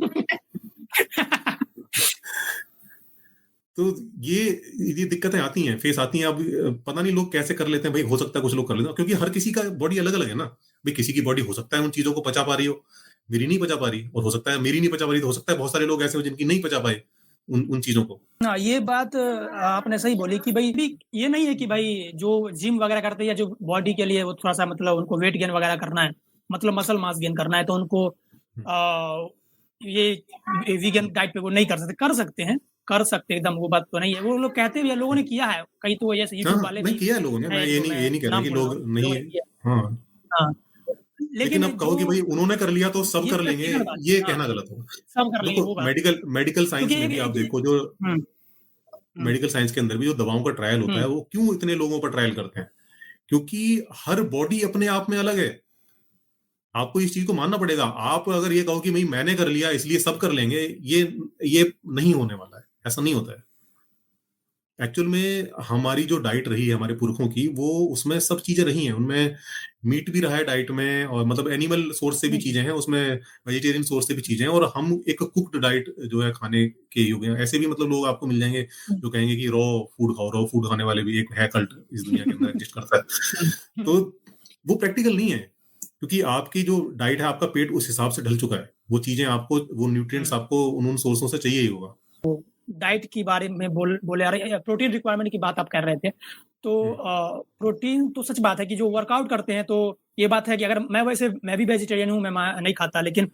तो ये ये दिक्कतें आती हैं, फेस आती हैं। अब पता नहीं लोग कैसे कर लेते हैं, भाई हो सकता है कुछ लोग कर लेते हैं, क्योंकि हर किसी का बॉडी अलग अलग है ना। भाई किसी की बॉडी हो सकता है उन चीजों को पचा पा रही हो, मेरी नहीं पचा पा रही, और हो सकता है मेरी नहीं पचा पा रही, तो हो सकता है बहुत सारे लोग ऐसे हो जिनकी नहीं पचा पाए उन उन चीजों को। हाँ, ये बात आपने सही बोली कि भई भी ये नहीं है कि भाई जो जिम वगैरह करते हैं या जो बॉडी के लिए वो थोड़ा-सा मतलब उनको वेट गेन वगैरह करना है, मतलब मसल मास गेन करना है, तो उनको ये वीगन डाइट पे वो नहीं कर सकते। कर सकते हैं एकदम, वो बात तो नहीं है। वो लोग कहते भी हैं, लोगों ने किया है। कई तो ऐसे हाँ, यूट्यूब वाले नहीं भी किया है लोगों ने, हैं, जो ये मैं नहीं कह रहा नाम कि भूल रहा लोग हूँ, नहीं। लोगों ने किया। हाँ, हाँ, लेकिन लेकिन अब कहो जो कि भाई उन्होंने कर लिया तो सब ये कर लेंगे, प्रैक्टिकल बात ये है। हाँ, कहना गलत होगा। सब कर लेंगे देखो, वो बात। मेडिकल क्योंकि साइंस में एक भी आप एक देखो, जो हुँ, हुँ, मेडिकल साइंस के अंदर भी जो दवाओं का ट्रायल होता हुँ, है, वो क्यों इतने लोगों पर ट्रायल करते हैं? क्योंकि हर बॉडी अपने आप में अलग है। आपको इस चीज को मानना पड़ेगा। आप अगर ये कहो कि भाई मैंने कर लिया इसलिए सब कर लेंगे, ये नहीं होने वाला है, ऐसा नहीं होता है। एक्चुअल में हमारी जो डाइट रही है हमारे पुरखों की, वो उसमें सब चीजें रही हैं, उनमें मीट भी रहा है डाइट में, और मतलब एनिमल सोर्स से भी हुँ, चीजें हैं उसमें, वेजिटेरियन सोर्स से भी चीजें हैं, और हम एक कुक्ड डाइट जो है खाने के युग हैं। ऐसे भी मतलब लोग आपको मिल जाएंगे हुँ, जो कहेंगे कि रॉ फूड खाओ। रॉ फूड खाने वाले भी एक है कल्ट, इस दुनिया के अंदर एग्जिस्ट करता है। हुँ, तो हुँ, वो प्रैक्टिकल नहीं है, क्योंकि आपकी जो डाइट है, आपका पेट उस हिसाब से ढल चुका है। वो चीजें आपको, वो न्यूट्रिएंट्स हुँ। आपको उन उन सोर्सों से चाहिए ही होगा। डाइट के बारे में बोले आ रहे हैं, प्रोटीन रिक्वायरमेंट की बात आप कर रहे थे। तो हम्म, प्रोटीन तो सच बात है कि जो वर्कआउट करते हैं, तो ये बात है कि अगर मैं भी वेजिटेरियन हूँ, मैं नहीं खाता, लेकिन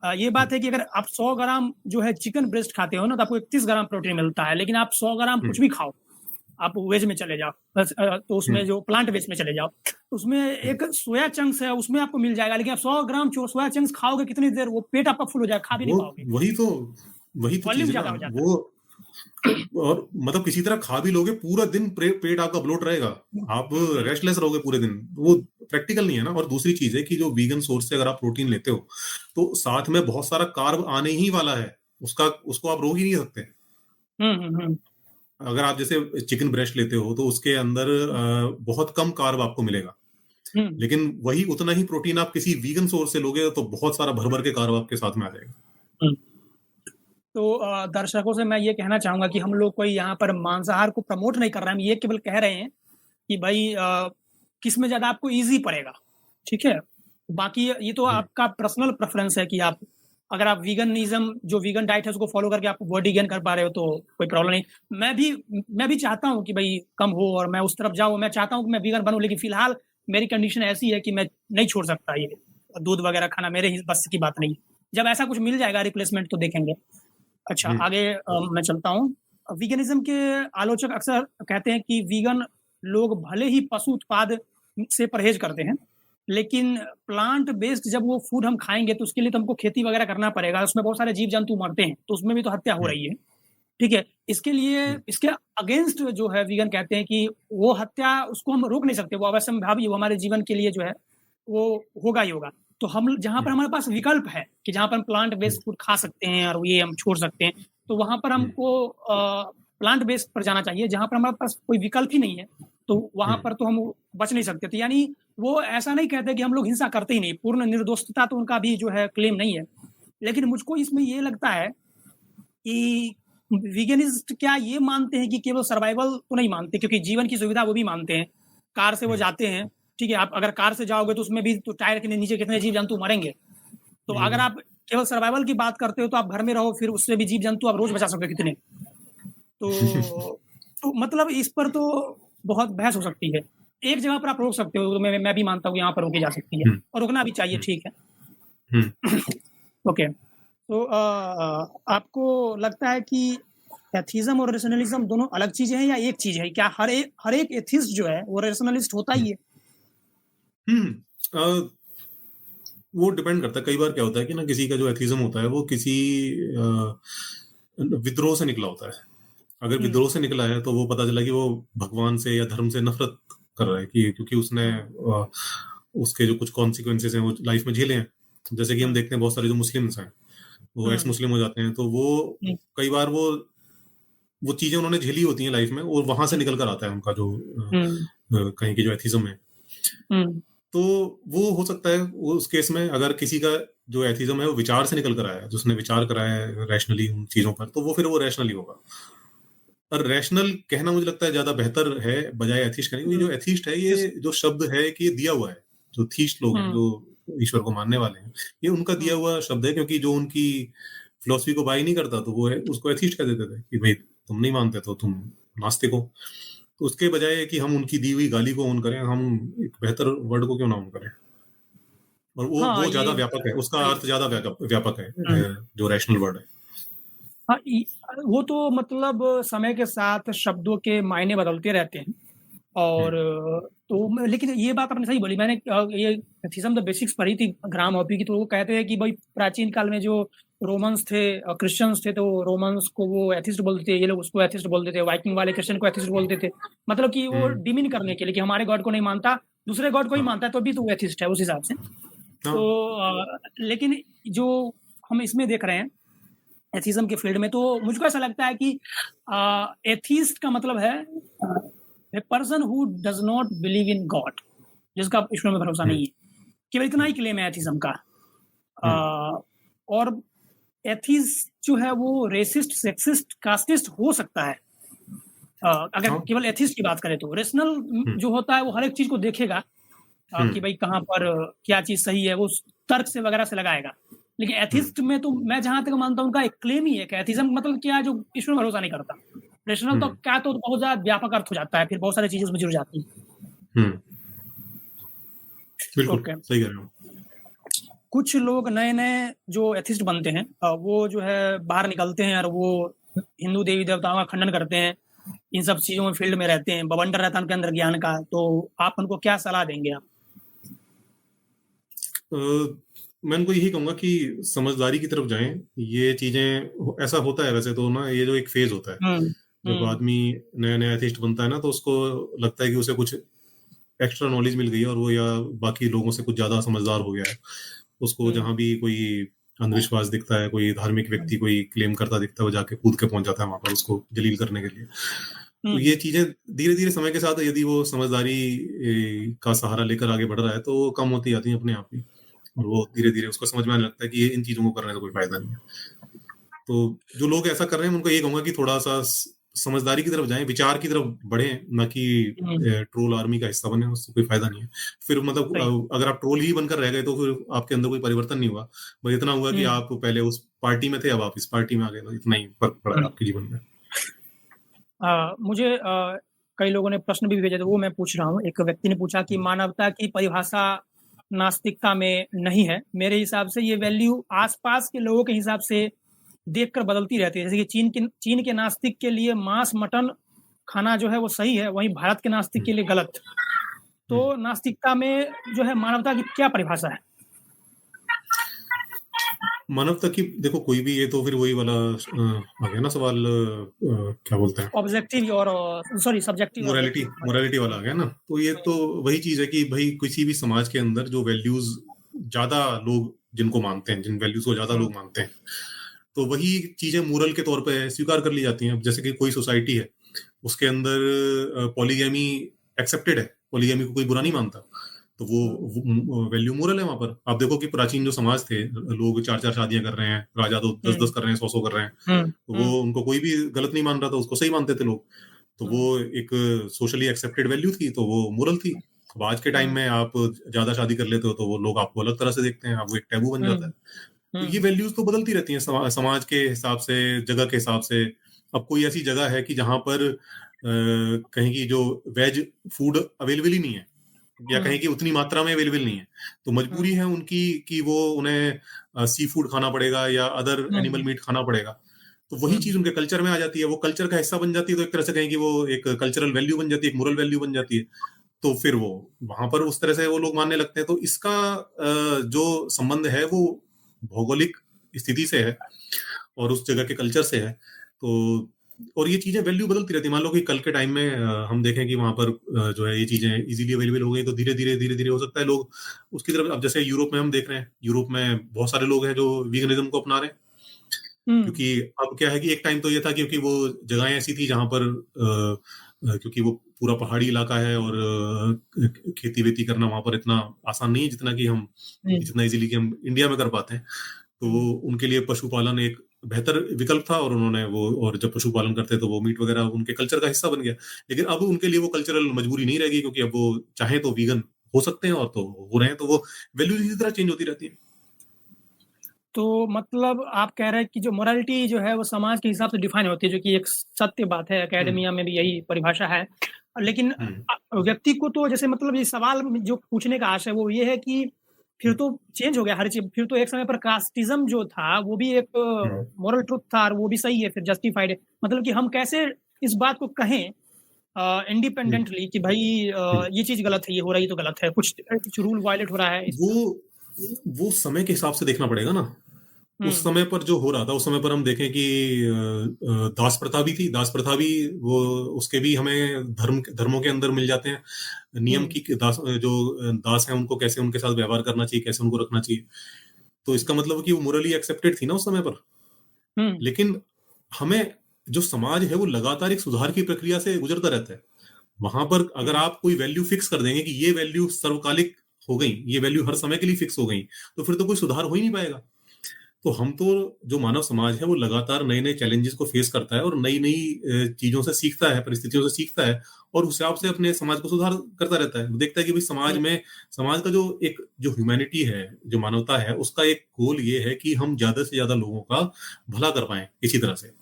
ये बात है कि अगर आप 100 ग्राम जो है चिकन ब्रेस्ट खाते हो ना, तो आपको 31 ग्राम प्रोटीन मिलता है, लेकिन आप 100 ग्राम कुछ भी खाओ, आप वेज में चले जाओ, तो उसमें जो प्लांट वेज में चले जाओ, उसमें एक सोया चंक्स है, उसमें आपको मिल जाएगा, लेकिन आप 100 ग्राम सोया चंक्स खाओगे कितनी देर, वो पेट आपका फुल हो जाएगा, खा भी नहीं वो पाओगे, वही तो चीज वॉल्यूम है ना ज्यादा हो जाता वो। और मतलब किसी तरह खा भी लोगे पूरा दिन, पेट आपका ब्लोट रहेगा, आप है। रेस्टलेस रहोगे पूरे दिन, वो प्रैक्टिकल नहीं है ना। और दूसरी चीज है कि जो वीगन सोर्स से अगर आप प्रोटीन लेते हो तो साथ में बहुत सारा कार्ब आने ही वाला है, उसको आप रोक ही नहीं सकते। हम्म। अगर आप जैसे चिकन ब्रेस्ट लेते हो तो उसके अंदर बहुत कम कार्ब आपको मिलेगा, हम्म। लेकिन वही उतना ही प्रोटीन आप किसी वीगन सोर्स से लोगे तो बहुत सारा भर भर के कार्ब आपके साथ में आ जाएगा। हम्म। तो दर्शकों से मैं ये कहना चाहूंगा कि हम लोग कोई यहाँ पर मांसाहार को प्रमोट नहीं कर रहे हैं, हम ये केवल कह रहे हैं कि भाई किस में ज्यादा आपको इजी पड़ेगा, ठीक है। बाकी ये तो आपका पर्सनल प्रेफरेंस है कि आप, अगर आप वीगनिज्म जो वीगन डाइट है उसको फॉलो करके आप बॉडी गेन कर पा रहे हो तो कोई प्रॉब्लम नहीं। मैं भी चाहता हूँ कि भाई कम हो और मैं उस तरफ जाऊँ, मैं चाहता हूँ कि मैं वीगन बनूं, लेकिन फिलहाल मेरी कंडीशन ऐसी है कि मैं नहीं छोड़ सकता ये दूध वगैरह खाना, मेरे ही बस की बात नहीं। जब ऐसा कुछ मिल जाएगा रिप्लेसमेंट तो देखेंगे। अच्छा, आगे मैं चलता हूँ। वीगनिज्म के आलोचक अक्सर कहते हैं कि वीगन लोग भले ही पशु उत्पाद से परहेज करते हैं, लेकिन प्लांट बेस्ड जब वो फूड हम खाएंगे तो उसके लिए तो हमको खेती वगैरह करना पड़ेगा, उसमें बहुत सारे जीव जंतु मरते हैं, तो उसमें भी तो हत्या हो रही है, ठीक है। इसके लिए इसके अगेंस्ट जो है वीगन कहते हैं कि वो हत्या उसको हम रोक नहीं सकते, वो अवश्य भावी वो हमारे जीवन के लिए जो है वो होगा ही होगा। तो हम जहाँ पर हमारे पास विकल्प है कि जहाँ पर हम प्लांट बेस्ड फूड खा सकते हैं और ये हम छोड़ सकते हैं, तो वहां पर हमको प्लांट बेस्ड पर जाना चाहिए। जहाँ पर हमारे पास कोई विकल्प ही नहीं है तो वहां पर तो हम बच नहीं सकते। तो यानी वो ऐसा नहीं कहते कि हम लोग हिंसा करते ही नहीं, पूर्ण निर्दोषता तो उनका भी जो है क्लेम नहीं है, लेकिन मुझको इसमें ये लगता है कि वीगनिस्ट क्या ये मानते हैं कि केवल सर्वाइवल तो नहीं मानते, क्योंकि जीवन की सुविधा वो भी मानते हैं। कार से वो जाते हैं, ठीक है, आप अगर कार से जाओगे तो उसमें भी तो टायर के नीचे कितने जीव जंतु मरेंगे। तो अगर आप केवल सर्वाइवल की बात करते हो तो आप घर में रहो, फिर उससे भी जीव जंतु आप रोज बचा सकते हो कितने। तो मतलब इस पर तो बहुत बहस हो सकती है। एक जगह पर आप रोक सकते हो, तो मैं भी मानता हूँ यहाँ पर रोकी जा सकती है और रोकना भी चाहिए, ठीक है। ओके, तो आपको लगता है कि एथिज्म और रेशनलिज्म दोनों अलग चीजें हैं या एक चीज है? क्या हर एक एथिस्ट जो है वो रेशनलिस्ट होता ही है? वो डिपेंड करता है। कई बार क्या होता है कि ना किसी का जो एथिज्म होता है वो किसी विद्रोह से निकला होता है। अगर विद्रोह से निकला है तो वो पता चला कि वो भगवान से या धर्म से नफरत कर रहा है, कि क्योंकि उसने उसके जो कुछ कॉन्सिक्वेंसेस हैं वो लाइफ में झेले हैं। जैसे कि हम देखते हैं बहुत सारे जो मुस्लिम्स हैं वो एक्स मुस्लिम हो जाते हैं, तो वो कई बार वो चीजें उन्होंने झेली होती हैं लाइफ में और वहां से निकल कर आता है उनका जो कहीं की जो एथिज्म है। तो वो हो सकता है वो उस केस में अगर किसी का जो एथिज्म है वो विचार से निकल कर आया है, जिसने विचार कराया है रैशनली उन चीजों पर, तो वो फिर वो रैशनली होगा। और रैशनल कहना मुझे लगता है ज्यादा बेहतर है बजाय एथिस्ट कहने। जो एथिस्ट है ये जो शब्द है कि ये दिया हुआ है, जो थीस्ट लोग हैं जो ईश्वर को मानने वाले हैं, ये उनका दिया हुआ शब्द है, क्योंकि जो उनकी फिलोसफी को बाय नहीं करता तो वो है उसको एथिस्ट कह देते थे कि भाई तुम नहीं मानते तो तुम नास्तिक हो। तो उसके बजाय कि हम उनकी दी हुई गाली को ऑन करें, हम एक बेहतर वर्ड को क्यों ना ऑन करें। और वो ज्यादा व्यापक है, उसका अर्थ ज्यादा व्यापक है जो रैशनल वर्ड है। हाँ, वो तो मतलब समय के साथ शब्दों के मायने बदलते रहते हैं और तो लेकिन ये बात आपने सही बोली। मैंने ये एथिज्म द बेसिक्स पढ़ी थी ग्राम हॉपी की, तो वो कहते हैं कि भाई प्राचीन काल में जो रोमन्स थे, क्रिश्चियंस थे, तो रोमन्स को वो एथिस्ट बोलते थे, ये लोग उसको एथिस्ट बोलते थे, वाइकिंग वाले क्रिश्चियन को एथिस्ट बोलते थे, मतलब कि वो डिमिन करने के लिए कि हमारे गॉड को नहीं मानता, दूसरे गॉड को ही मानता है तो भी तो वो एथिस्ट है उस हिसाब से। तो लेकिन जो हम इसमें देख रहे हैं एथिज्म के फील्ड में, तो मुझको ऐसा लगता है कि एथिस्ट का मतलब है a person who does not believe in God, जिसका ईश्वर में भरोसा नहीं है। केवल इतना ही क्लेम है एथिज्म का। और एथिस्ट जो है वो रेसिस्ट, सेक्सिस्ट, कास्टिस्ट हो सकता है अगर केवल एथिस्ट की बात करें तो। रेशनल जो होता है वो हर एक चीज को देखेगा कि भाई कहाँ पर क्या चीज सही है, वो तर्क से वगैरह से लगाएगा। लेकिन एथिस्ट में तो मैं जहां तक मानता हूँ उनका एक क्लेम ही है कि एथिज्म मतलब क्या है, जो ईश्वर में भरोसा नहीं करता। रेशनल तो क्या, तो बहुत ज्यादा व्यापक अर्थ हो जाता है, फिर बहुत सारी चीजें उसमें जुड़ जाती हैं। बिल्कुल सही कह रहे हो। कुछ लोग नए-नए जो एथिस्ट बनते हैं वो जो है बाहर निकलते हैं और वो हिंदू देवी-देवताओं का खंडन करते हैं। इन सब चीज़ों में फील्ड में रहते हैं, बवंडर रहता है उनके अंदर ज्ञान का, तो आप उनको क्या सलाह देंगे आप? मैं उनको यही कहूँगा कि समझदारी की तरफ जाएँ। ये चीज़ें ऐसा होता है वैसे तो ना, ये जो एक फ़ेज़ होता है, हुँ, जब हुँ, आदमी नया-नया एथिस्ट बनता है ना, तो उसको लगता है कि उसे कुछ एक्स्ट्रा नॉलेज मिल गई है और वो या बाकी लोगों से कुछ ज़्यादा समझदार हो गया है। उसको हुँ, जहाँ भी कोई अंधविश्वास दिखता है, कोई धार्मिक व्यक्ति कोई क्लेम करता दिखता है, वो जाके कूद के पहुँच जाता है वहाँ पर उसको जलील करने के लिए। तो हुँ, ये चीज़ें धीरे-धीरे समय के साथ यदि वो समझदारी का सहारा लेकर आगे बढ़ रहा है, तो वो कम होती जाती है अपने आप ही। और वो धीरे-धीरे उसको समझ में आने लगता है कि ये इन चीज़ों को करने से कोई फ़ायदा नहीं है। तो जो लोग ऐसा कर रहे हैं, मैं उनको ये कहूँगा कि थोड़ा-सा समझदारी की तरफ जाएँ, विचार की तरफ बढ़ें, ना कि हुँ, ट्रोल आर्मी का हिस्सा बनें, उससे कोई फ़ायदा नहीं है। फिर मतलब सही। अगर आप ट्रोल ही बनकर रह गए, तो फिर आपके अंदर कोई परिवर्तन नहीं हुआ। बस इतना हुआ कि हुँ, आप पहले उस पार्टी में थे, अब आप इस पार्टी में आ गए, तो इतना ही फ़र्क पड़ा है हुँ। आपके जीवन में। मुझे कई लोगों ने प्रश्न भी भेजे थे, वो मैं पूछ रहा हूँ। एक व्यक्ति ने पूछा कि मानवता की परिभाषा नास्तिकता में नहीं है। मेरे हिसाब से ये वैल्यू आस-पास के लोगों के हिसाब से देखकर बदलती रहती है। जैसे कि चीन के नास्तिक के लिए मांस, मटन खाना जो है वो सही है, वहीं भारत के नास्तिक हुँ, के लिए गलत। हुँ। तो नास्तिकता में जो है मानवता की क्या परिभाषा है? मानवता की देखो, कोई भी, ये तो फिर वही वाला आ गया ना सवाल, क्या बोलते हैं, ऑब्जेक्टिव और सॉरी सब्जेक्टिव मोरालिटी ऑब्जेक्टिव वाला। मोरालिटी वाला हुँ, आ गया ना। तो ये तो हुँ, वही चीज़ है कि भई किसी भी समाज के अंदर जो वैल्यूज़ ज़्यादा लोग जिनको मानते हैं, जिन वैल्यूज़ को ज़्यादा हुँ, लोग मानते हैं, तो वही चीज़ें मोरल के तौर पे स्वीकार कर ली जाती हैं। अब जैसे कि कोई सोसाइटी है, उसके अंदर पॉलीगैमी एक्सेप्टेड है, पॉलीगैमी को कोई बुरा नहीं हुँ, मानता, तो वो हुँ, वैल्यू मोरल है वहाँ पर। आप देखो कि प्राचीन जो समाज थे, लोग 4-4 शादियाँ कर रहे हैं, राजा तो हुँ, 10-10 कर रहे हैं, 100-100 कर रहे हैं, हुँ, तो वो हुँ, उनको कोई भी गलत नहीं मान रहा था, उसको सही मानते थे लोग। तो वो हुँ, एक सोशली एक्सेप्टेड वैल्यू थी, तो वो मोरल थी। अब आज के टाइम हुँ, में आप ज़्यादा शादी कर लेते हो, तो वो लोग आपको अलग तरह से देखते हैं, अब वो एक टैबू बन जाता है। हुँ, तो ये हुँ, वैल्यूज़ तो बदलती रहती हैं समाज के हिसाब से, जगह के हिसाब से। अब कोई ऐसी जगह है कि जहाँ पर कहीं की जो वेज फूड अवेलेबल ही नहीं है, या कहें हुँ, कि उतनी मात्रा में अवेलेबल नहीं है, तो मजबूरी हुँ, है उनकी कि वो उन्हें सी फूड खाना पड़ेगा या अदर एनिमल हुँ, मीट खाना पड़ेगा। तो वही हुँ, चीज़ उनके कल्चर में आ जाती है, वो कल्चर का हिस्सा बन जाती है, तो एक तरह से कहें कि वो एक कल्चरल वैल्यू बन जाती है, एक मोरल वैल्यू बन जाती है। तो फिर वो वहाँ पर उस तरह से वो लोग मानने लगते हैं। तो इसका जो संबंध है वो भौगोलिक स्थिति से है और उस जगह के कल्चर से है। तो और ये चीज़ें वैल्यू बदलती रहती हैं। मान लो कि कल के टाइम में हम देखें कि वहाँ पर जो है ये चीज़ें ईज़िली अवेलेबल हो गई, तो धीरे-धीरे हो सकता है लोग उसकी तरफ, अब जैसे यूरोप में हम देख रहे हैं, यूरोप में बहुत सारे लोग हैं जो वीगनिज़्म को अपना रहे हैं। हुँ, क्योंकि अब क्या है कि एक टाइम तो ये था, क्योंकि वो जगहें ऐसी थी जहाँ पर क्योंकि वो पूरा पहाड़ी इलाका है और खेती-वेती करना वहाँ पर इतना आसान नहीं है हुँ, जितना ईज़िली कि हम इंडिया में कर पाते हैं। तो हुँ। उनके लिए पशुपालन एक बेहतर विकल्प था, और उन्होंने वो, और जब पशुपालन करते तो वो मीट वगैरह उनके कल्चर का हिस्सा बन गया। लेकिन अब उनके लिए वो कल्चरल मजबूरी नहीं रहेगी, क्योंकि अब वो चाहें तो वीगन हो सकते हैं, और तो हो रहे हैं, तो वो वैल्यूज़ इसी तरह चेंज होती रहती हैं। तो मतलब आप कह रहे हैं कि जो मोरालिटी जो है वो समाज के हिसाब से डिफाइन होती है, जो कि एक सत्य बात है, हुँ, एकेडमिया में भी यही परिभाषा है। लेकिन हुँ, व्यक्ति को तो जैसे मतलब ये सवाल जो पूछने का आशय है वो ये है कि फिर हुँ, तो चेंज हो गया हर चीज़, फिर तो एक समय पर कास्टिज़्म जो था वो भी एक हुँ, मोरल ट्रुथ था और वो भी सही है, फिर जस्टिफाइड है। मतलब कि हम कैसे इस बात को कहें हुँ, इंडिपेंडेंटली कि भई हुँ। ये चीज़ गलत है, ये हो रही तो गलत है, कुछ रूल वायलेट हो रहा है इस वो तरह। वो समय के हिसाब से देखना पड़ेगा ना। उस हुँ, समय पर जो हो रहा था, उस समय पर हम देखें कि दास प्रथा भी थी। दास प्रथा भी, वो उसके भी हमें धर्मों के अंदर मिल जाते हैं नियम हुँ, कि जो दास हैं उनको कैसे उनके साथ व्यवहार करना चाहिए, कैसे उनको रखना चाहिए। तो इसका मतलब कि वो मोरली एक्सेप्टेड थी ना उस समय पर। हुँ, लेकिन हमें, जो समाज है वो लगातार एक सुधार की प्रक्रिया से गुजरता रहता है। वहाँ पर अगर हुँ। आप कोई वैल्यू फिक्स कर देंगे कि ये वैल्यू सर्वकालिक हो गई, ये वैल्यू हर समय के लिए फिक्स हो गई, तो फिर तो कोई सुधार हो ही नहीं पाएगा। तो हम तो, जो मानव समाज है वो लगातार नए-नए चैलेंजेस को फेस करता है और नई-नई चीज़ों से सीखता है, परिस्थितियों से सीखता है, और उस हिसाब से अपने समाज को सुधार करता रहता है। वो देखता है कि भाई समाज का जो एक, जो ह्यूमैनिटी है, जो मानवता है, उसका एक गोल ये है कि हम ज़्यादा से ज़्यादा लोगों का भला कर पाएँ किसी तरह से।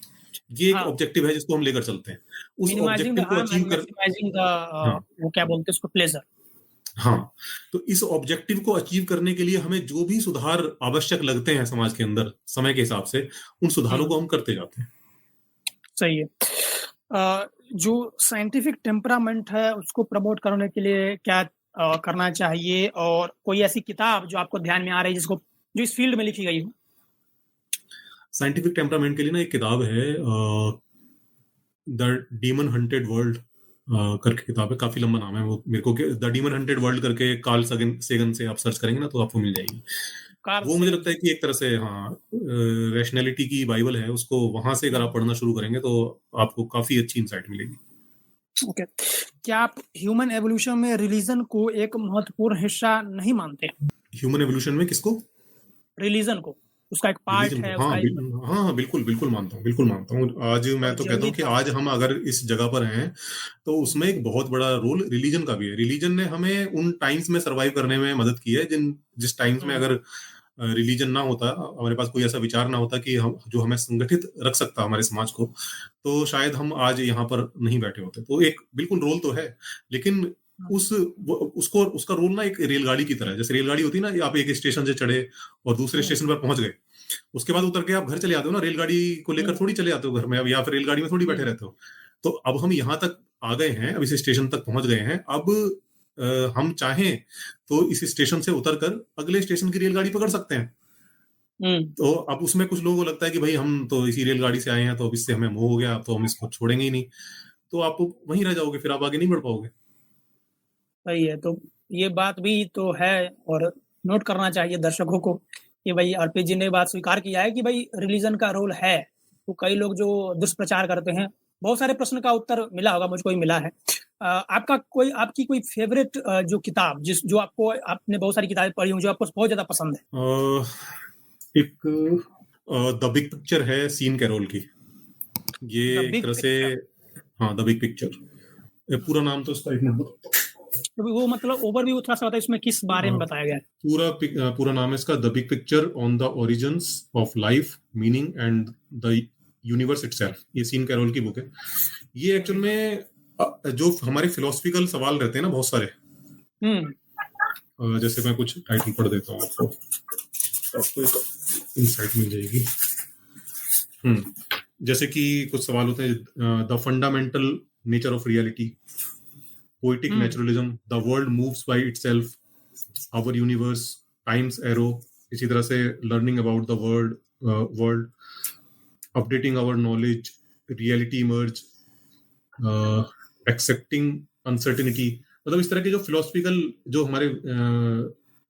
ये एक हाँ, ऑब्जेक्टिव है जिसको हम लेकर चलते हैं। उस मिनिमाइज़िंग द ऑब्जेक्टिव को हार्म अचीव एंड कर मैक्सिमाइज़िंग द हाँ। वो क्या बोलते हैं उसको प्लेज़र। हाँ, तो इस ऑब्जेक्टिव को अचीव करने के लिए हमें जो भी सुधार आवश्यक लगते हैं समाज के अंदर समय के हिसाब से, उन सुधारों को हम करते जाते हैं। सही है। जो साइंटिफिक टेम्परामेंट है उसको प्रमोट करने के लिए क्या करना चाहिए, और कोई ऐसी किताब जो आपको ध्यान में आ रही है जिसको जो इस फील्ड में लिखी गई हो? साइंटिफिक टेम्परामेंट के लिए ना एक किताब है, द डीमन हंटेड वर्ल्ड करके किताब है, काफी लंबा नाम है वो मेरे को, द डीमन हंटेड वर्ल्ड करके कार्ल सेगन से आप सर्च करेंगे ना तो आपको मिल जाएगी। कार्ल वो मुझे सेगन। लगता है कि एक तरह से हाँ रैशनैलिटी की बाइबल है, उसको वहां से अगर आप पढ़ना शुरू करेंगे तो आपको काफी अच्छी इंसाइट मिलेगी। ओके। क्या आप ह्यूमन एवोल्यूशन में रिलीजन को एक महत्वपूर्ण हिस्सा नहीं मानते? ह्यूमन एवोल्यूशन में किसको? रिलीजन को, उसका एक पार्ट रिलीजन को, है, हाँ उसका एक हाँ हाँ, बिल्कुल बिल्कुल मानता हूँ, बिल्कुल मानता हूँ। आज मैं और तो कहता जरूरी हूँ कि था। आज हम अगर इस जगह पर हैं तो उसमें एक बहुत बड़ा रोल रिलीजन का भी है। रिलीजन ने हमें उन टाइम्स में सरवाइव करने में मदद की है जिस टाइम्स में अगर रिलीजन ना होता, हमारे पास कोई ऐसा विचार ना होता कि हम जो हमें संगठित रख सकता हमारे समाज को, तो शायद हम आज यहाँ पर नहीं बैठे होते। तो एक बिल्कुल रोल तो है, लेकिन उसको उसका रोल ना एक रेलगाड़ी की तरह है। जैसे रेलगाड़ी होती है ना, आप एक स्टेशन से चढ़े और दूसरे स्टेशन पर पहुंच गए, उसके बाद उतर के आप घर चले आते हो ना, रेलगाड़ी को लेकर थोड़ी चले आते हो घर में अब, या फिर रेलगाड़ी में थोड़ी बैठे रहते हो। तो अब हम यहाँ तक आ गए हैं, अब इस स्टेशन तक पहुंच गए हैं, अब हम चाहें तो इस स्टेशन से उतरकर अगले स्टेशन की रेलगाड़ी पकड़ सकते हैं। तो अब उसमें कुछ लोगों को लगता है कि भाई हम तो इसी रेलगाड़ी से आए हैं, तो अब इससे हमें मोह हो गया, तो हम इसको छोड़ेंगे ही नहीं, तो आप वहीं रह जाओगे, फिर आप आगे नहीं बढ़ पाओगे। सही है। तो ये बात भी तो है, और नोट करना चाहिए दर्शकों को कि भाई आरपीजी ने बात स्वीकार किया है कि भाई रिलीजन का रोल है। तो कई लोग जो दुष्प्रचार करते हैं, बहुत सारे प्रश्न का उत्तर मिला होगा, मुझको भी मिला है। आपकी कोई फेवरेट जो किताब, जो आपको, आपने बहुत सारी किताबें पढ़ी होंगी जो आपको बहुत ज्यादा पसंद है? एक द बिग पिक्चर है सीन कैरोल की, ये द एक बिग तरह से, पिक्चर। हाँ द बिग पिक्चर, पूरा नाम तो इसका एक मिनट, तो वो मतलब ओवरव्यू थोड़ा सा बताइए, इसमें किस बारे में बताया गया है? पूरा नाम है इसका the big picture on the origins of life, meaning and the universe itself. ये सीन कैरोल की बुक है। ये एक्चुअल में जो हमारे फिलोसफिकल सवाल रहते हैं ना बहुत सारे, जैसे मैं कुछ टाइटल पढ़ देता हूँ आपको, आपको एक इंसाइट मिल जाएगी। जैसे कि कुछ सवाल होते हैं, the fundamental nature of reality, poetic naturalism, the world moves by itself, our universe, time's arrow, इसी तरह से learning about the world, updating our knowledge, reality emerge, accepting uncertainty. मतलब इस तरह के जो फिलोसफिकल जो हमारे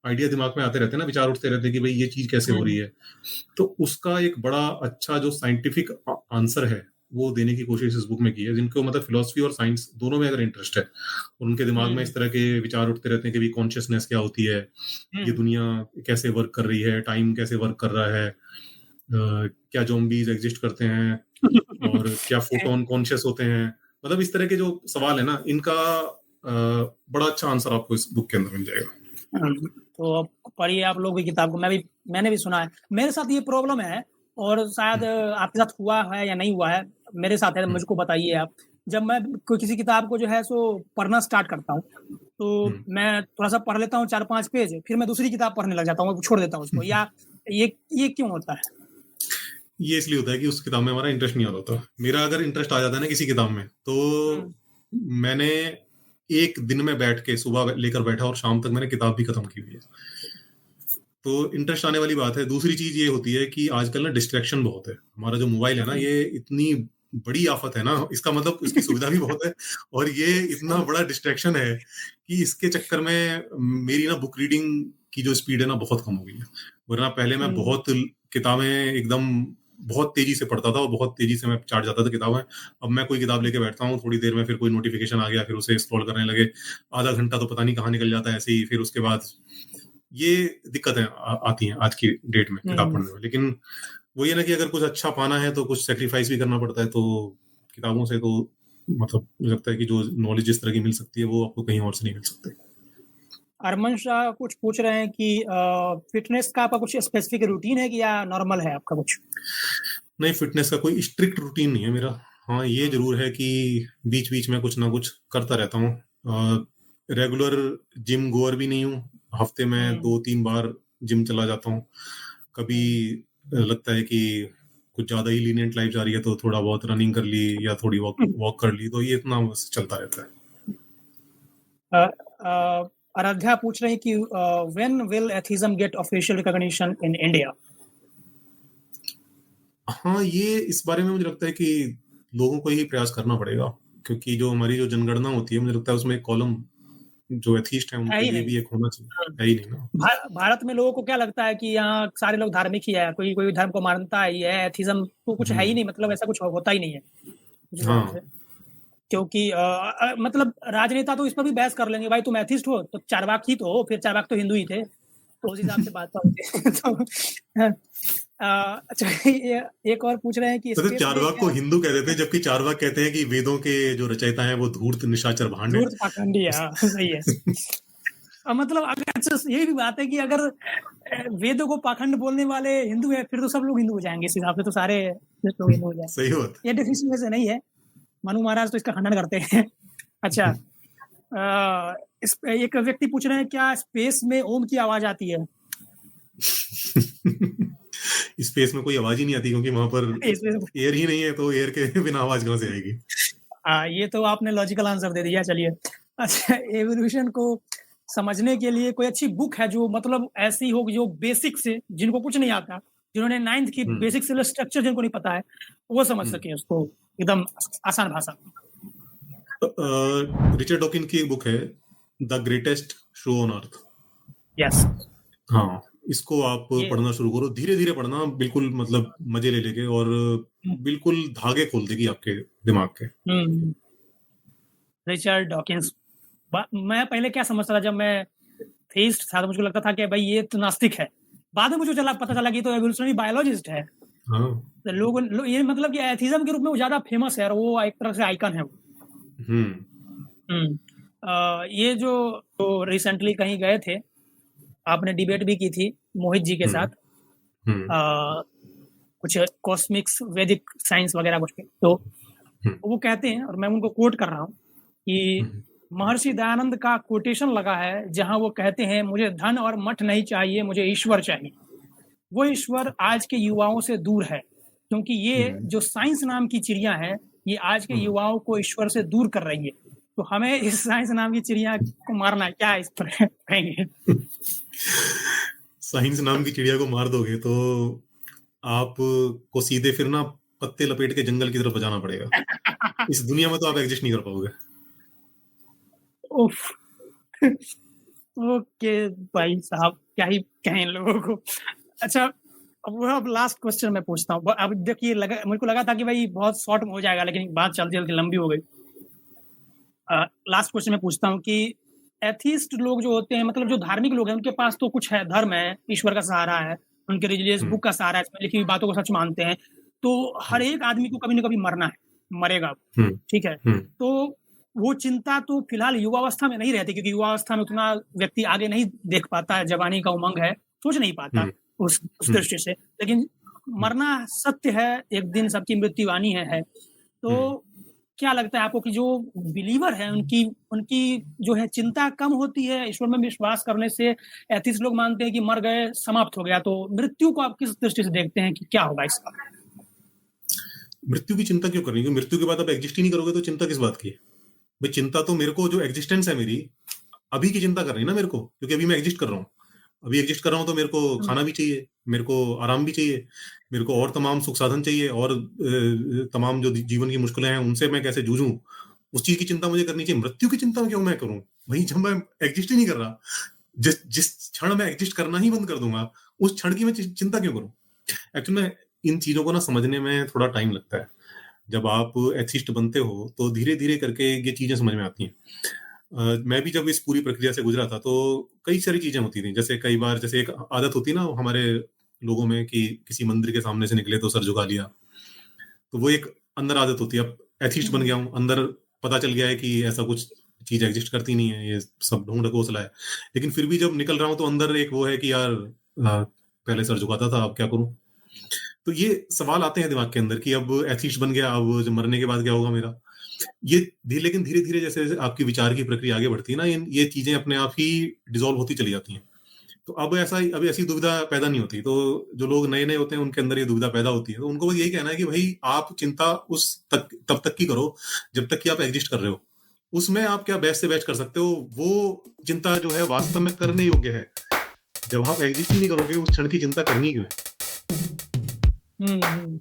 आइडिया दिमाग में आते रहते हैं ना, विचार उठते रहते हैं कि भाई ये चीज कैसे हो रही है, तो उसका एक बड़ा अच्छा जो साइंटिफिक आंसर है वो देने की कोशिश इस बुक में की है। जिनको मतलब फिलोसफी और साइंस दोनों में अगर इंटरेस्ट है और उनके दिमाग में इस तरह के विचार उठते रहते हैं कि भाई कॉन्शियसनेस क्या होती है, ये दुनिया कैसे वर्क कर रही है, टाइम कैसे वर्क कर रहा है, क्या ज़ॉम्बीज एग्जिस्ट करते हैं और क्या फोटोन कॉन्शियस होते हैं, मतलब इस तरह के जो सवाल है ना, इनका बड़ा अच्छा आंसर आपको इस बुक के अंदर मिल जाएगा। तो पढ़िए आप लोग की किताब को। मैंने भी सुना है। मेरे साथ ये प्रॉब्लम है, और शायद आपके साथ हुआ है या नहीं हुआ है। मेरे साथ है, मुझको बताइए आप। जब मैं कोई किसी किताब को जो है सो पढ़ना स्टार्ट करता हूँ, तो मैं थोड़ा सा पढ़ लेता हूँ 4-5 पेज, फिर मैं दूसरी किताब पढ़ने लग जाता हूँ, छोड़ देता हूँ उसको। या ये क्यों होता है? ये इसलिए होता है कि उस किताब में हमारा इंटरेस्ट नहीं आता था। मेरा अगर इंटरेस्ट आ जाता है ना किसी किताब में, तो मैंने एक दिन में बैठ के सुबह लेकर बैठा और शाम तक मैंने किताब भी खत्म की हुई है। तो इंटरेस्ट आने वाली बात है। दूसरी चीज ये होती है कि आजकल ना डिस्ट्रैक्शन बहुत है। हमारा जो मोबाइल है ना, ये इतनी बड़ी आफत है ना, इसका मतलब इसकी सुविधा भी बहुत है और ये इतना बड़ा डिस्ट्रैक्शन है कि इसके चक्कर में मेरी ना बुक रीडिंग की जो स्पीड है ना बहुत कम हो गई है। वरना पहले मैं बहुत किताबें एकदम बहुत तेजी से पढ़ता था और बहुत तेजी से मैं चाट जाता था किताबें। अब मैं कोई किताब लेके बैठता हूँ, थोड़ी देर में फिर कोई नोटिफिकेशन आ गया, फिर उसे स्क्रॉल करने लगे, आधा घंटा तो पता नहीं कहाँ निकल जाता है ऐसे ही। फिर उसके बाद ये दिक्कतें आती हैं आज की डेट में किताब पढ़ने में। लेकिन वो ये ना कि अगर कुछ अच्छा पाना है तो कुछ सेक्रीफाइस भी करना पड़ता है। तो किताबों से तो मतलब मुझे लगता है कि जो नॉलेज जिस तरह की मिल सकती है वो आपको कहीं और से नहीं मिल सकती। अरमान शाह कुछ पूछ रहे हैं कि फिटनेस का आपका कुछ स्पेसिफिक रूटीन है कि या नॉर्मल है आपका कुछ? नहीं, फिटनेस का कोई स्ट्रिक्ट रूटीन नहीं है मेरा। हाँ, ये जरूर है कि बीच बीच में कुछ ना कुछ करता रहता हूँ। रेगुलर जिम गोअर भी नहीं हूँ। हफ्ते में 2-3 बार जिम चला जाता हूँ। कभी लगता है कि कुछ ज्यादा ही लीनियंट लाइफ जा रही है तो थोड़ा बहुत रनिंग कर ली या थोड़ी वॉक कर ली, तो ये इतना बस चलता रहता है। आराध्या पूछ रही कि when will atheism get official recognition in India? हाँ, ये इस बारे में मुझे लगता है कि लोगों को ही प्रयास करना पड़ेगा, क्योंकि जो हमारी जो जनगणना होती है, मुझे लगता है उसमें एक कॉलम जो एथिस्ट है है उनके ही लिए नहीं। भी एक होना चाहिए। है ही नहीं ना। भारत में लोगों को क्या लगता है कि यहाँ सारे लोग धार्मिक ही है, कोई कोई धर्म को मानता ही है, एथिज्म तो कुछ है ही नहीं, मतलब ऐसा कुछ होता ही नहीं है उस हिसाब से। हाँ, क्योंकि मतलब राजनेता तो इस पर भी बहस कर लेंगे, भाई तुम एथिस्ट हो तो चारवाक ही तो हो, फिर चारवाक तो हिंदू ही थे, तो उस हिसाब से बात तो होती है। तो अच्छा, एक और पूछ रहे हैं कि तो स्पेस में चारवाक को क्या हिंदू कह देते हैं, जबकि चारवाक कहते हैं कि वेदों के जो रचयिता हैं वो धूर्त निशाचर भांड है। धूर्त पाखंडी है। हाँ, सही है। मतलब अगर यही भी बात है कि अगर वेदों को पाखंड बोलने वाले हिंदू है, फिर तो सब लोग हिंदू हो जाएंगे, इस हिसाब से तो सारे लोग हिंदू हो जाएंगे। सही बात। ये डेफिनेशन वैसे नहीं है, मनु महाराज तो इसका खंडन करते हैं। अच्छा, एक व्यक्ति पूछ रहे हैं क्या स्पेस में ओम की आवाज आती है? स्पेस में कोई आवाज ही नहीं आती, क्योंकि वहां पर एयर ही नहीं है, तो एयर के बिना आवाज कहां से आएगी? ये तो आपने लॉजिकल आंसर दे दिया। चलिए, अच्छा, एवोल्यूशन को समझने के लिए कोई अच्छी बुक है जो मतलब ऐसी हो जो बेसिक से, जिनको कुछ नहीं आता, जिन्होंने 9th की बेसिक सेलर स्ट्रक्चर जिनको नहीं पता है, वो समझ सके उसको एकदम आसान भाषा में? रिचर्ड डॉकिन की एक बुक है, the greatest show on earth. Yes, हाँ, इसको आप पढ़ना शुरू करो, धीरे धीरे पढ़ना, बिल्कुल मतलब मजे ले लेके, और बिल्कुल धागे खोल देगी आपके दिमाग के। Richard Dawkins. मैं पहले क्या समझता था, जब मैं थीस्ट था तो मुझको लगता था कि भाई ये तो नास्तिक है, बाद में मुझे पता चला कि तो एवोल्यूशनरी बायोलॉजिस्ट है। हाँ, तो लोग ये मतलब कि एथिज्म के रूप में वो ज्यादा फेमस है, और वो एक तरह से आइकन है वो। ये जो रिसेंटली कहीं गए थे, आपने डिबेट भी की थी मोहित जी के साथ, कुछ कॉस्मिक्स वैदिक साइंस वगैरह कुछ पे, तो वो कहते हैं, और मैं उनको कोट कर रहा हूँ कि महर्षि दयानंद का कोटेशन लगा है जहां वो कहते हैं, मुझे धन और मठ नहीं चाहिए, मुझे ईश्वर चाहिए। वो ईश्वर आज के युवाओं से दूर है, क्योंकि ये जो साइंस नाम की चिड़िया है, ये आज के युवाओं को ईश्वर से दूर कर रही है। तो हमें इस साइंस नाम की चिड़िया को मारना है, क्या इस पर कहेंगे? साइंस नाम की चिड़िया को मार दोगे तो आप को सीधे फिर ना पत्ते लपेट के जंगल की तरफ बजाना पड़ेगा। इस दुनिया में तो आप एग्जिस्ट नहीं कर पाओगे। उफ। ओके भाई साहब, क्या ही कहें इन लोगों को। अच्छा, अब लास्ट क्वेश्चन मैं पूछता हूँ। अब देखिए, मेरे को लगा था कि भाई बहुत शॉर्ट हो जाएगा, लेकिन बात चलती चलती लंबी हो गई। लास्ट क्वेश्चन मैं पूछता हूँ कि एथिस्ट लोग जो होते हैं, मतलब जो धार्मिक लोग हैं, उनके पास तो कुछ है, धर्म है, ईश्वर का सहारा है, उनके रिलीजियस बुक का सहारा है, इसमें लिखी हुई बातों को सच मानते हैं। तो हर एक आदमी को कभी ना कभी मरना है, मरेगा, ठीक है। तो वो चिंता तो फिलहाल युवावस्था में नहीं रहती, क्योंकि युवावस्था में उतना व्यक्ति आगे नहीं देख पाता है, जवानी का उमंग है, सोच नहीं पाता उस दृष्टि से। लेकिन मरना सत्य है, एक दिन सबकी मृत्यु आनी है। तो क्या लगता है आपको कि जो बिलीवर है, उनकी जो है चिंता कम होती है ईश्वर में विश्वास करने से? एथिस्ट लोग मानते हैं कि मर गए, समाप्त हो गया, तो मृत्यु को आप किस दृष्टि से देखते हैं कि क्या होगा इसका? मृत्यु की चिंता क्यों करनी है? मृत्यु के बाद आप एग्जिस्ट ही नहीं करोगे तो चिंता किस बात की है भाई? चिंता तो मेरे को जो एग्जिस्टेंस है मेरी, अभी की चिंता कर रही है ना मेरे को, क्योंकि अभी मैं एग्जिस्ट कर रहा हूँ। अभी एग्जिस्ट कर रहा हूँ तो मेरे को खाना भी चाहिए, मेरे को आराम भी चाहिए, मेरे को और तमाम सुख साधन चाहिए, और तमाम जो जीवन की मुश्किलें हैं उनसे मैं कैसे जूझूं, उस चीज की चिंता मुझे करनी चाहिए। मृत्यु की चिंता क्यों मैं करूं भाई, जब मैं एग्जिस्ट ही नहीं कर रहा? जिस क्षण में एग्जिस्ट करना ही बंद कर दूंगा, उस क्षण की मैं चिंता क्यों करूं? एक्चुअली में इन चीजों को ना समझने में थोड़ा टाइम लगता है। जब आप एथिस्ट बनते हो तो धीरे धीरे करके ये चीजें समझ में आती हैं। मैं भी जब इस पूरी प्रक्रिया से गुजरा था तो कई सारी चीजें होती थी। जैसे कई बार, जैसे एक आदत होती है ना हमारे लोगों में कि किसी मंदिर के सामने से निकले तो सर झुका लिया, तो वो एक अंदर आदत होती है। अब एथिस्ट बन गया हूँ, अंदर पता चल गया है कि ऐसा कुछ चीज एग्जिस्ट करती नहीं है, ये सब ढोंग ढकोसला है। लेकिन फिर भी जब निकल रहा हूँ तो अंदर एक वो है कि यार पहले सर झुकाता था, अब क्या करूं? तो ये सवाल आते हैं दिमाग के अंदर कि अब एथिस्ट बन गया, अब जब मरने के बाद क्या होगा मेरा? ये लेकिन धीरे-धीरे जैसे-जैसे आपकी विचार की प्रक्रिया आगे बढ़ती है ना, ये चीज़ें अपने आप ही डिसॉल्व होती चली जाती हैं। तो अब ऐसी दुविधा पैदा नहीं होती। तो जो लोग नए-नए होते हैं उनके अंदर ये दुविधा पैदा होती है। तो उनको बस यही कहना है कि भई आप चिंता तब तक की करो जब तक कि आप एग्ज़िस्ट कर रहे हो। उसमें आप क्या बेस्ट से बेस्ट कर सकते हो, वो चिंता जो है वास्तव में करने योग्य है। जब आप एग्ज़िस्ट ही नहीं करोगे, उस क्षण की चिंता करनी क्यों है? हुँ।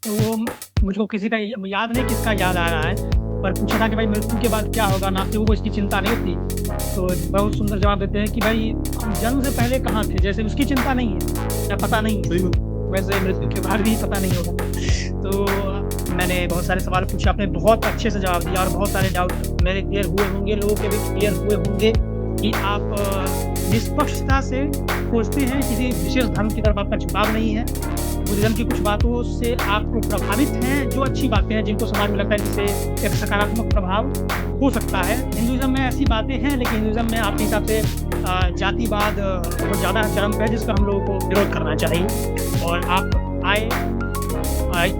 तो वो मुझको किसी का याद नहीं किसका याद आ रहा है, पर पूछा था कि भाई मृत्यु के बाद क्या होगा? नास्तिकों को इसकी चिंता नहीं होती। तो बहुत सुंदर जवाब देते हैं कि भाई हम जन्म से पहले कहाँ थे? जैसे उसकी चिंता नहीं है या पता नहीं है, सही बात। वैसे मृत्यु के बाद भी पता नहीं होगा। तो मैंने बहुत सारे सवाल पूछे, आपने बहुत अच्छे से जवाब दिया और बहुत सारे डाउट मेरे क्लियर हुए होंगे, लोगों के भी क्लियर हुए होंगे कि आप निष्पक्षता से सोचते हैं, किसी विशेष धर्म की तरफ आपका झुकाव नहीं है। बुद्धिज़्म की कुछ बातों से आप प्रभावित हैं, जो अच्छी बातें हैं, जिनको समाज में लगता है जिससे एक सकारात्मक प्रभाव हो सकता है। हिंदुइज़्म में ऐसी बातें हैं, लेकिन हिंदुइज़्म में आपके हिसाब से जातिवाद बहुत ज़्यादा चरम पे है, जिसका हम लोगों को विरोध करना चाहिए। और आप आए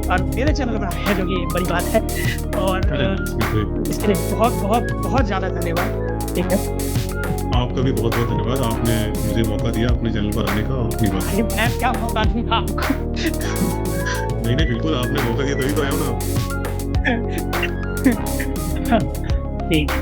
और मेरे चैनल पर आए हैं, जो कि बड़ी बात है। और इसके लिए बहुत ज़्यादा धन्यवाद। ठीक है। आपका भी बहुत-बहुत धन्यवाद। आपने मुझे मौका दिया अपने चैनल पर आने का और अपनी बात अरे मैं क्या मौका दूँगा आपको? नहीं, नहीं, बिल्कुल आपने मौका दिया तभी तो आया हूँ ना। ठीक है।